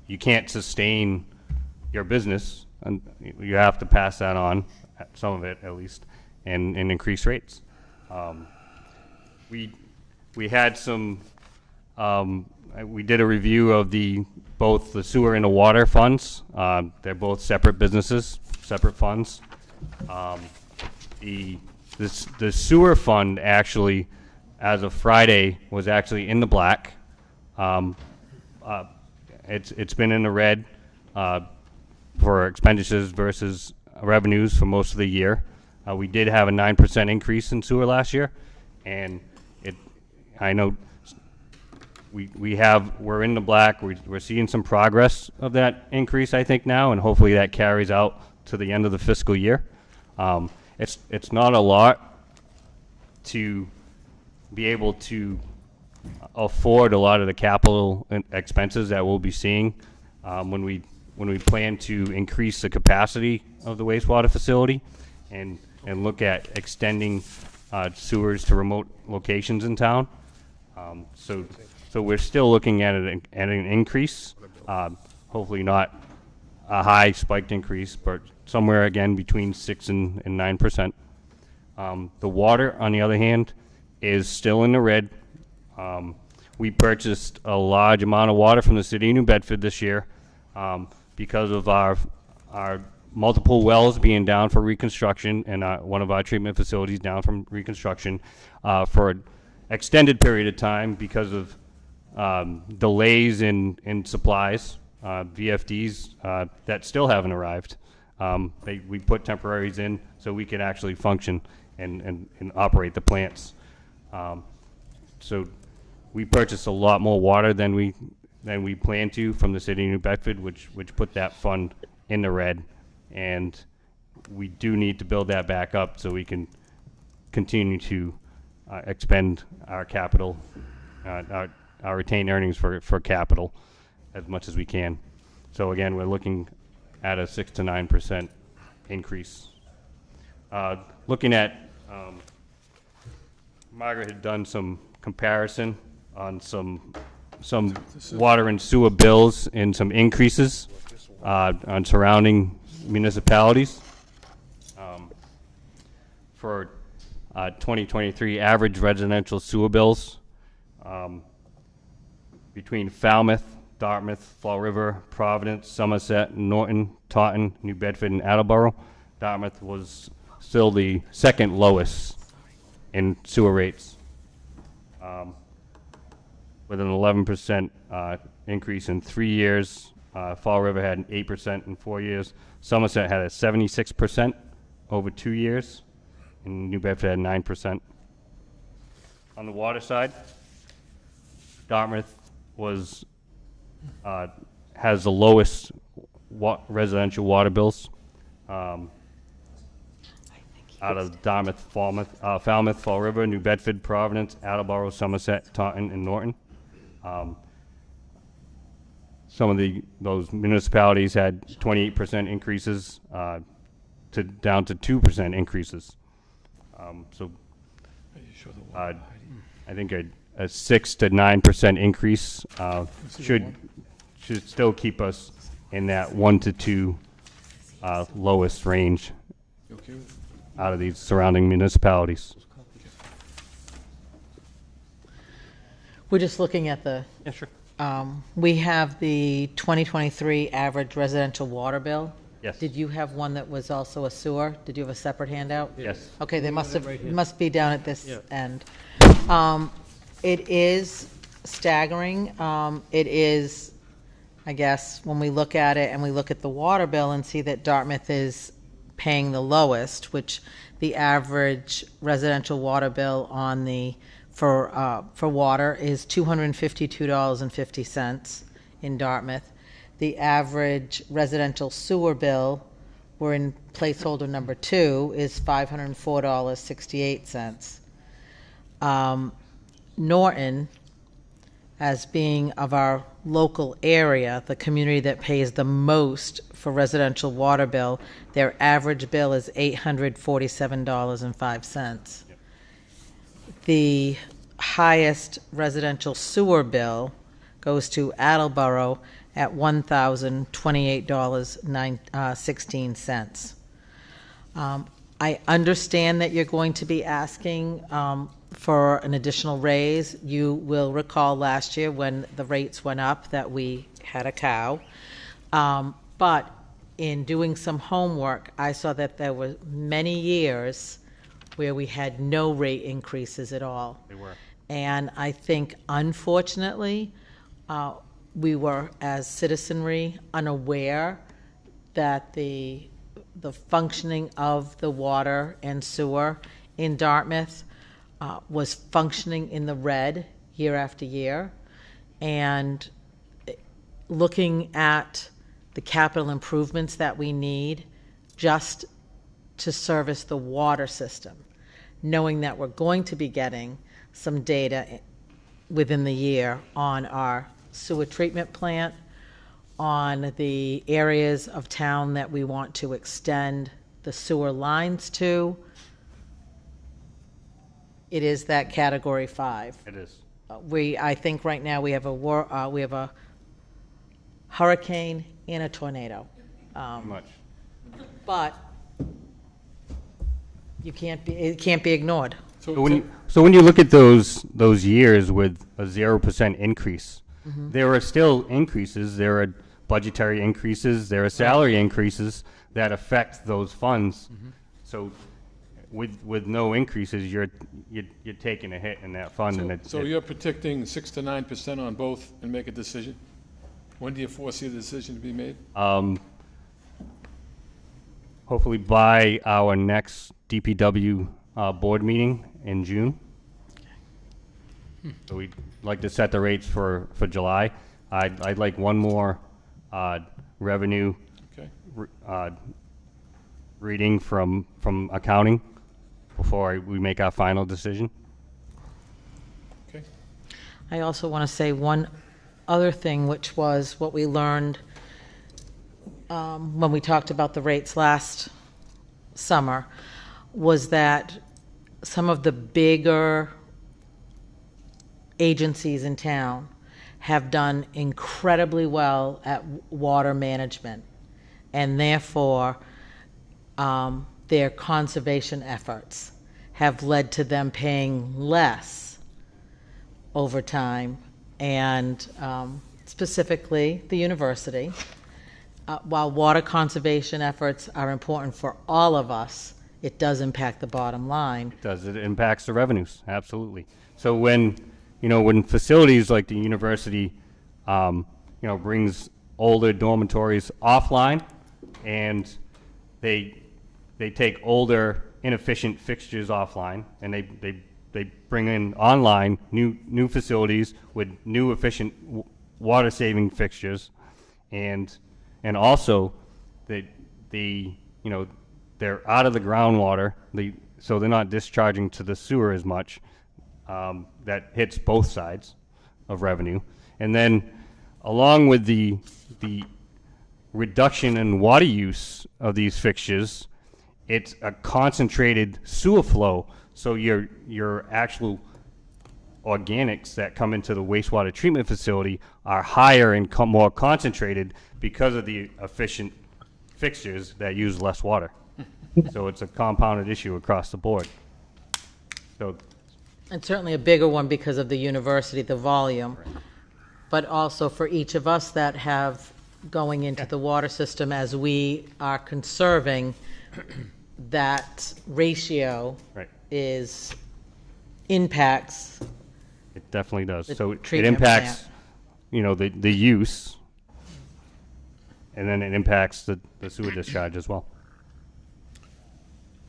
S18: you can't sustain your business, and you have to pass that on, some of it at least, and increase rates. We had some. We did a review of both the sewer and the water funds. They're both separate businesses, separate funds. The sewer fund actually, as of Friday, was actually in the black. It's been in the red for expenditures versus revenues for most of the year. We did have a 9% increase in sewer last year, and I know we're in the black. We're seeing some progress of that increase, I think, now, and hopefully that carries out to the end of the fiscal year. It's not a lot to be able to afford a lot of the capital expenses that we'll be seeing when we plan to increase the capacity of the wastewater facility and look at extending sewers to remote locations in town. So we're still looking at an increase, hopefully not a high spiked increase, but somewhere again between 6 and 9%. The water, on the other hand, is still in the red. We purchased a large amount of water from the city of New Bedford this year because of our multiple wells being down for reconstruction and one of our treatment facilities down from reconstruction for an extended period of time because of delays in supplies, VFDs that still haven't arrived. We put temporaries in so we can actually function and operate the plants. So we purchased a lot more water than we planned to from the city of New Bedford, which put that fund in the red. And we do need to build that back up so we can continue to expend our capital, our retained earnings for capital as much as we can. So again, we're looking at a 6 to 9% increase. Looking at, Margaret had done some comparison on some water and sewer bills and some increases on surrounding municipalities. For 2023 average residential sewer bills between Falmouth, Dartmouth, Fall River, Providence, Somerset, Norton, Taunton, New Bedford, and Attleboro. Dartmouth was still the second lowest in sewer rates, with an 11% increase in 3 years. Fall River had an 8% in 4 years. Somerset had a 76% over 2 years, and New Bedford had 9%. On the water side, Dartmouth has the lowest residential water bills out of Dartmouth, Falmouth, Fall River, New Bedford, Providence, Attleboro, Somerset, Taunton, and Norton. Some of those municipalities had 28% increases down to 2% increases. So I think a 6 to 9% increase should still keep us in that 1 to 2 lowest range out of these surrounding municipalities.
S5: We're just looking at the.
S18: Yeah, sure.
S5: We have the 2023 average residential water bill.
S18: Yes.
S5: Did you have one that was also a sewer? Did you have a separate handout?
S18: Yes.
S5: Okay, they must have,
S12: right here.
S5: must be down at this
S12: Yeah.
S5: end. It is staggering. It is, I guess, when we look at it and we look at the water bill and see that Dartmouth is paying the lowest, which the average residential water bill on the for water is $252.50 in Dartmouth. The average residential sewer bill, we're in placeholder number 2, is $504.68. Norton, as being of our local area, the community that pays the most for residential water bill, their average bill is $847.05. The highest residential sewer bill goes to Attleboro at $1,028.16. I understand that you're going to be asking for an additional raise. You will recall last year when the rates went up that we had a cow. But in doing some homework, I saw that there were many years where we had no rate increases at all.
S18: They were.
S5: And I think, unfortunately, we were, as citizenry, unaware that the functioning of the water and sewer in Dartmouth was functioning in the red year after year. And looking at the capital improvements that we need just to service the water system, knowing that we're going to be getting some data within the year on our sewer treatment plant, on the areas of town that we want to extend the sewer lines to. It is that category 5.
S18: It is.
S5: I think right now we have a hurricane and a tornado.
S18: Much.
S5: But it can't be ignored.
S18: So when you look at those years with a 0% increase,
S5: Mhm.
S18: there are still increases. There are budgetary increases. There are salary increases that affect those funds. So with no increases, you're taking a hit in that fund. and
S3: So you're predicting 6 to 9% on both and make a decision? When do you foresee the decision to be made?
S18: Hopefully by our next DPW board meeting in June. So we'd like to set the rates for July. I'd like one more revenue reading from accounting before we make our final decision.
S3: Okay.
S5: I also want to say one other thing, which was what we learned when we talked about the rates last summer, was that some of the bigger agencies in town have done incredibly well at water management, and therefore their conservation efforts have led to them paying less over time, and specifically the university. While water conservation efforts are important for all of us, it does impact the bottom line.
S18: It does. It impacts the revenues, absolutely. So when facilities like the university, brings older dormitories offline, and they take older inefficient fixtures offline, and they bring in online new facilities with new efficient water saving fixtures, and also they're out of the groundwater, so they're not discharging to the sewer as much. That hits both sides of revenue. And then along with the reduction in water use of these fixtures, it's a concentrated sewer flow. So your actual organics that come into the wastewater treatment facility are higher and more concentrated because of the efficient fixtures that use less water. So it's a compounded issue across the board. So,
S5: and certainly a bigger one because of the university, the volume, but also for each of us that have going into the water system, as we are conserving, that ratio impacts.
S18: It definitely does.
S5: The
S18: So it
S5: treatment
S18: impacts, the use, and then it impacts the sewer discharge as well.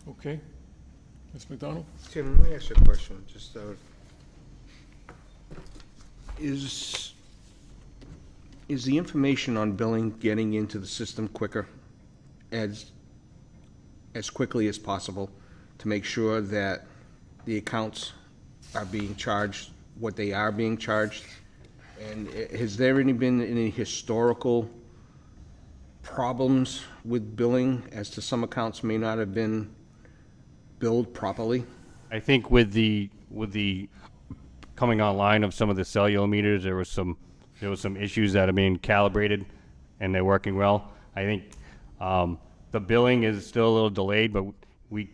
S3: Okay. Ms. McDonald?
S7: Tim, let me ask you a question. Just is the information on billing getting into the system quicker, as quickly as possible, to make sure that the accounts are being charged what they are being charged? And has there been any historical problems with billing as to some accounts may not have been billed properly?
S18: I think with the coming online of some of the cellular meters, there was some issues that are being calibrated, and they're working well. I think the billing is still a little delayed, but we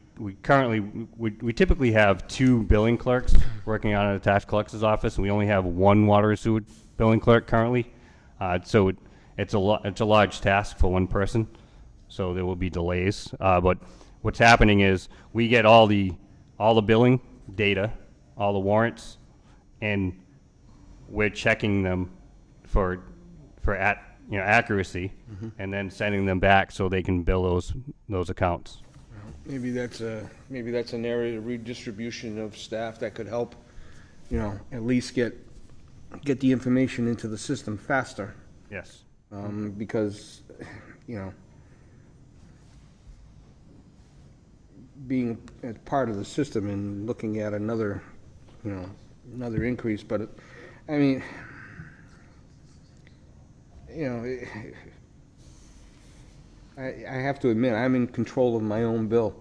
S18: typically have 2 billing clerks working on an attached collector's office, and we only have 1 water and sewer billing clerk currently. So it's a large task for one person, so there will be delays. But what's happening is we get all the billing data, all the warrants, and we're checking them for accuracy, and then sending them back so they can bill those accounts.
S7: Maybe that's an area of redistribution of staff that could help, at least get the information into the system faster.
S18: Yes.
S7: Because, being a part of the system and looking at another increase, but I have to admit, I'm in control of my own bill.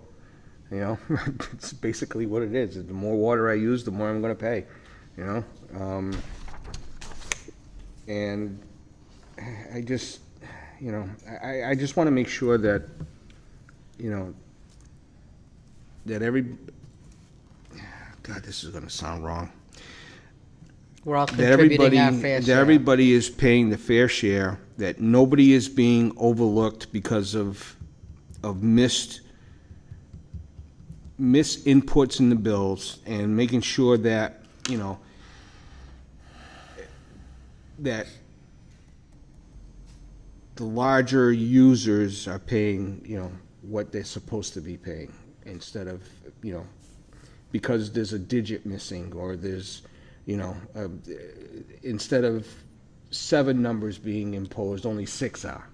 S7: It's basically what it is. The more water I use, the more I'm going to pay. And I just want to make sure that that every, God, this is gonna sound wrong.
S5: We're all
S7: That
S5: contributing our fair
S7: that
S5: share.
S7: everybody is paying the fair share, that nobody is being overlooked because of misinputs in the bills, and making sure that, you know, that the larger users are paying, you know, what they're supposed to be paying, instead of, you know, because there's a digit missing, or there's, you know, instead of 7 numbers being imposed, only 6 are.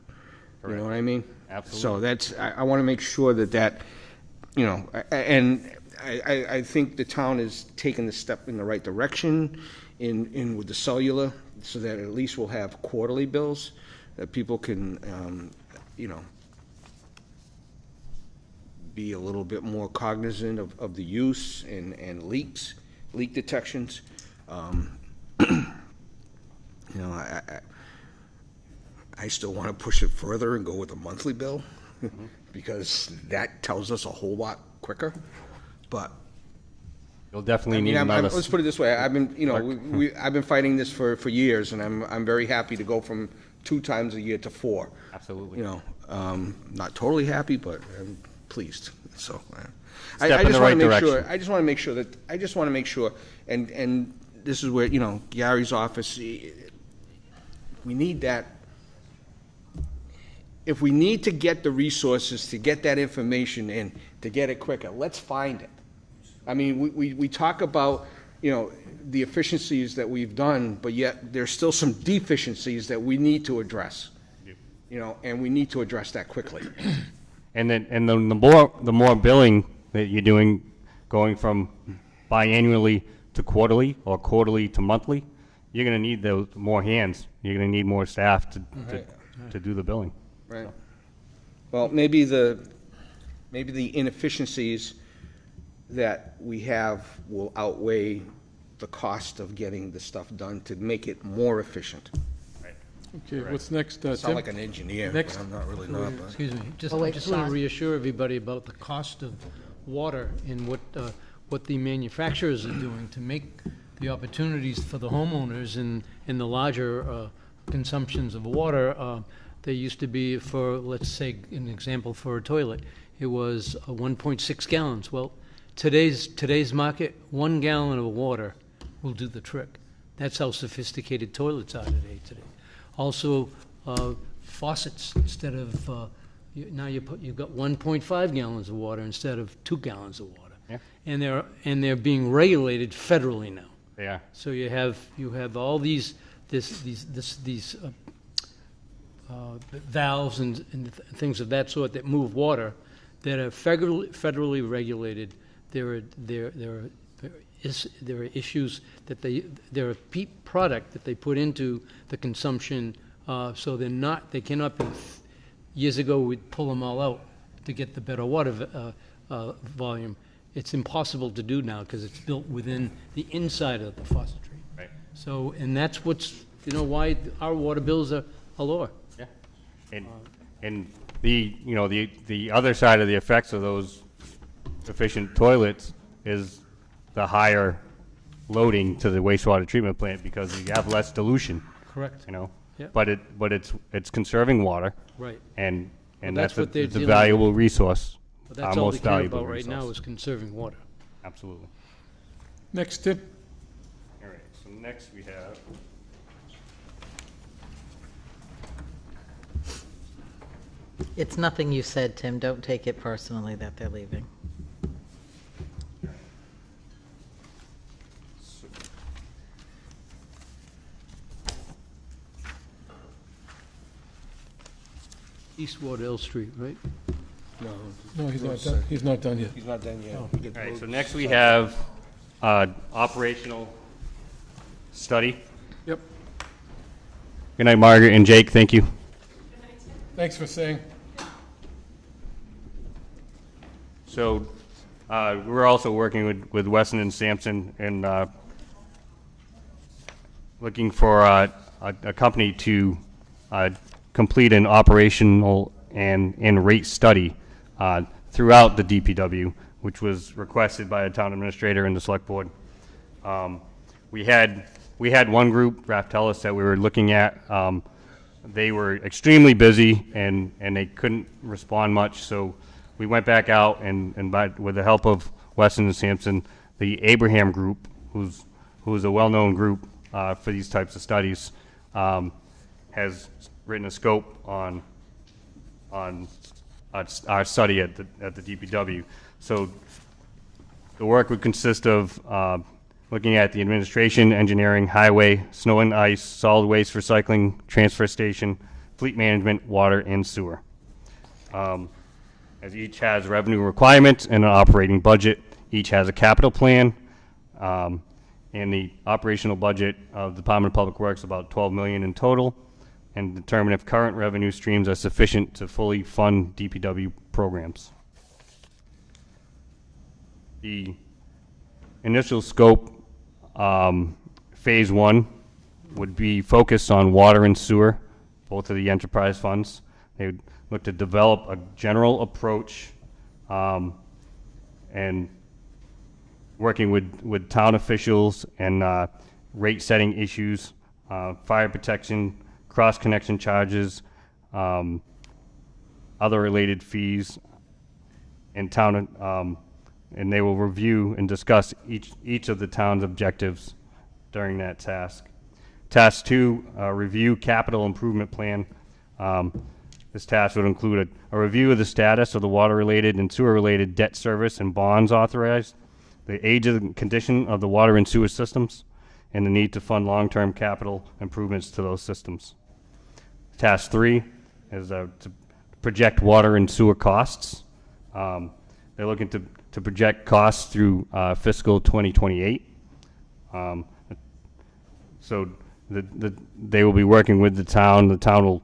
S7: You know what I mean?
S18: Absolutely.
S7: So that's, I want to make sure that, you know, and I think the town is taking the step in the right direction in with the cellular, so that at least we'll have quarterly bills that people can, you know, be a little bit more cognizant of the use and leak detections. You know, I still want to push it further and go with a monthly bill, because that tells us a whole lot quicker. But
S18: You'll definitely
S7: I mean,
S18: need another.
S7: let's put it this way: I've been, you know, I've been fighting this for years, and I'm very happy to go from 2 times a year to 4.
S18: Absolutely.
S7: You know, not totally happy, but I'm pleased. So
S18: Step in the right direction.
S7: I just want to make sure, and this is where, you know, Gary's office, we need that. If we need to get the resources to get that information in, to get it quicker, let's find it. I mean, we talk about, you know, the efficiencies that we've done, but yet there's still some deficiencies that we need to address. You know, and we need to address that quickly.
S18: And the more billing that you're doing, going from biannually to quarterly, or quarterly to monthly, you're going to need those more hands. You're going to need more staff to do the billing.
S7: Right. Well, maybe the inefficiencies that we have will outweigh the cost of getting the stuff done to make it more efficient.
S3: Okay, what's next,
S7: I
S3: Tim?
S7: sound like an engineer,
S3: Next.
S7: but I'm not really not. But.
S12: Excuse me, just,
S5: Oh,
S12: I
S5: wait,
S12: just want
S5: Sean.
S12: to reassure everybody about the cost of water and what the manufacturers are doing to make the opportunities for the homeowners in the larger consumptions of water. There used to be, for, let's say, an example for a toilet, it was 1.6 gallons. Well, today's market, 1 gallon of water will do the trick. That's how sophisticated toilets are today. Also, faucets, instead of, now you've got 1.5 gallons of water instead of 2 gallons of water.
S18: Yeah.
S12: And they're being regulated federally now.
S18: They are.
S12: So you have all these valves and things of that sort that move water that are federally regulated. There are issues that they're a product that they put into the consumption, so they cannot be. Years ago, we'd pull them all out to get the better water volume. It's impossible to do now because it's built within the inside of the faucetry.
S18: Right.
S12: So, and that's what's, you know, why our water bills are lower.
S18: Yeah. And the other side of the effects of those efficient toilets is the higher loading to the wastewater treatment plant, because you have less dilution.
S12: Correct.
S18: You know.
S12: Yep.
S18: But it's conserving water.
S12: Right.
S18: And
S12: Well,
S18: that's
S12: what they're
S18: it's a
S12: dealing
S18: valuable
S12: with.
S18: resource.
S12: But that's
S18: our
S12: all
S18: most
S12: they care
S18: valuable
S12: about right
S18: resource.
S12: now is conserving water.
S18: Absolutely.
S3: Next, Tim.
S18: All right. So next we have.
S5: It's nothing you said, Tim. Don't take it personally that they're leaving.
S12: East Wardell Street, right?
S3: No, he's not done. He's not done yet.
S7: He's not done yet.
S12: Oh.
S18: All right, so next we have operational study.
S3: Yep.
S18: Good night, Margaret and Jake. Thank you.
S3: Thanks for saying.
S18: So we're also working with Weston and Sampson and looking for a company to complete an operational and rate study throughout the DPW which was requested by the town administrator and the select board. We had one group, Raftellus, that we were looking at. They were extremely busy and they couldn't respond much, so we went back out and with the help of Weston and Sampson, the Abraham group, who's a well-known group for these types of studies, has written a scope on our study at the DPW. So the work would consist of looking at the administration, engineering, highway, snow and ice, solid waste recycling, transfer station, fleet management, water, and sewer. As each has revenue requirements and an operating budget, each has a capital plan, and the operational budget of the Department of Public Works about $12 million in total, and determine if current revenue streams are sufficient to fully fund DPW programs. The initial scope, phase 1, would be focused on water and sewer, both of the enterprise funds. They would look to develop a general approach and working with town officials and rate setting issues, fire protection, cross-connection charges, other related fees, and town, and they will review and discuss each of the town's objectives during that task. Task 2, review capital improvement plan. This task would include a review of the status of the water-related and sewer-related debt service and bonds authorized, the age and condition of the water and sewer systems, and the need to fund long-term capital improvements to those systems. Task 3 is to project water and sewer costs. They're looking to project costs through fiscal 2028. So they will be working with the town. The town will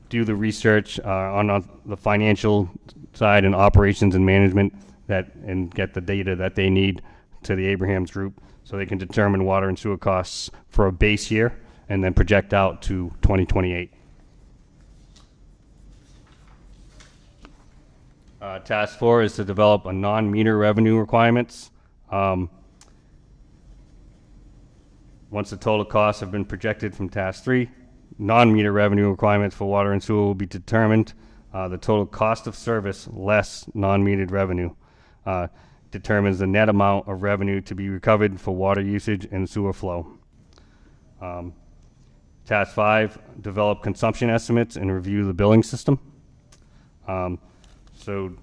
S18: do the research on the financial side and operations and management and get the data that they need to the Abrahams group so they can determine water and sewer costs for a base year and then project out to 2028. Task 4 is to develop a non-meter revenue requirements. Once the total costs have been projected from Task 3, non-meter revenue requirements for water and sewer will be determined. The total cost of service less non-metered revenue determines the net amount of revenue to be recovered for water usage and sewer flow. Task 5, develop consumption estimates and review the billing system. So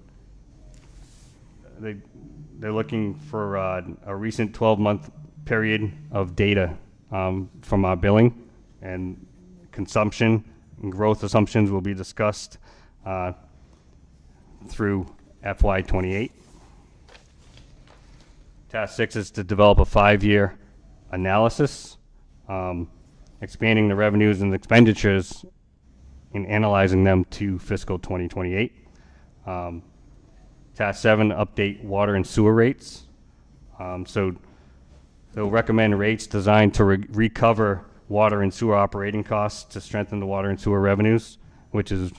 S18: they're looking for a recent 12-month period of data from our billing, and consumption and growth assumptions will be discussed through FY28. Task 6 is to develop a 5-year analysis, expanding the revenues and expenditures and analyzing them to fiscal 2028. Task 7, update water and sewer rates. So they'll recommend rates designed to recover water and sewer operating costs to strengthen the water and sewer revenues, which is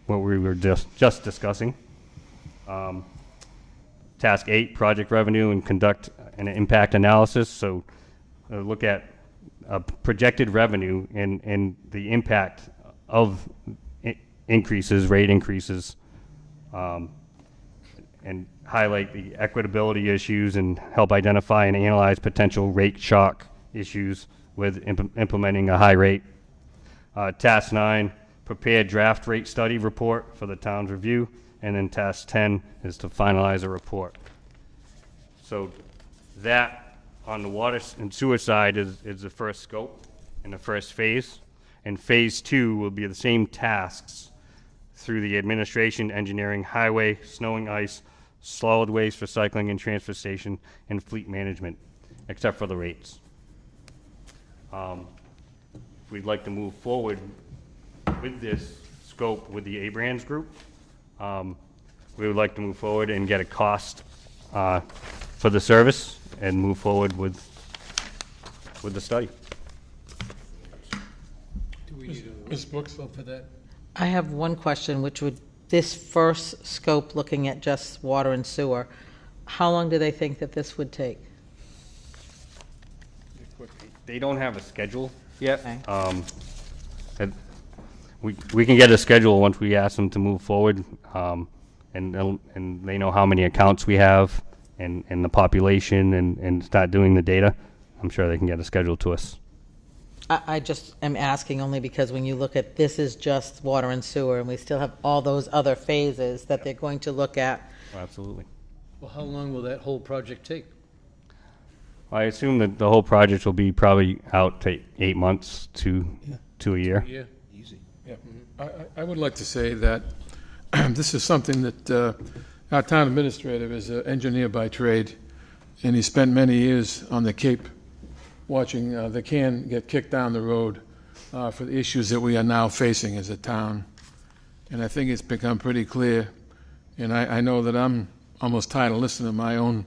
S18: what we were just discussing. Task 8, project revenue and conduct an impact analysis. So look at projected revenue and the impact of increases, rate increases, and highlight the equitability issues and help identify and analyze potential rate shock issues with implementing a high rate. Task 9, prepare draft rate study report for the town's review, and then Task 10 is to finalize a report. So that on the water and sewer side is the first scope and the first phase, and phase 2 will be the same tasks through the administration, engineering, highway, snow and ice, solid waste recycling and transfer station, and fleet management, except for the rates. If we'd like to move forward with this scope with the Abrahams group, we would like to move forward and get a cost for the service and move forward with the study.
S3: Do we need Ms. Brooks for that?
S5: I have one question, which would this first scope, looking at just water and sewer, how long do they think that this would take?
S18: They don't have a schedule yet.
S5: Okay.
S18: We can get a schedule once we ask them to move forward, and they know how many accounts we have and the population and start doing the data. I'm sure they can get a schedule to us.
S5: I just am asking only because when you look at this is just water and sewer, and we still have all those other phases that they're going to look at.
S18: Absolutely.
S12: Well, how long will that whole project take?
S18: I assume that the whole project will be probably out to 8 months to a year.
S12: Yeah.
S3: Easy. Yeah. I would like to say that this is something that our town administrator is an engineer by trade, and he spent many years on the Cape watching the can get kicked down the road for the issues that we are now facing as a town. And I think it's become pretty clear, and I know that I'm almost tired of listening to my own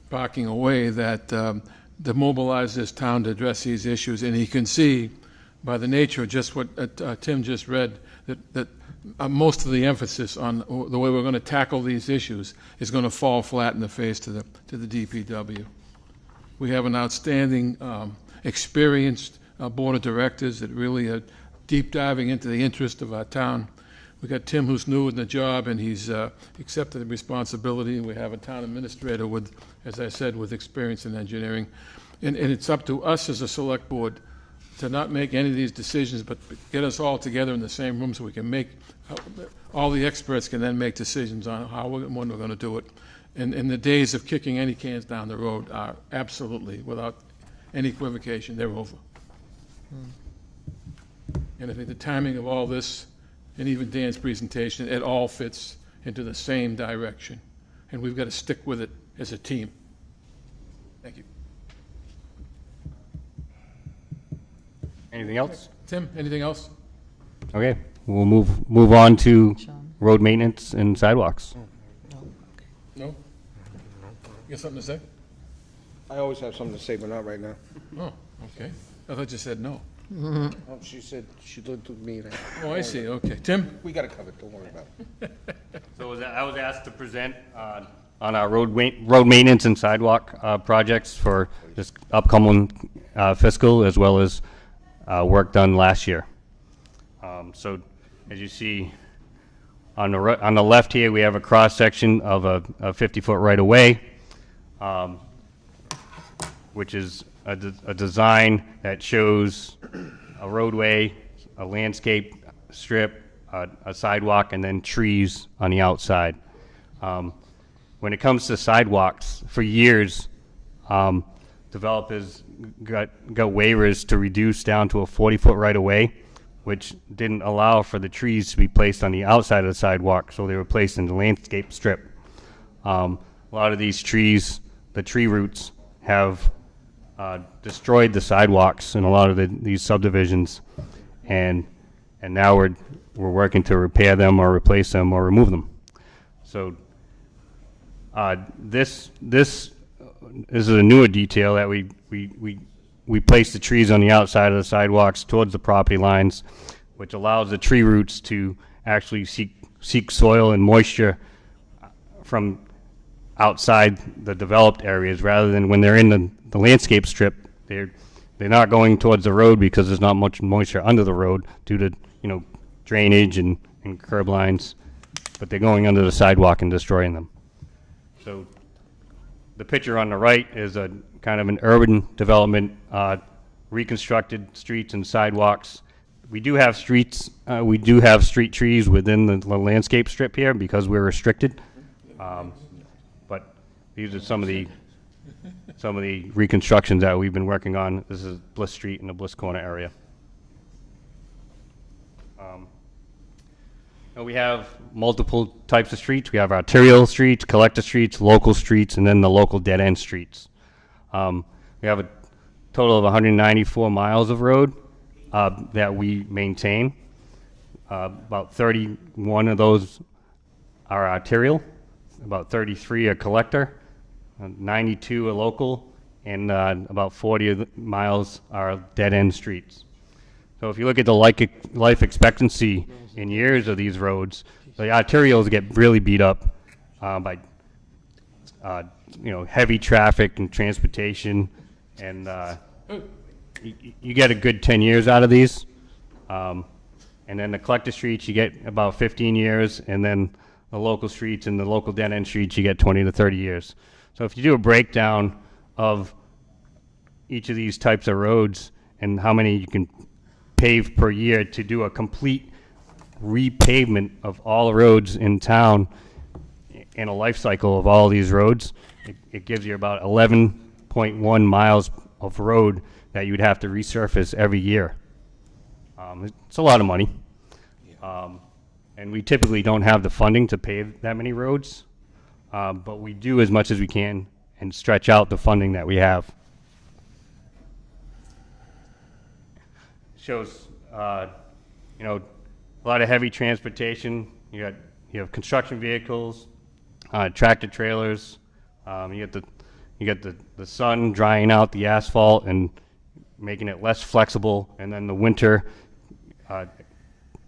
S3: barking away, that to mobilize this town to address these issues. And he can see by the nature of just what Tim just read, that most of the emphasis on the way we're going to tackle these issues is going to fall flat in the face to the DPW. We have an outstanding, experienced board of directors that really are deep diving into the interest of our town. We got Tim, who's new in the job, and he's accepted the responsibility. We have a town administrator with, as I said, with experience in engineering. And it's up to us as a select board to not make any of these decisions, but get us all together in the same room so we can make, all the experts can then make decisions on how and when we're going to do it. And the days of kicking any cans down the road are absolutely, without any equivocation, they're over. And I think the timing of all this, and even Dan's presentation, it all fits into the same direction. And we've got to stick with it as a team. Thank you.
S18: Anything else?
S3: Tim, anything else?
S18: Okay, we'll move on to road maintenance and sidewalks.
S3: No? You got something to say?
S7: I always have something to say, but not right now.
S3: Oh, okay. I thought you said no.
S7: Oh, she said she looked with me.
S3: Oh, I see. Okay. Tim?
S7: We got it covered. Don't worry about it.
S18: So I was asked to present on our road maintenance and sidewalk projects for this upcoming fiscal, as well as work done last year. So as you see on the left here, we have a cross section of a 50-foot right-of-way, which is a design that shows a roadway, a landscape strip, a sidewalk, and then trees on the outside. When it comes to sidewalks, for years, developers got waivers to reduce down to a 40-foot right-of-way, which didn't allow for the trees to be placed on the outside of the sidewalk, so they were placed in the landscape strip. A lot of these trees, the tree roots, have destroyed the sidewalks in a lot of these subdivisions, and now we're working to repair them or replace them or remove them. So this is a newer detail that we place the trees on the outside of the sidewalks towards the property lines, which allows the tree roots to actually seek soil and moisture from outside the developed areas, rather than when they're in the landscape strip, they're not going towards the road because there's not much moisture under the road due to drainage and curb lines, but they're going under the sidewalk and destroying them. So the picture on the right is a kind of an urban development, reconstructed streets and sidewalks. We do have streets, we do have street trees within the landscape strip here because we're restricted. But these are some of the reconstructions that we've been working on. This is Bliss Street in the Bliss Corner area. We have multiple types of streets. We have arterial streets, collector streets, local streets, and then the local dead-end streets. We have a total of 194 miles of road that we maintain. About 31 of those are arterial, about 33 are collector, 92 are local, and about 40 of the miles are dead-end streets. So if you look at the life expectancy in years of these roads, the arterials get really beat up by heavy traffic and transportation, and you get a good 10 years out of these. And then the collector streets, you get about 15 years, and then the local streets and the local dead-end streets, you get 20 to 30 years. So if you do a breakdown of each of these types of roads and how many you can pave per year to do a complete repavement of all the roads in town in a life cycle of all these roads, it gives you about 11.1 miles of road that you would have to resurface every year. It's a lot of money. And we typically don't have the funding to pave that many roads, but we do as much as we can and stretch out the funding that we have. Shows, a lot of heavy transportation. You have construction vehicles, tractor trailers. You get the sun drying out the asphalt and making it less flexible, and then the winter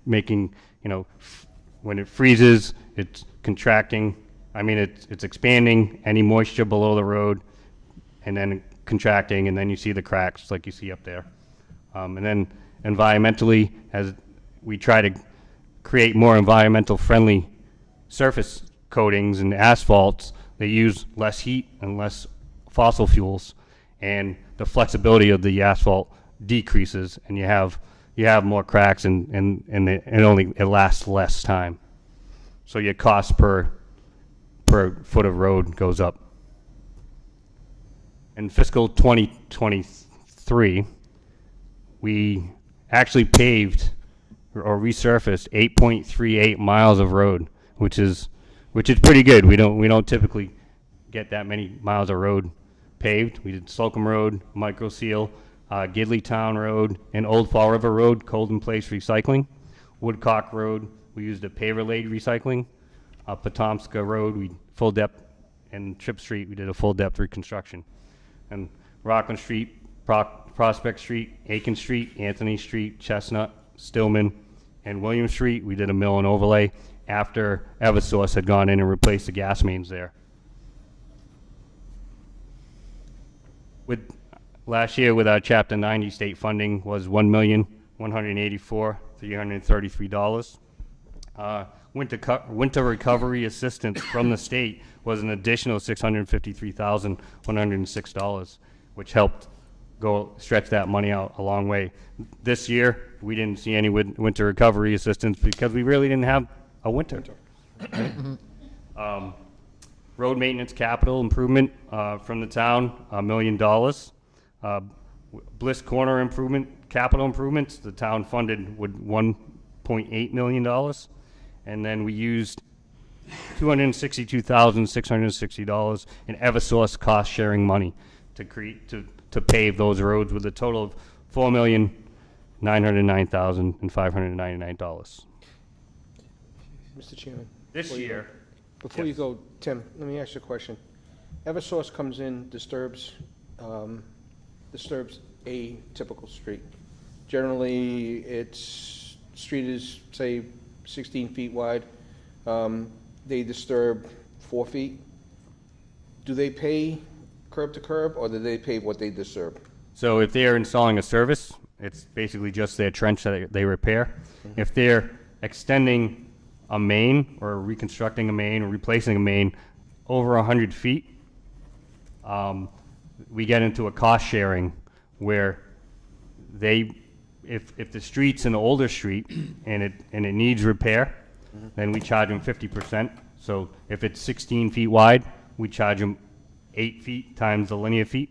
S18: making, when it freezes, it's contracting. It's expanding any moisture below the road, and then contracting, and then you see the cracks like you see up there. And then environmentally, as we try to create more environmental friendly surface coatings and asphalts, they use less heat and less fossil fuels, and the flexibility of the asphalt decreases, and you have more cracks, and it lasts less time. So your cost per foot of road goes up. In fiscal 2023, we actually paved or resurfaced 8.38 miles of road, which is pretty good. We don't typically get that many miles of road paved. We did Slocum Road, Micro Seal, Gidley Town Road, and Old Fall River Road, cold in place recycling. Woodcock Road, we used a paver-laid recycling. Potomska Road, we full depth, and Tripp Street, we did a full depth reconstruction. And Rockland Street, Prospect Street, Aiken Street, Anthony Street, Chestnut, Stillman, and William Street, we did a mill and overlay after Eversource had gone in and replaced the gas mains there. Last year with our Chapter 90 state funding was $1,184,333. Winter recovery assistance from the state was an additional $653,106, which helped stretch that money out a long way. This year, we didn't see any winter recovery assistance because we really didn't have a winter. Road maintenance capital improvement from the town, $1 million. Bliss Corner improvement, capital improvements, the town funded with $1.8 million. And then we used $262,660 in Eversource cost sharing money to pave those roads with a total of $4,909,599.
S7: Mr. Chairman.
S18: Before
S7: you go, Tim, let me ask you a question. Eversource comes in, disturbs a typical street. Generally, street is, say, 16 feet wide. They disturb 4 feet. Do they pay curb to curb, or do they pay what they disturb?
S18: So if they're installing a service, it's basically just their trench that they repair. Mm-hmm. If they're extending a main or reconstructing a main or replacing a main over 100 feet, we get into a cost sharing where if the street's an older street and it needs repair, then we charge them 50%. So if it's 16 feet wide, we charge them 8 feet times the linear feet.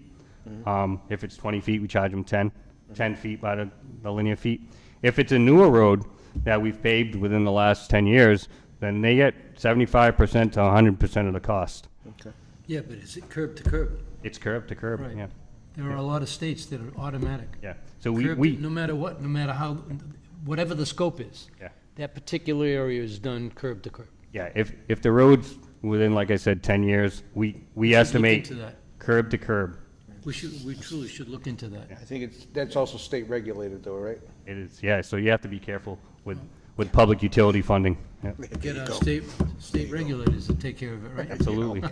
S18: If it's 20 feet, we charge them 10 feet by the linear feet. If it's a newer road that we've paved within the last 10 years, then they get 75% to 100% of the cost.
S7: Okay.
S12: Yeah, but is it curb to curb?
S18: It's curb to curb,
S12: Right.
S18: yeah.
S12: There are a lot of states that are automatic.
S18: Yeah. So
S12: no matter what, no matter how, whatever the scope is.
S18: Yeah.
S12: That particular area is done curb to curb.
S18: Yeah, if the road's within, like I said, 10 years, we estimate
S12: into that.
S18: curb to curb.
S12: We truly should look into that.
S7: I think that's also state regulated though, right?
S18: It is, yeah, so you have to be careful with public utility funding. Yeah.
S12: Get our state regulators to take care of it, right?
S18: Absolutely.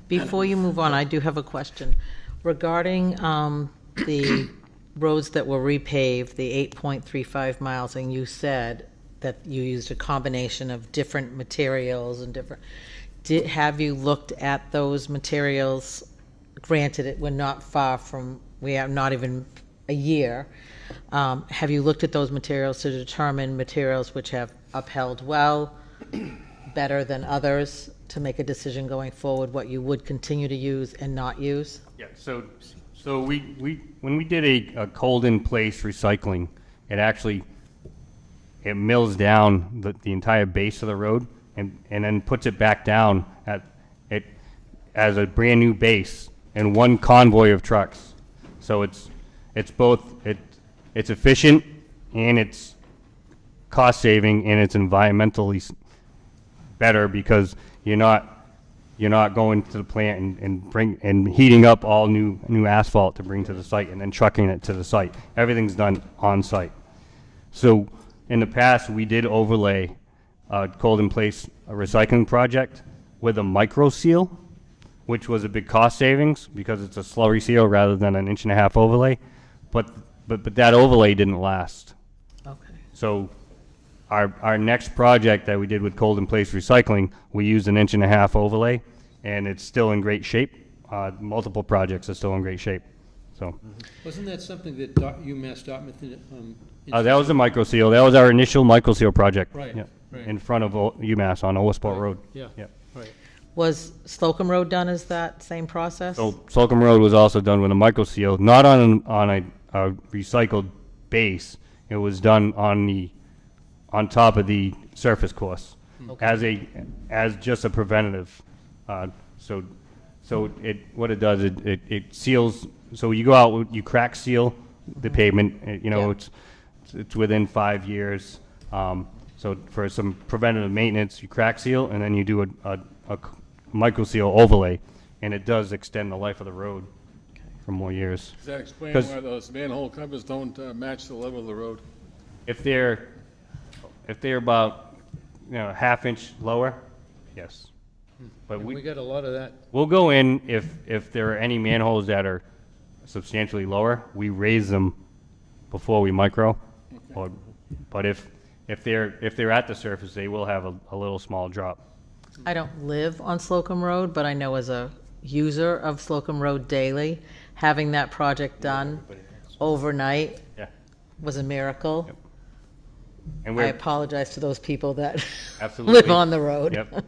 S5: Before you move on, I do have a question. Regarding the roads that were repaved, the 8.35 miles, and you said that you used a combination of different materials and different... have you looked at those materials? Granted, we're not far from... We have not even a year. Have you looked at those materials to determine materials which have upheld well, better than others, to make a decision going forward what you would continue to use and not use?
S18: Yeah, so we when we did a cold in place recycling, it mills down the entire base of the road and then puts it back down as a brand new base in one convoy of trucks. So it's efficient and it's cost saving and it's environmentally better because you're not going to the plant and heating up all new asphalt to bring to the site and then trucking it to the site. Everything's done on site. So in the past, we did overlay a cold in place recycling project with a micro seal, which was a big cost savings because it's a slurry seal rather than an 1.5-inch overlay. But that overlay didn't last.
S5: Okay.
S18: So our next project that we did with cold in place recycling, we used an 1.5-inch overlay, and it's still in great shape. Multiple projects are still in great shape. So
S12: Wasn't that something that UMass Dartmouth...
S18: that was a micro seal. That was our initial micro seal project.
S12: Right,
S18: Yeah.
S12: right.
S18: In front of UMass on Owersport Road.
S12: Yeah,
S18: Yeah.
S12: right.
S5: Was Slocum Road done as that same process?
S18: So Slocum Road was also done with a micro seal, not on a recycled base. It was done on top of the surface course as just a preventative. So what it does, it seals. So you go out, you crack seal the pavement. It's within 5 years. So for some preventative maintenance, you crack seal and then you do a micro seal overlay, and it does extend the life of the road for more years.
S3: Does that explain why those manhole covers don't match the level of the road?
S18: If they're about 1/2 inch lower, yes. But
S12: we got a lot of that.
S18: We'll go in if there are any manholes that are substantially lower, we raise them before we micro. Okay. But if they're at the surface, they will have a little small drop.
S5: I don't live on Slocum Road, but I know as a user of Slocum Road daily, having that project done overnight was a miracle.
S18: Yep. And
S5: I apologize to those people that
S18: absolutely
S5: live on the road.
S18: Yep.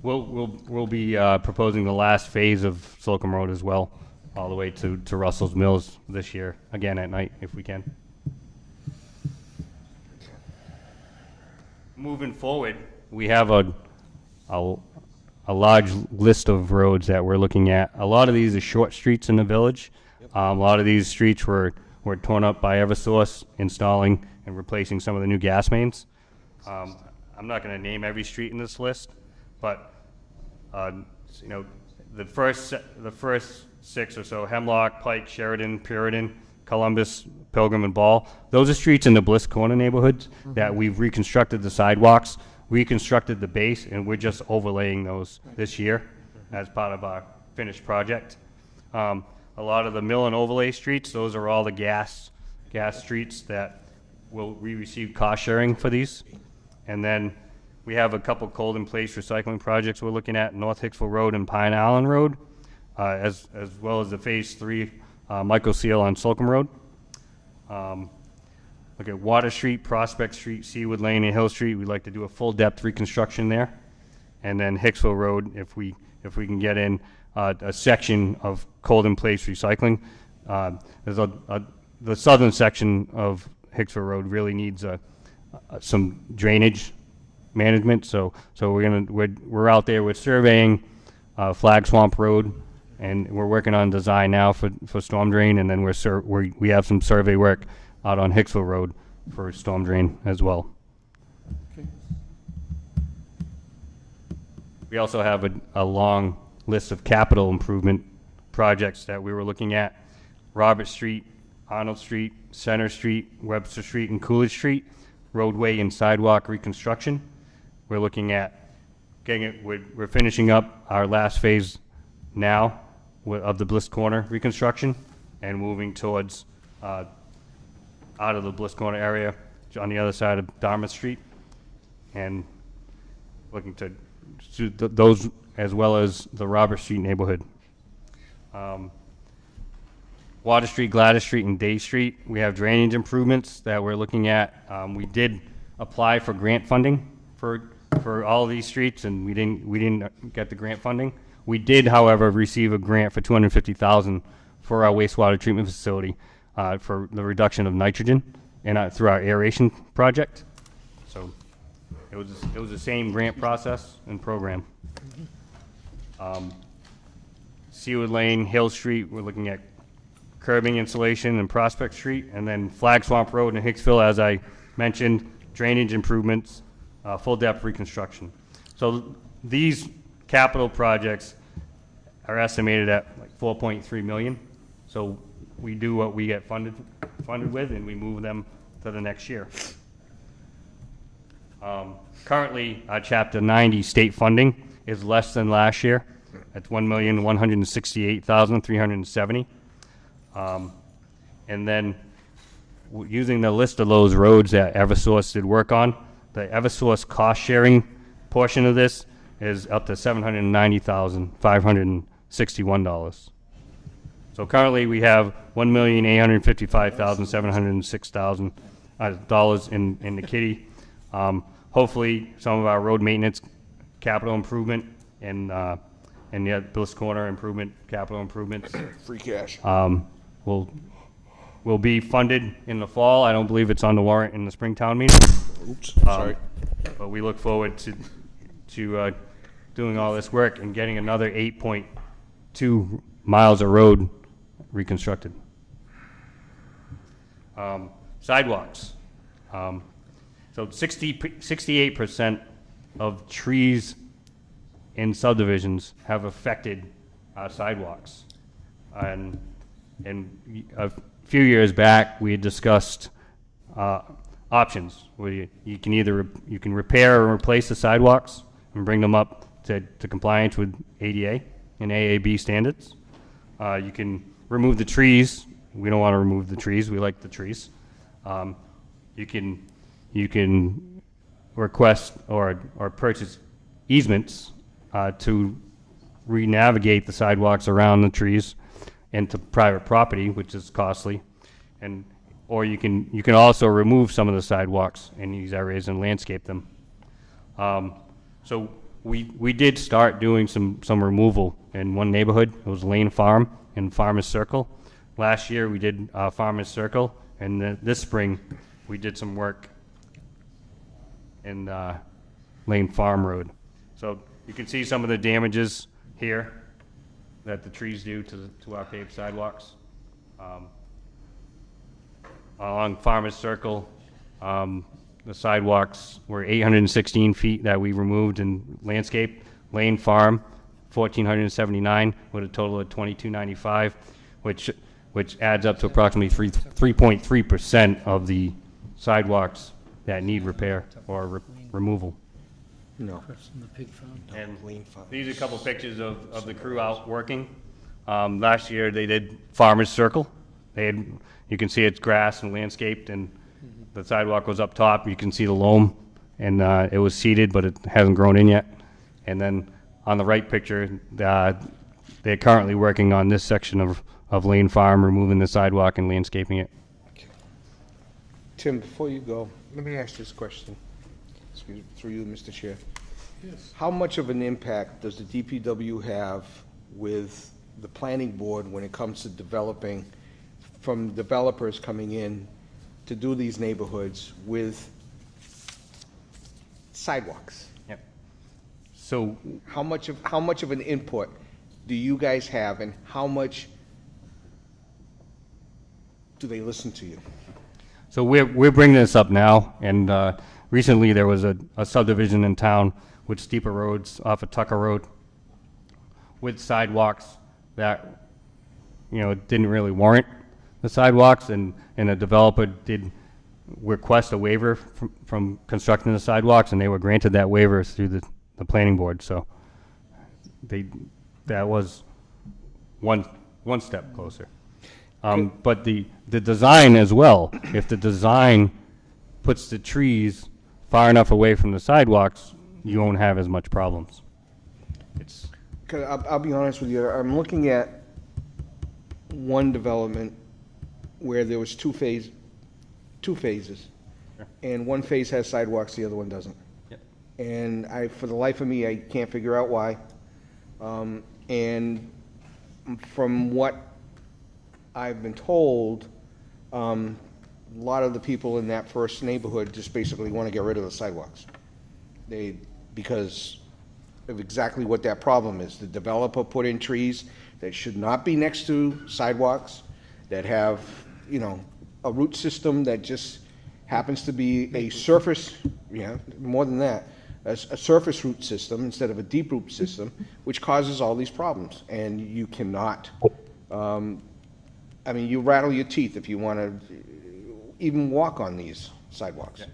S18: We'll be proposing the last phase of Slocum Road as well, all the way to Russell's Mills this year, again at night if we can. Moving forward, we have a large list of roads that we're looking at. A lot of these are short streets in the village. A lot of these streets were torn up by Eversource, installing and replacing some of the new gas mains. I'm not going to name every street in this list, but the first 6 or so: Hemlock, Pike, Sheridan, Puritan, Columbus, Pilgrim, and Ball. Those are streets in the Bliss Corner neighborhoods that we've reconstructed the sidewalks, reconstructed the base, and we're just overlaying those this year as part of our finished project. A lot of the mill and overlay streets, those are all the gas streets that we receive cost sharing for these. And then we have a couple cold in place recycling projects we're looking at: North Hicksville Road and Pine Island Road, as well as the Phase 3 micro seal on Slocum Road. Look at Water Street, Prospect Street, Seawood Lane, and Hill Street. We'd like to do a full depth reconstruction there. And then Hicksville Road, if we can get in a section of cold in place recycling. There's the southern section of Hicksville Road really needs some drainage management. So we're out there. We're surveying Flag Swamp Road, and we're working on design now for storm drain. And then we have some survey work out on Hicksville Road for storm drain as well.
S12: Okay.
S18: We also have a long list of capital improvement projects that we were looking at: Robert Street, Arnold Street, Center Street, Webster Street, and Coolidge Street, roadway and sidewalk reconstruction. We're looking at getting it, we're finishing up our last phase now of the Bliss Corner reconstruction and moving towards out of the Bliss Corner area on the other side of Dartmouth Street, and looking to do those as well as the Robert Street neighborhood. Water Street, Gladys Street, and Day Street, we have drainage improvements that we're looking at. We did apply for grant funding for all of these streets, and we didn't get the grant funding. We did, however, receive a grant for $250,000 for our wastewater treatment facility for the reduction of nitrogen and through our aeration project. So it was the same grant process and program. Seawood Lane, Hill Street, we're looking at curbing insulation and Prospect Street, and then Flag Swamp Road in Hicksville, as I mentioned, drainage improvements, full depth reconstruction. So these capital projects are estimated at like 4.3 million. So we do what we get funded with, and we move them to the next year. Currently, our Chapter 90 state funding is less than last year at $1,168,370. And then using the list of those roads that Eversource did work on, the Eversource cost sharing portion of this is up to $790,561. So currently we have $1,855,706 dollars in the kitty. Hopefully some of our road maintenance capital improvement and the Bliss Corner improvement, capital improvements.
S7: Free cash.
S18: Will be funded in the fall. I don't believe it's on the warrant in the Springtown meeting.
S7: Oops, sorry.
S18: But we look forward to doing all this work and getting another 8.2 miles of road reconstructed. Sidewalks. So 68% of trees in subdivisions have affected our sidewalks. And a few years back, we had discussed options where you can repair or replace the sidewalks and bring them up to compliance with ADA and AAB standards. You can remove the trees. We don't want to remove the trees. We like the trees. You can request or purchase easements to re-navigate the sidewalks around the trees into private property, which is costly, or you can also remove some of the sidewalks in these areas and landscape them. So we did start doing some removal in one neighborhood. It was Lane Farm and Farmers Circle. Last year we did Farmers Circle, and this spring we did some work in Lane Farm Road. So you can see some of the damages here that the trees do to our paved sidewalks. Along Farmers Circle, the sidewalks were 816 feet that we removed in landscape. Lane Farm, 1,479 with a total of 2,295, which adds up to approximately 3.3% of the sidewalks that need repair or removal.
S7: No.
S18: And these are a couple pictures of the crew out working. Last year they did Farmers Circle. You can see it's grass and landscaped, and the sidewalk was up top. You can see the loam, and it was seeded, but it hasn't grown in yet. And then on the right picture, they're currently working on this section of Lane Farm, removing the sidewalk and landscaping it.
S7: Okay. Tim, before you go, let me ask this question. Excuse me, through you, Mr. Chair.
S3: Yes.
S7: How much of an impact does the DPW have with the planning board when it comes to developing, from developers coming in to do these neighborhoods with sidewalks?
S18: Yep. So
S7: how much of an input do you guys have, and how much do they listen to you?
S18: So we're bringing this up now, and recently there was a subdivision in town with steeper roads off of Tucker Road with sidewalks that didn't really warrant the sidewalks, and a developer did request a waiver from constructing the sidewalks, and they were granted that waiver through the planning board. So that was one step closer. But the design as well, if the design puts the trees far enough away from the sidewalks, you won't have as much problems. It's
S7: 'Cause I'll be honest with you, I'm looking at one development where there was two phases, and one phase has sidewalks, the other one doesn't.
S18: Yep.
S7: And for the life of me, I can't figure out why. And from what I've been told, a lot of the people in that first neighborhood just basically want to get rid of the sidewalks. Because of exactly what that problem is. The developer put in trees that should not be next to sidewalks, that have, a root system that just happens to be a surface, more than that, a surface root system instead of a deep root system, which causes all these problems. And you cannot, you rattle your teeth if you want to even walk on these sidewalks.
S18: Yeah.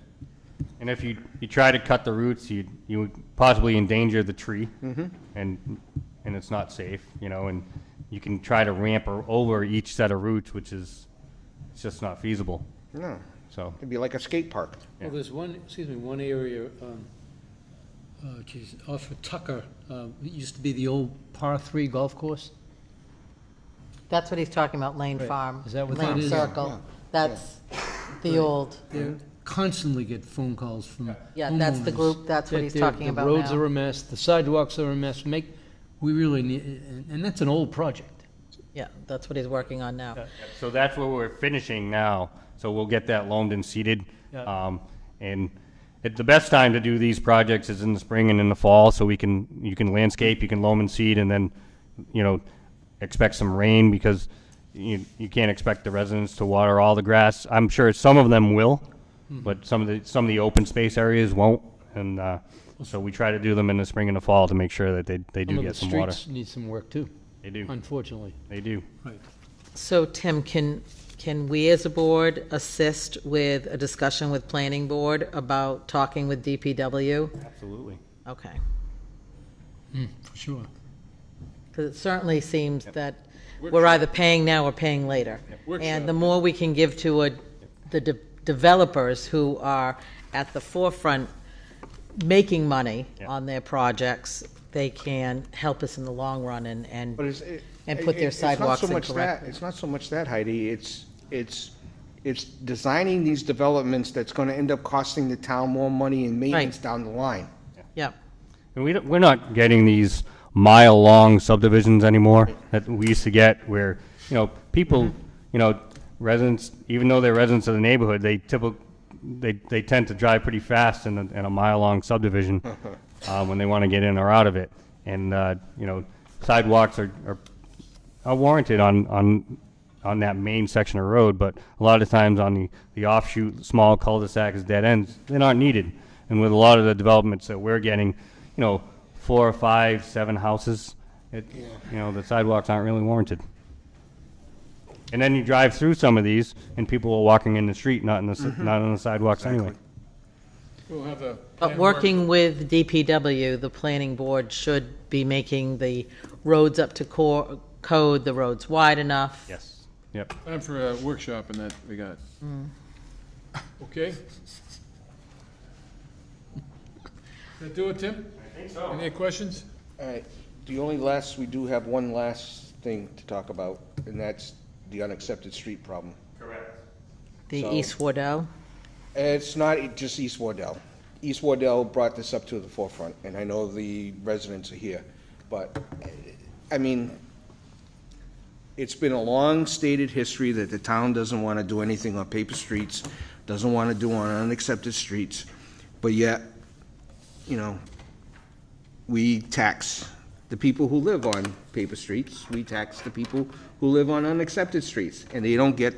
S18: And if you try to cut the roots, you would possibly endanger the tree, and it's not safe, and you can try to ramp over each set of roots, which is it's just not feasible.
S7: No.
S18: So
S7: it'd be like a skate park.
S12: Well, there's one area, off of Tucker, it used to be the old par 3 golf course.
S5: That's what he's talking about, Lane
S12: Right.
S5: Farm.
S12: Is that what
S5: Lane
S12: that is?
S5: Circle.
S12: Yeah.
S5: That's the old.
S12: They constantly get phone calls from
S5: Yeah, that's the
S12: homeowners
S5: group, that's what
S12: that
S5: he's talking about
S12: The roads
S5: now.
S12: are a mess, the sidewalks are a mess. We really need, and that's an old project.
S5: Yeah, that's what he's working on now.
S18: So that's what we're finishing now. So we'll get that loamed and seeded.
S12: Yeah.
S18: And the best time to do these projects is in the spring and in the fall, so you can landscape, you can loam and seed, and then, expect some rain, because you can't expect the residents to water all the grass. I'm sure some of them will, but some of the open space areas won't. And so we try to do them in the spring and the fall to make sure that they do get some water.
S12: Some of the streets need some work too.
S18: They do.
S12: Unfortunately.
S18: They do.
S12: Right.
S5: So, Tim, can we as a board assist with a discussion with planning board about talking with DPW?
S18: Absolutely.
S5: Okay.
S12: For sure.
S5: Because it certainly seems that we're either paying now or paying later. And the more we can give to the developers who are at the forefront making money on their projects, they can help us in the long run and put their sidewalks in correctly.
S7: It's not so much that, Heidi. It's designing these developments that's going to end up costing the town more money in maintenance down the line.
S5: Yeah.
S18: And we're not getting these mile-long subdivisions anymore that we used to get, where people, residents, even though they're residents of the neighborhood, they tend to drive pretty fast in a mile-long subdivision when they want to get in or out of it. And sidewalks are warranted on that main section of road, but a lot of times on the offshoot small cul-de-sacs, dead ends, they're not needed. And with a lot of the developments that we're getting, 4, 5, 7 houses, the sidewalks aren't really warranted. And then you drive through some of these, and people are walking in the street, not on the sidewalks anyway.
S3: We'll have a
S5: But working with DPW, the planning board should be making the roads up to code, the roads wide enough.
S18: Yes. Yep.
S3: Time for a workshop in that regard. Okay? That do it, Tim?
S18: I think so.
S3: Any questions?
S7: All right. We do have one last thing to talk about, and that's the unaccepted street problem.
S18: Correct.
S5: The East Wardell.
S7: It's not just East Wardell. East Wardell brought this up to the forefront, and I know the residents are here. But, it's been a long-stated history that the town doesn't want to do anything on paper streets, doesn't want to do on unaccepted streets, but yet, we tax the people who live on paper streets, we tax the people who live on unaccepted streets, and they don't get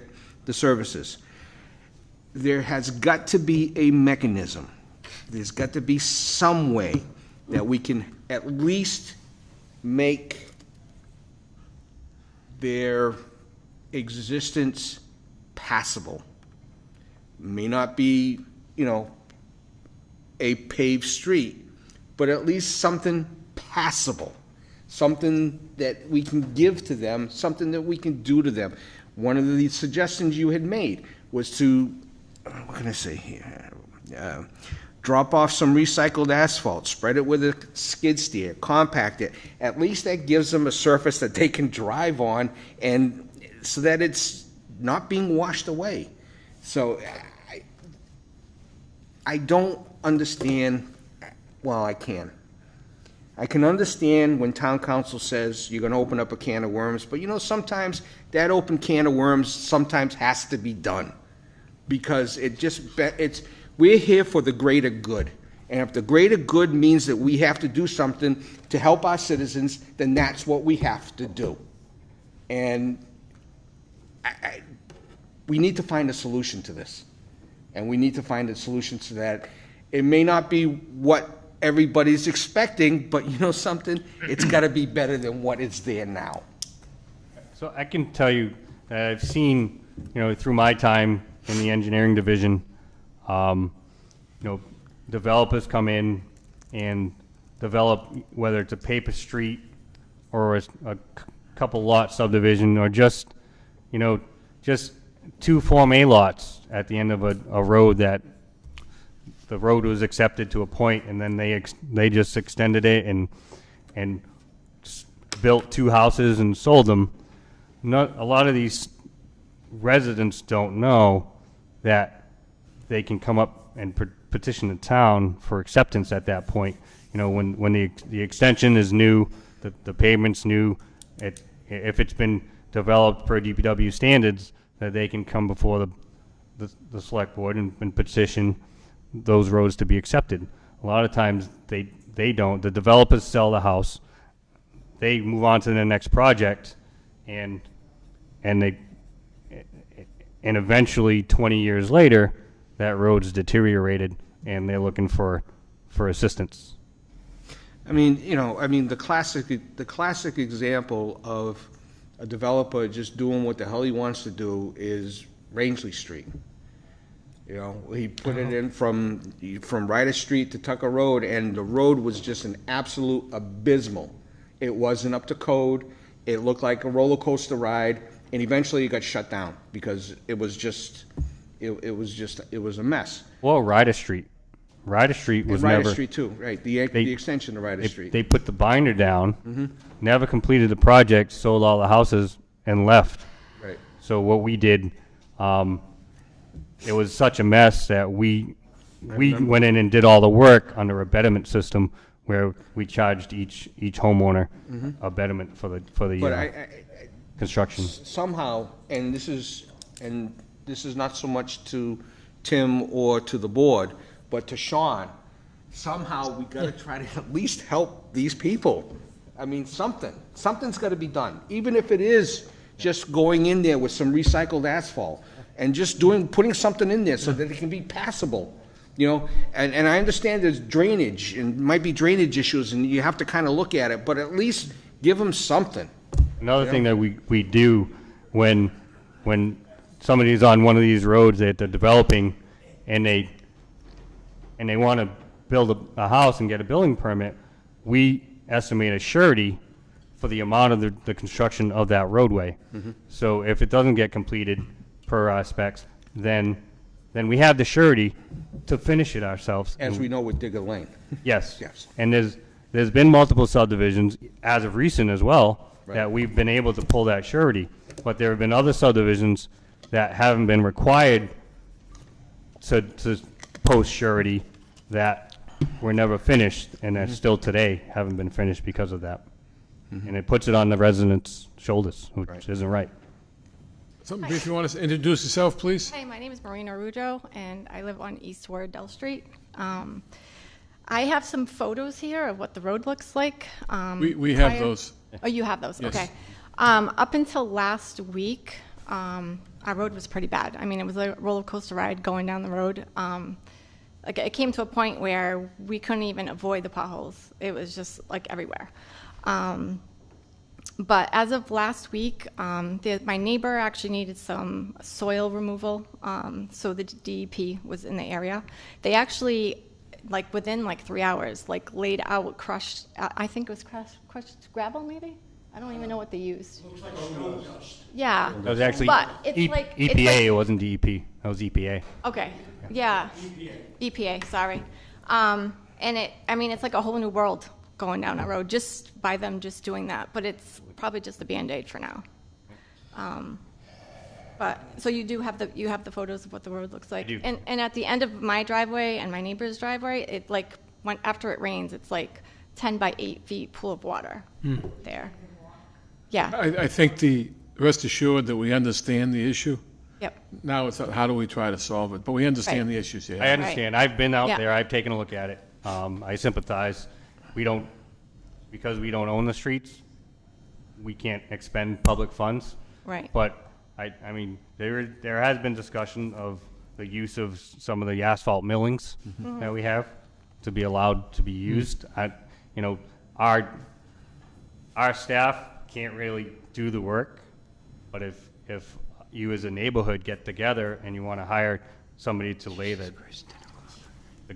S7: the services. There has got to be a mechanism. There's got to be some way that we can at least make their existence passable. May not be, a paved street, but at least something passable, something that we can give to them, something that we can do to them. One of the suggestions you had made was to, what can I say here? Drop off some recycled asphalt, spread it with a skid steer, compact it. At least that gives them a surface that they can drive on, and so that it's not being washed away. So I don't understand. Well, I can. I can understand when town council says you're going to open up a can of worms, but sometimes that open can of worms sometimes has to be done, because we're here for the greater good. And if the greater good means that we have to do something to help our citizens, then that's what we have to do. And we need to find a solution to this. And we need to find a solution to that. It may not be what everybody's expecting, but something, it's got to be better than what is there now.
S18: So I can tell you that I've seen, through my time in the engineering division, developers come in and develop, whether it's a paper street or a couple lot subdivision, or just two Form A lots at the end of a road that the road was accepted to a point, and then they just extended it and built two houses and sold them. A lot of these residents don't know that they can come up and petition the town for acceptance at that point. When the extension is new, the pavement's new, if it's been developed per DPW standards, that they can come before the select board and petition those roads to be accepted. A lot of times they don't. The developers sell the house, they move on to the next project, and eventually 20 years later, that road's deteriorated and they're looking for assistance.
S7: The classic example of a developer just doing what the hell he wants to do is Rangeley Street. He put it in from Ryder Street to Tucker Road, and the road was just an absolute abysmal. It wasn't up to code. It looked like a roller coaster ride, and eventually it got shut down because it was a mess.
S18: Well, Ryder Street was
S7: Ryder Street too, right? The extension of Ryder Street.
S18: They put the binder down, never completed the project, sold all the houses, and left.
S7: Right.
S18: So what we did, it was such a mess that we went in and did all the work under a betterment system where we charged each homeowner a betterment for the construction.
S7: Somehow, and this is not so much to Tim or to the board, but to Sean, somehow we got to try to at least help these people. Something's got to be done, even if it is just going in there with some recycled asphalt and just putting something in there so that it can be passable. And I understand there's drainage and might be drainage issues, and you have to kind of look at it, but at least give them something.
S18: Another thing that we do when somebody's on one of these roads that they're developing and they want to build a house and get a building permit, we estimate a surety for the amount of the construction of that roadway. So if it doesn't get completed per our specs, then we have the surety to finish it ourselves.
S7: As we know with Digger Lane.
S18: Yes.
S7: Yes.
S18: And there's been multiple subdivisions, as of recent as well,
S7: Right.
S18: that we've been able to pull that surety. But there have been other subdivisions that haven't been required to post surety that were never finished, and that still today haven't been finished because of that. And it puts it on the residents' shoulders, which isn't right.
S3: Something brief, you want to introduce yourself, please?
S21: Hi, my name is Marina Rujo, and I live on East Wardell Street. I have some photos here of what the road looks like.
S3: We have those.
S21: Oh, you have those?
S3: Yes.
S21: Okay. Up until last week, our road was pretty bad. It was a roller coaster ride going down the road. It came to a point where we couldn't even avoid the potholes. It was just everywhere. But as of last week, my neighbor actually needed some soil removal, so the DEP was in the area. They actually, like within like 3 hours, like laid out crushed, I think it was crushed gravel maybe? I don't even know what they used.
S14: Looks like stone dust.
S21: Yeah.
S18: That was actually
S21: but it's like,
S18: EPA,
S21: it's like,
S18: it wasn't DEP. That was EPA.
S21: okay, yeah. EPA, sorry. And it's like a whole new world going down that road just by them just doing that. But it's probably just a Band-Aid for now. But so you have the photos of what the road looks like.
S18: I do.
S21: And at the end of my driveway and my neighbor's driveway, it like after it rains, it's like 10 by 8 feet pool of water there. Yeah.
S3: I think rest assured that we understand the issue.
S21: Yep.
S3: Now it's how do we try to solve it? But we understand
S21: Right.
S3: the issues here.
S18: I understand. I've been out
S21: Yeah.
S18: there. I've taken a look at it. I sympathize. Because we don't own the streets, we can't expend public funds.
S21: Right.
S18: But I mean, there has been discussion of the use of some of the asphalt millings that we have to be allowed to be used. Our staff can't really do the work, but if you as a neighborhood get together and you want to hire somebody to lay the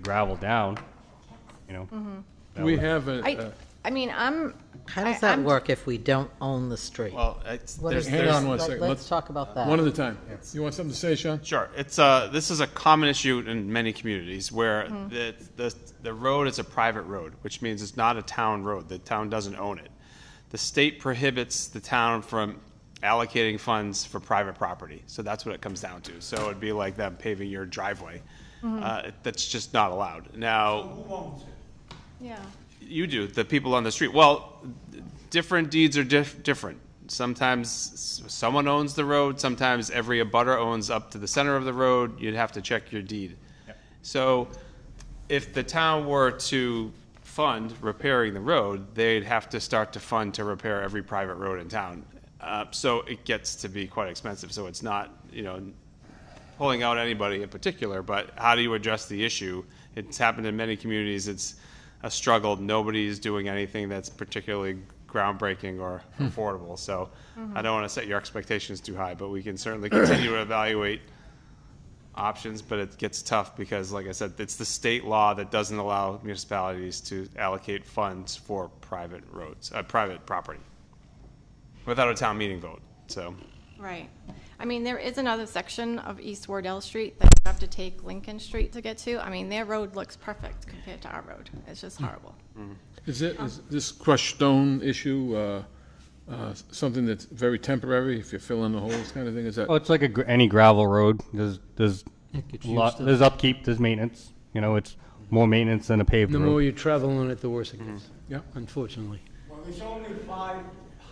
S18: gravel down, that
S3: We
S18: would-
S3: have
S5: How does that work if we don't own the street?
S10: Well,
S3: hang on one second.
S5: Let's talk about that.
S3: One at a time. You want something to say, Sean?
S10: Sure. This is a common issue in many communities where the road is a private road, which means it's not a town road. The town doesn't own it. The state prohibits the town from allocating funds for private property. So that's what it comes down to. So it'd be like them paving your driveway. That's just not allowed. Now,
S14: Who owns it?
S21: Yeah.
S10: you do, the people on the street. Well, different deeds are different. Sometimes someone owns the road. Sometimes every abutter owns up to the center of the road. You'd have to check your deed. So if the town were to fund repairing the road, they'd have to start to fund to repair every private road in town. So it gets to be quite expensive. So it's not, pulling out anybody in particular, but how do you address the issue? It's happened in many communities. It's a struggle. Nobody's doing anything that's particularly groundbreaking or affordable. So I don't want to set your expectations too high, but we can certainly continue to evaluate options, but it gets tough because, like I said, it's the state law that doesn't allow municipalities to allocate funds for private roads, private property, without a town meeting vote. So.
S21: Right. I mean, there is another section of East Wardell Street that you have to take Lincoln Street to get to. I mean, their road looks perfect compared to our road. It's just horrible.
S3: Is this crushed stone issue something that's very temporary? If you fill in the holes, kind of thing? Is that?
S18: Oh, it's like any gravel road. There's
S12: gets used to.
S18: there's upkeep, there's maintenance. It's more maintenance than a paved
S12: The
S18: road.
S12: more you travel on it, the worse it gets.
S3: Yeah.
S12: Unfortunately.
S14: Well, there's only 5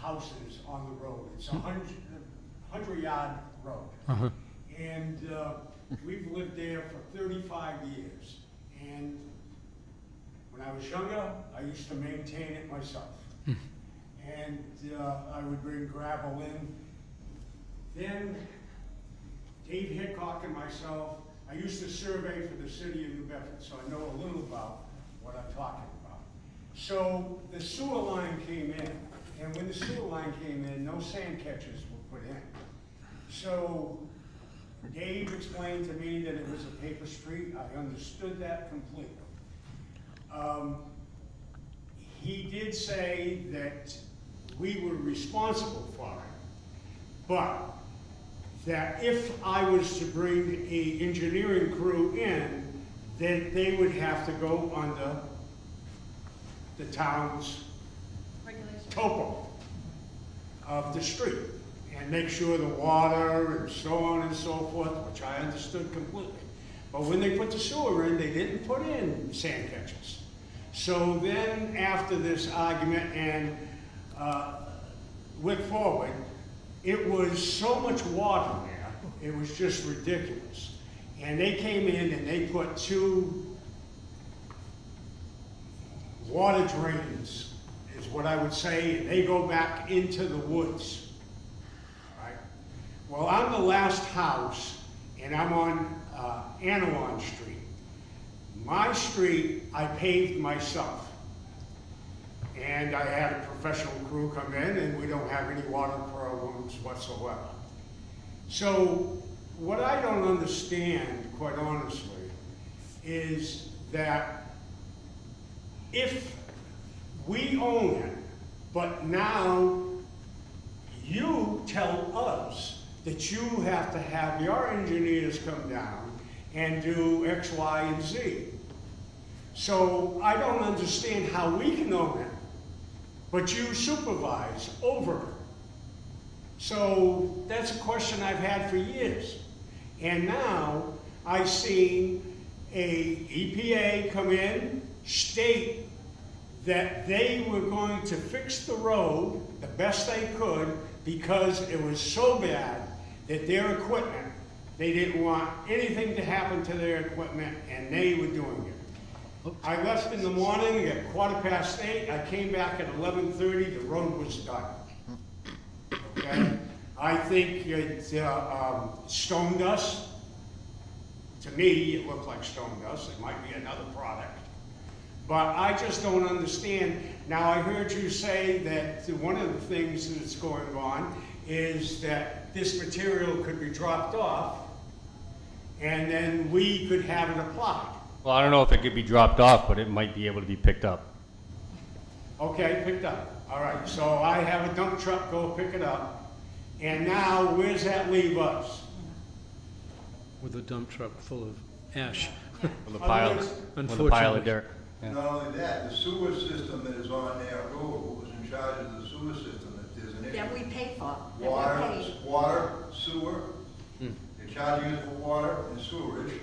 S14: houses on the road. It's a 100-yard road.
S12: Uh-huh.
S14: And we've lived there for 35 years. And when I was younger, I used to maintain it myself. And I would bring gravel in. Then Dave Hickok and myself, I used to survey for the city of New Bedford, so I know a little about what I'm talking about. So the sewer line came in, and when the sewer line came in, no sand catchers were put in. So Dave explained to me that it was a paper street. I understood that completely. He did say that we were responsible for it, but that if I was to bring an engineering crew in, then they would have to go under the town's topo of the street and make sure the water and so on and so forth, which I understood completely. But when they put the sewer in, they didn't put in sand catchers. So then after this argument and went forward, it was so much water there, it was just ridiculous. And they came in and they put 2 water drains, is what I would say, and they go back into the woods. Right? Well, I'm the last house, and I'm on Anawan Street. My street, I paved myself.
S4: And I had a professional crew come in, and we don't have any water problems whatsoever. So what I don't understand, quite honestly, is that if we own it, but now you tell us that you have to have your engineers come down and do X, Y, and Z. So I don't understand how we can own it, but you supervise over it. So that's a question I've had for years. And now I've seen a EPA come in, state that they were going to fix the road the best they could because it was so bad that their equipment, they didn't want anything to happen to their equipment, and they were doing it. I left in the morning at 8:15. I came back at 11:30. The road was done. Okay? I think it's stone dust. To me, it looked like stone dust. It might be another product. But I just don't understand. Now, I heard you say that one of the things that's going on is that this material could be dropped off, and then we could have it applied.
S18: Well, I don't know if it could be dropped off, but it might be able to be picked up.
S4: Okay, picked up. All right, so I have a dump truck go pick it up. And now, where's that leave us?
S12: With a dump truck full of ash.
S18: With a pile of dirt. Yeah.
S22: Not only that, the sewer system that is on their road, who was in charge of the sewer system, if there's an issue.
S23: That we pay for.
S22: Water, sewer, they're charging us for water and sewerage.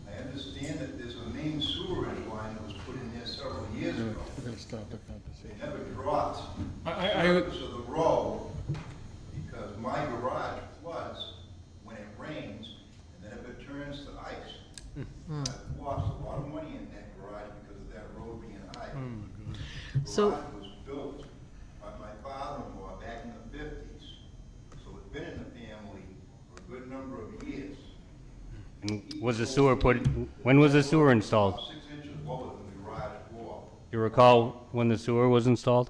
S22: I understand that there's a main sewerage line that was put in there several years ago.
S3: We're going to stop the conversation.
S22: They never dropped the surface of the road because my garage floods when it rains, and then if it turns to ice. I've lost a lot of money in that garage because of that road being high.
S5: So-
S22: The garage was built by my father-in-law back in the 50s, so it's been in the family for a good number of years.
S18: And was the sewer when was the sewer installed?
S22: 6 inches lower than the garage floor.
S18: Do you recall when the sewer was installed?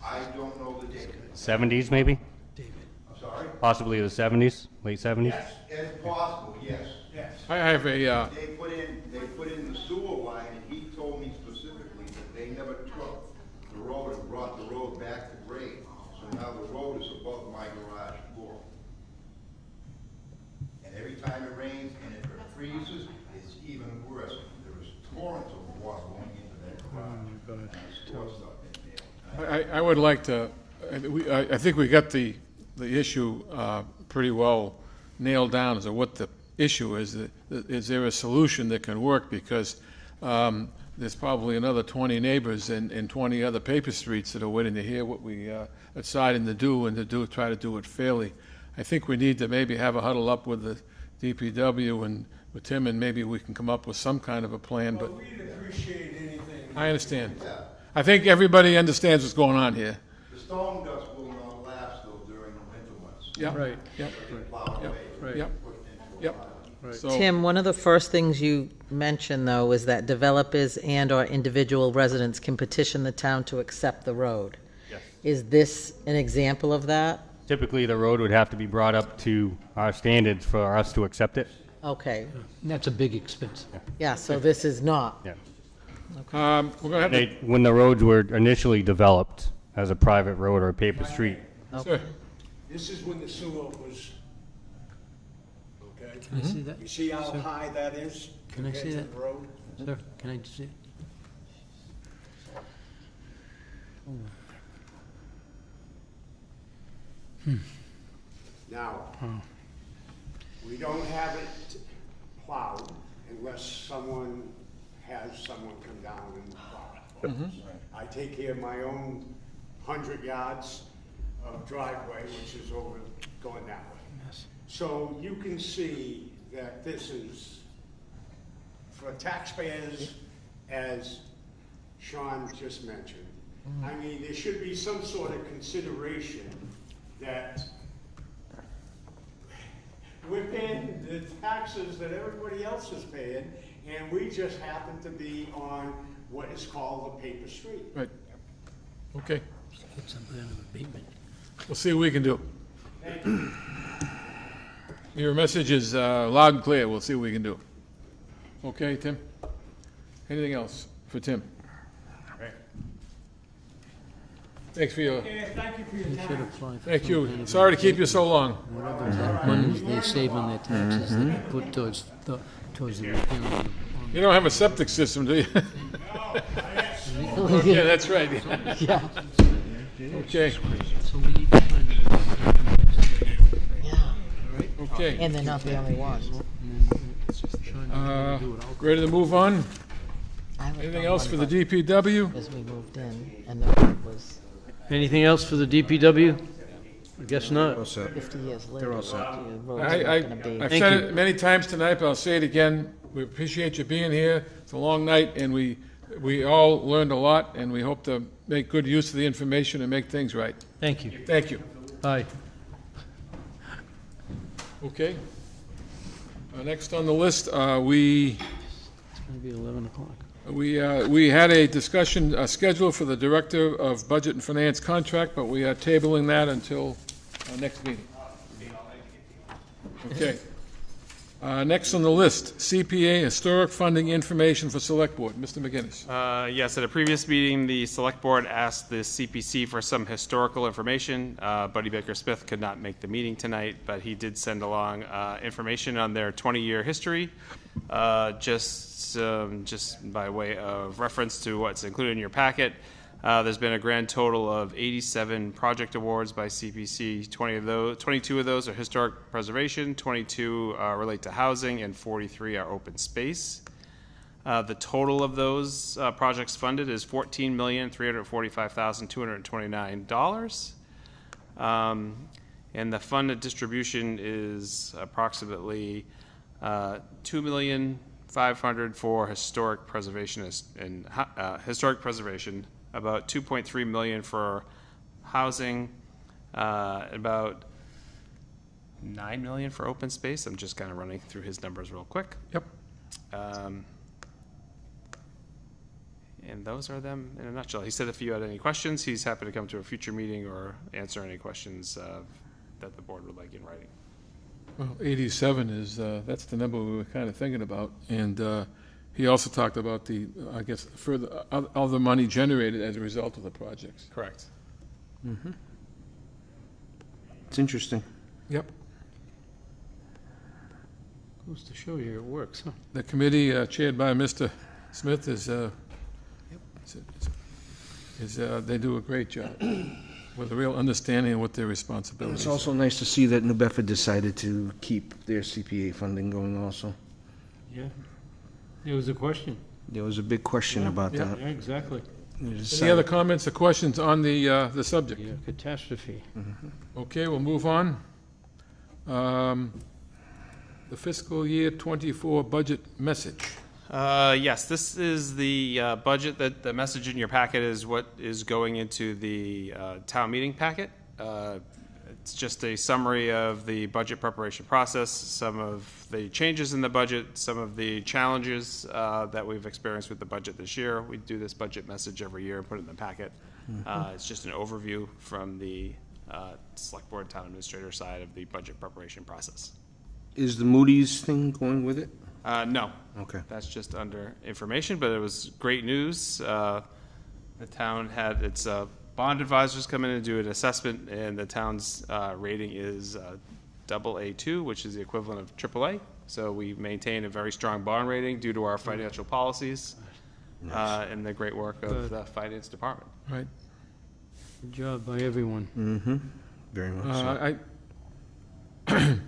S22: I don't know the date.
S18: 70s, maybe?
S22: I'm sorry?
S18: Possibly the 70s, late 70s?
S22: Yes, it's possible, yes. Yes.
S3: I have a,
S22: They put in the sewer line, and he told me specifically that they never took the road and brought the road back to grade. So now the road is above my garage floor. And every time it rains and if it freezes, it's even worse. There is torrents of water going into that garage. And I store stuff in there.
S3: I would like to, I think we got the issue pretty well nailed down as to what the issue is. Is there a solution that can work? Because there's probably another 20 neighbors and 20 other paper streets that are waiting to hear what we are deciding to do and to try to do it fairly. I think we need to maybe have a huddle up with the DPW and with Tim, and maybe we can come up with some kind of a plan.
S4: Well,
S3: But
S4: we'd appreciate anything.
S3: I understand. I think everybody understands what's going on here.
S22: The stone dust will not last though during the winter months.
S3: Yeah.
S12: Right.
S3: Yep.
S22: Plowed away.
S12: Right.
S3: Yep. Yep. So-
S5: Tim, one of the first things you mentioned, though, is that developers and/or individual residents can petition the town to accept the road.
S18: Yes.
S5: Is this an example of that?
S18: Typically, the road would have to be brought up to our standards for us to accept it.
S5: Okay.
S12: And that's a big expense.
S5: Yeah, so this is not.
S18: Yeah.
S3: We're going to have to...
S18: When the roads were initially developed as a private road or a paper street.
S3: Sure.
S4: This is when the sewer was, okay?
S12: Can I see that?
S4: You see how
S12: Sir?
S4: high that is
S12: Can I
S4: compared
S12: see
S4: to
S12: that?
S4: the road?
S12: Sir, can I see it?
S4: Now,
S12: Oh.
S4: we don't have it plowed unless someone has someone come down and plow it for us. I take care of my own 100 yards of driveway, which is over, going that way.
S12: Yes.
S4: So you can see that this is, for taxpayers, as Sean just mentioned, I mean, there should be some sort of consideration that we're paying the taxes that everybody else is paying, and we just happen to be on what is called a paper street.
S3: Right. Okay,
S12: Get some kind of abatement.
S3: we'll see what we can do. Your message is loud and clear. We'll see what we can do. Okay, Tim? Anything else for Tim? Thanks for your,
S4: Thank you for your
S12: They should
S4: time.
S12: apply for
S3: thank
S12: some
S3: you.
S12: kind of
S3: Sorry to keep you
S12: abatement.
S3: so long.
S12: Whatever money they save on their taxes, they can put towards the repairing of
S3: You don't have a septic system, do you? Yeah, that's right.
S12: Yeah.
S3: Okay,
S12: So we need to find
S3: okay.
S5: And they're not the only ones.
S3: Ready to move on?
S5: I lived
S3: Anything
S5: on
S3: else
S5: one
S3: for the
S5: bus
S3: DPW?
S5: As we moved in, and the road was
S12: Anything else for the DPW? I guess not.
S5: 50 years later.
S7: They're all set.
S5: The road's
S3: I,
S5: not
S3: I,
S5: gonna be.
S3: I've
S12: Thank
S3: said
S12: you.
S3: it many times tonight, but I'll say it again. We appreciate you being here. It's a long night, and we all learned a lot, and we hope to make good use of the information and make things right.
S12: Thank you.
S3: Thank you.
S12: Bye.
S3: Okay. Next on the list, we
S12: It's gonna be 11 o'clock.
S3: we had a discussion scheduled for the Director of Budget and Finance contract, but we are tabling that until our next meeting. Okay. Next on the list, CPA Historic Funding Information for Select Board. Mr. McGinnis.
S10: Yes, at a previous meeting, the select board asked the CPC for some historical information. Buddy Baker Smith could not make the meeting tonight, but he did send along information on their 20-year history, just by way of reference to what's included in your packet. There's been a grand total of 87 project awards by CPC. 22 of those are historic preservation, 22 relate to housing, and 43 are open space. The total of those projects funded is $14,345,229. And the funded distribution is approximately $2,500,000 for historic preservation and historic preservation, about $2.3 million for housing, about $9 million for open space. I'm just kind of running through his numbers real quick.
S3: Yep.
S10: And those are them in a nutshell. He said if you had any questions, he's happy to come to a future meeting or answer any questions that the board would like in writing.
S3: Well, 87 is, that's the number we were kind of thinking about. And he also talked about the, I guess, further other money generated as a result of the projects.
S10: Correct.
S7: Mm-hmm. It's interesting.
S3: Yep.
S12: Goes to show you it works, huh?
S3: The committee chaired by Mr. Smith is, they do a great job with a real understanding of what their responsibilities
S7: It's also nice to see that New Bedford decided to keep their CPA funding going also.
S12: Yeah. There was a question.
S7: There was a big question about
S12: Yeah,
S7: that.
S12: exactly.
S3: Any other comments or questions on the subject?
S12: Yeah, catastrophe.
S3: Okay, we'll move on. The fiscal year '24 budget message.
S10: Yes, this is the budget. That the message in your packet is what is going into the town meeting packet. It's just a summary of the budget preparation process, some of the changes in the budget, some of the challenges that we've experienced with the budget this year. We do this budget message every year and put it in the packet. It's just an overview from the select board town administrator side of the budget preparation process.
S7: Is the Moody's thing going with it?
S10: No.
S7: Okay.
S10: That's just under information, but it was great news. The town had its bond advisors come in and do an assessment, and the town's rating is AA2, which is the equivalent of AAA. So we maintain a very strong bond rating due to our financial policies and the great work of the finance department.
S3: Right.
S12: Good job by everyone.
S7: Mm-hmm. Very much so.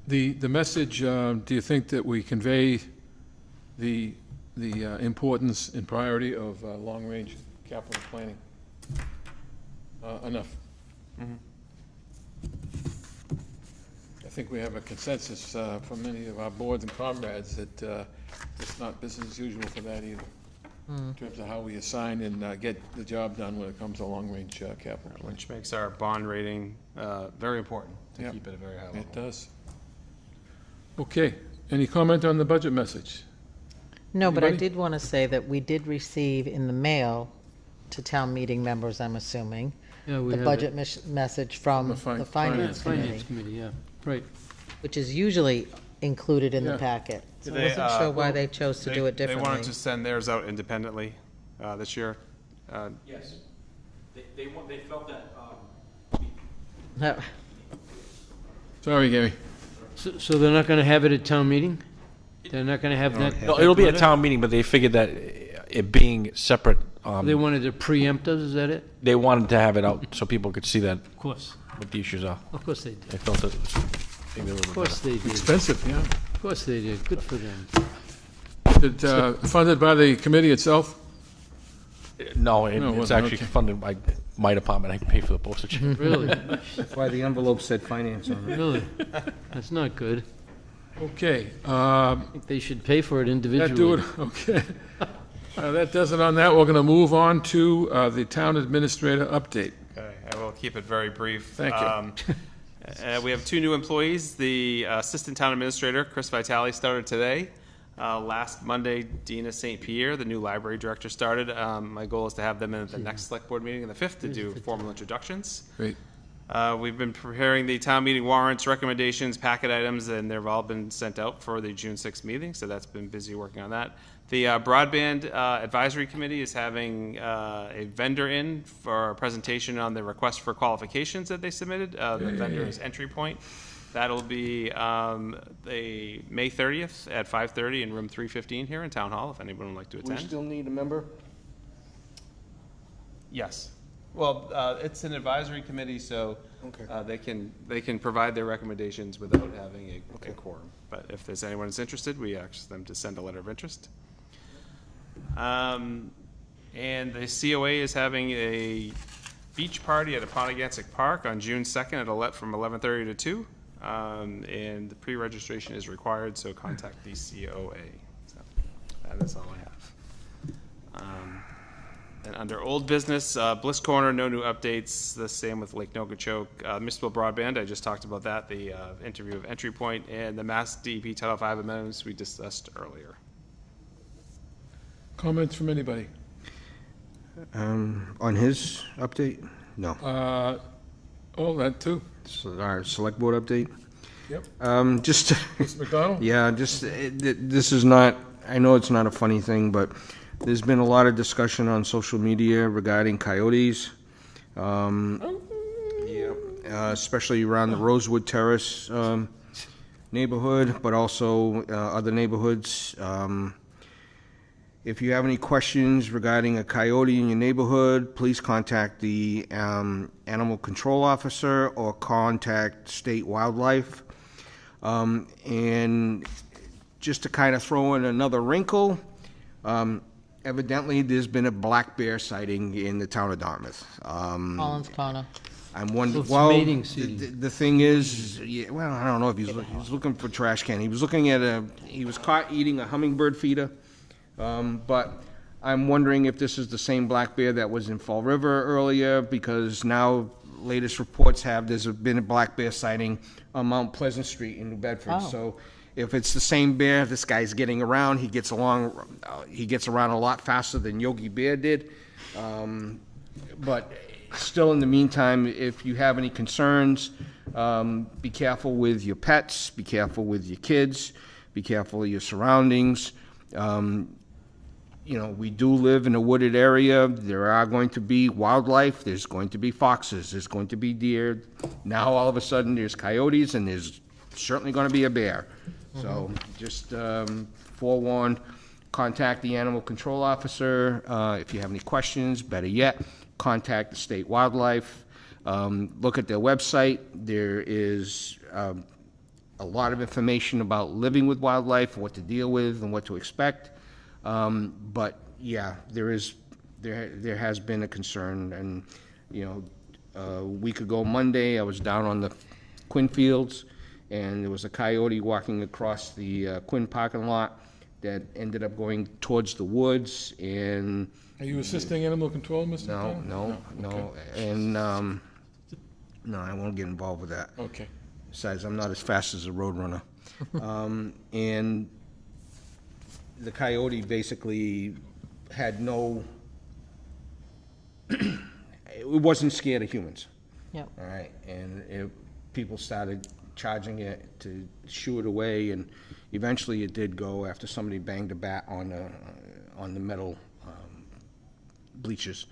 S3: The message, do you think that we convey the importance and priority of long-range capital planning enough?
S10: Mm-hmm.
S3: I think we have a consensus from many of our boards and comrades that it's not business as usual for that either, in terms of how we assign and get the job done when it comes to long-range capital planning.
S10: Which makes our bond rating very important to
S3: Yep.
S10: keep it at a very high level.
S3: It does. Okay, any comment on the budget message?
S5: No, but I
S3: Anybody?
S5: did want to say that we did receive in the mail to town meeting members, I'm assuming.
S12: Yeah, we
S5: The
S12: have
S5: budget
S12: it.
S5: message from the Finance
S12: Finance
S5: Committee,
S12: Committee, yeah, right.
S5: which is usually included in the
S3: Yeah.
S5: packet. So I
S10: They,
S5: wasn't sure why they chose to do it
S10: They
S5: differently.
S10: wanted to send theirs out independently this year.
S9: Yes. They felt that,
S3: Sorry, Gary.
S12: So they're not gonna have it at town meeting? They're not gonna have that?
S9: no, it'll be at
S12: letter?
S9: town meeting, but they figured that it being separate,
S12: They wanted to preempt us, is that it?
S9: they wanted to have it out so people could see that,
S12: Of course.
S9: what the issues are.
S12: Of course they did.
S9: They felt it was maybe a little
S12: Of
S9: bit
S12: course
S9: better.
S12: they did.
S3: Expensive, yeah.
S12: Of course they did. Good for them.
S3: Funded by the committee itself?
S9: No,
S3: No, it
S9: it's
S3: wasn't,
S9: actually
S3: okay.
S9: funded by my department. I pay for the postage.
S12: Really?
S7: That's why the envelope said finance on it.
S12: Really? That's not good.
S3: Okay.
S12: I think they should pay for it
S3: That do
S12: individually.
S3: it, okay. That does it on that. We're going to move on to the town administrator update.
S10: Okay, I will keep it very brief.
S3: Thank you.
S10: We have 2 new employees. The assistant town administrator, Chris Vitale, started today. Last Monday, Dina St. Pierre, the new library director, started. My goal is to have them in at the next select board meeting on the 5th to do formal introductions.
S3: Great.
S10: We've been preparing the town meeting warrants, recommendations, packet items, and they've all been sent out for the June 6th meeting, so that's been busy working on that. The Broadband Advisory Committee is having a vendor in for a presentation on the request for qualifications that they submitted. The vendor is Entry Point. That'll be the May 30th at 5:30 in room 315 here in Town Hall, if anyone would like to
S7: We
S10: attend.
S7: still need a member?
S10: Yes. Well, it's an advisory committee, so they can provide their recommendations without having a quorum. But if there's anyone who's interested, we ask them to send a letter of interest. And the COA is having a beach party at Apponegantic Park on June 2nd from 11:30 to 2. And the pre-registration is required, so contact the COA. So that is all I have. And under old business, Bliss Corner, no new updates. The same with Lake Nokichoke. Municipal Broadband, I just talked about that, the interview of Entry Point, and the Mass DEP Title V amendments we discussed earlier.
S3: Comments from anybody?
S7: On his update? No.
S3: Oh, that too.
S7: So our select board update?
S3: Yep.
S7: Just.
S3: Mr. McDonald?
S7: Yeah, this is not, I know it's not a funny thing, but there's been a lot of discussion on social media regarding coyotes. Especially around the Rosewood Terrace neighborhood, but also other neighborhoods. If you have any questions regarding a coyote in your neighborhood, please contact the animal control officer or contact state wildlife. And just to kind of throw in another wrinkle, evidently there's been a black bear sighting in the town of Dartmouth.
S5: Collins Corner.
S7: I'm wondering,
S12: it's
S7: well,
S12: mating season.
S7: the thing is, well, I don't know if he's looking for trash can. He was looking at he was caught eating a hummingbird feeder. But I'm wondering if this is the same black bear that was in Fall River earlier, because now latest reports have there's been a black bear sighting on Mount Pleasant Street in New Bedford.
S5: Oh.
S7: So if it's the same bear, this guy's getting around. He gets around a lot faster than Yogi Bear did. But still, in the meantime, if you have any concerns, be careful with your pets, be careful with your kids, be careful of your surroundings. We do live in a wooded area. There are going to be wildlife. There's going to be foxes. There's going to be deer. Now, all of a sudden, there's coyotes, and there's certainly going to be a bear. So just forewarned, contact the animal control officer. If you have any questions, better yet, contact the state wildlife. Look at their website. There is a lot of information about living with wildlife, what to deal with, and what to expect. But yeah, there has been a concern, and a week ago Monday, I was down on the Quinn Fields, and there was a coyote walking across the Quinn parking lot that ended up going towards the woods. And
S3: Are you assisting animal control, Mr. McDonald?
S7: No.
S3: Okay.
S7: And no, I won't get involved with that.
S3: Okay.
S7: Besides, I'm not as fast as a roadrunner. And the coyote basically had no it wasn't scared of humans.
S5: Yep.
S7: All right, and people started charging it to shoo it away, and eventually it did go after somebody banged a bat on the metal bleachers.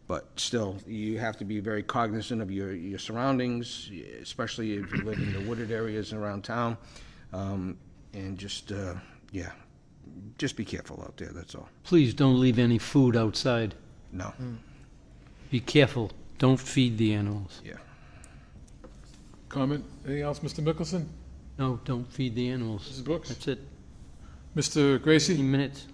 S7: But still, you have to be very cognizant of your surroundings, especially if you live in the wooded areas around town, and just just be careful out there. That's all.
S12: Please don't leave any food outside.
S7: No.
S12: Be careful. Don't feed the animals.
S7: Yeah.
S3: Comment? Anything else, Mr. Mickelson?
S12: No, don't feed the animals.
S3: Mrs. Brooks?
S12: That's it.
S3: Mr. Gracie?
S12: 15 minutes.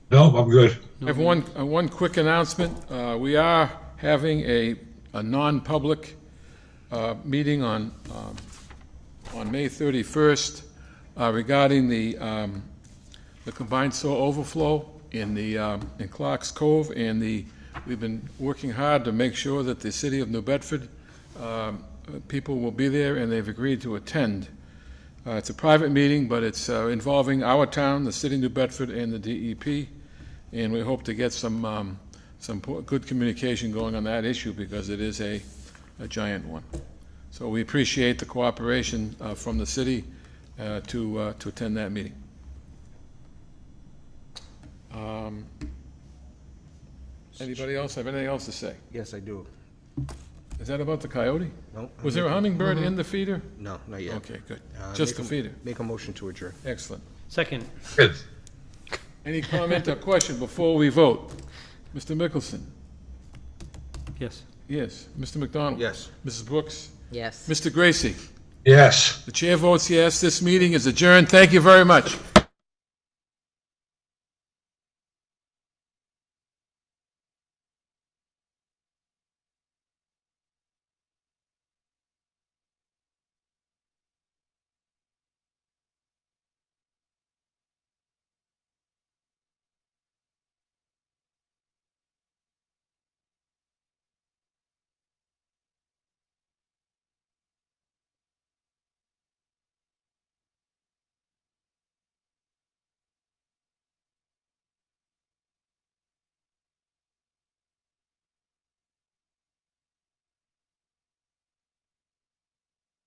S8: No, I'm good.
S3: I have one quick announcement. We are having a non-public meeting on May 31st regarding the combined sewer overflow in Clark's Cove, and we've been working hard to make sure that the city of New Bedford people will be there, and they've agreed to attend. It's a private meeting, but it's involving our town, the city of New Bedford, and the DEP, and we hope to get some good communication going on that issue, because it is a giant one. So we appreciate the cooperation from the city to attend that meeting. Anybody else have anything else to say?
S7: Yes, I do.
S3: Is that about the coyote?
S7: No.
S3: Was there a hummingbird in the feeder?
S7: No, not yet.
S3: Okay, good. Just the feeder.
S7: Make a motion to adjourn.
S3: Excellent.
S12: Second.
S8: Good.
S3: Any comment or question before we vote? Mr. Mickelson?
S12: Yes.
S3: Yes. Mr. McDonald?
S7: Yes.
S3: Mrs. Brooks?
S5: Yes.
S3: Mr. Gracie?
S8: Yes.
S3: The chair votes yes. This meeting is adjourned. Thank you very much.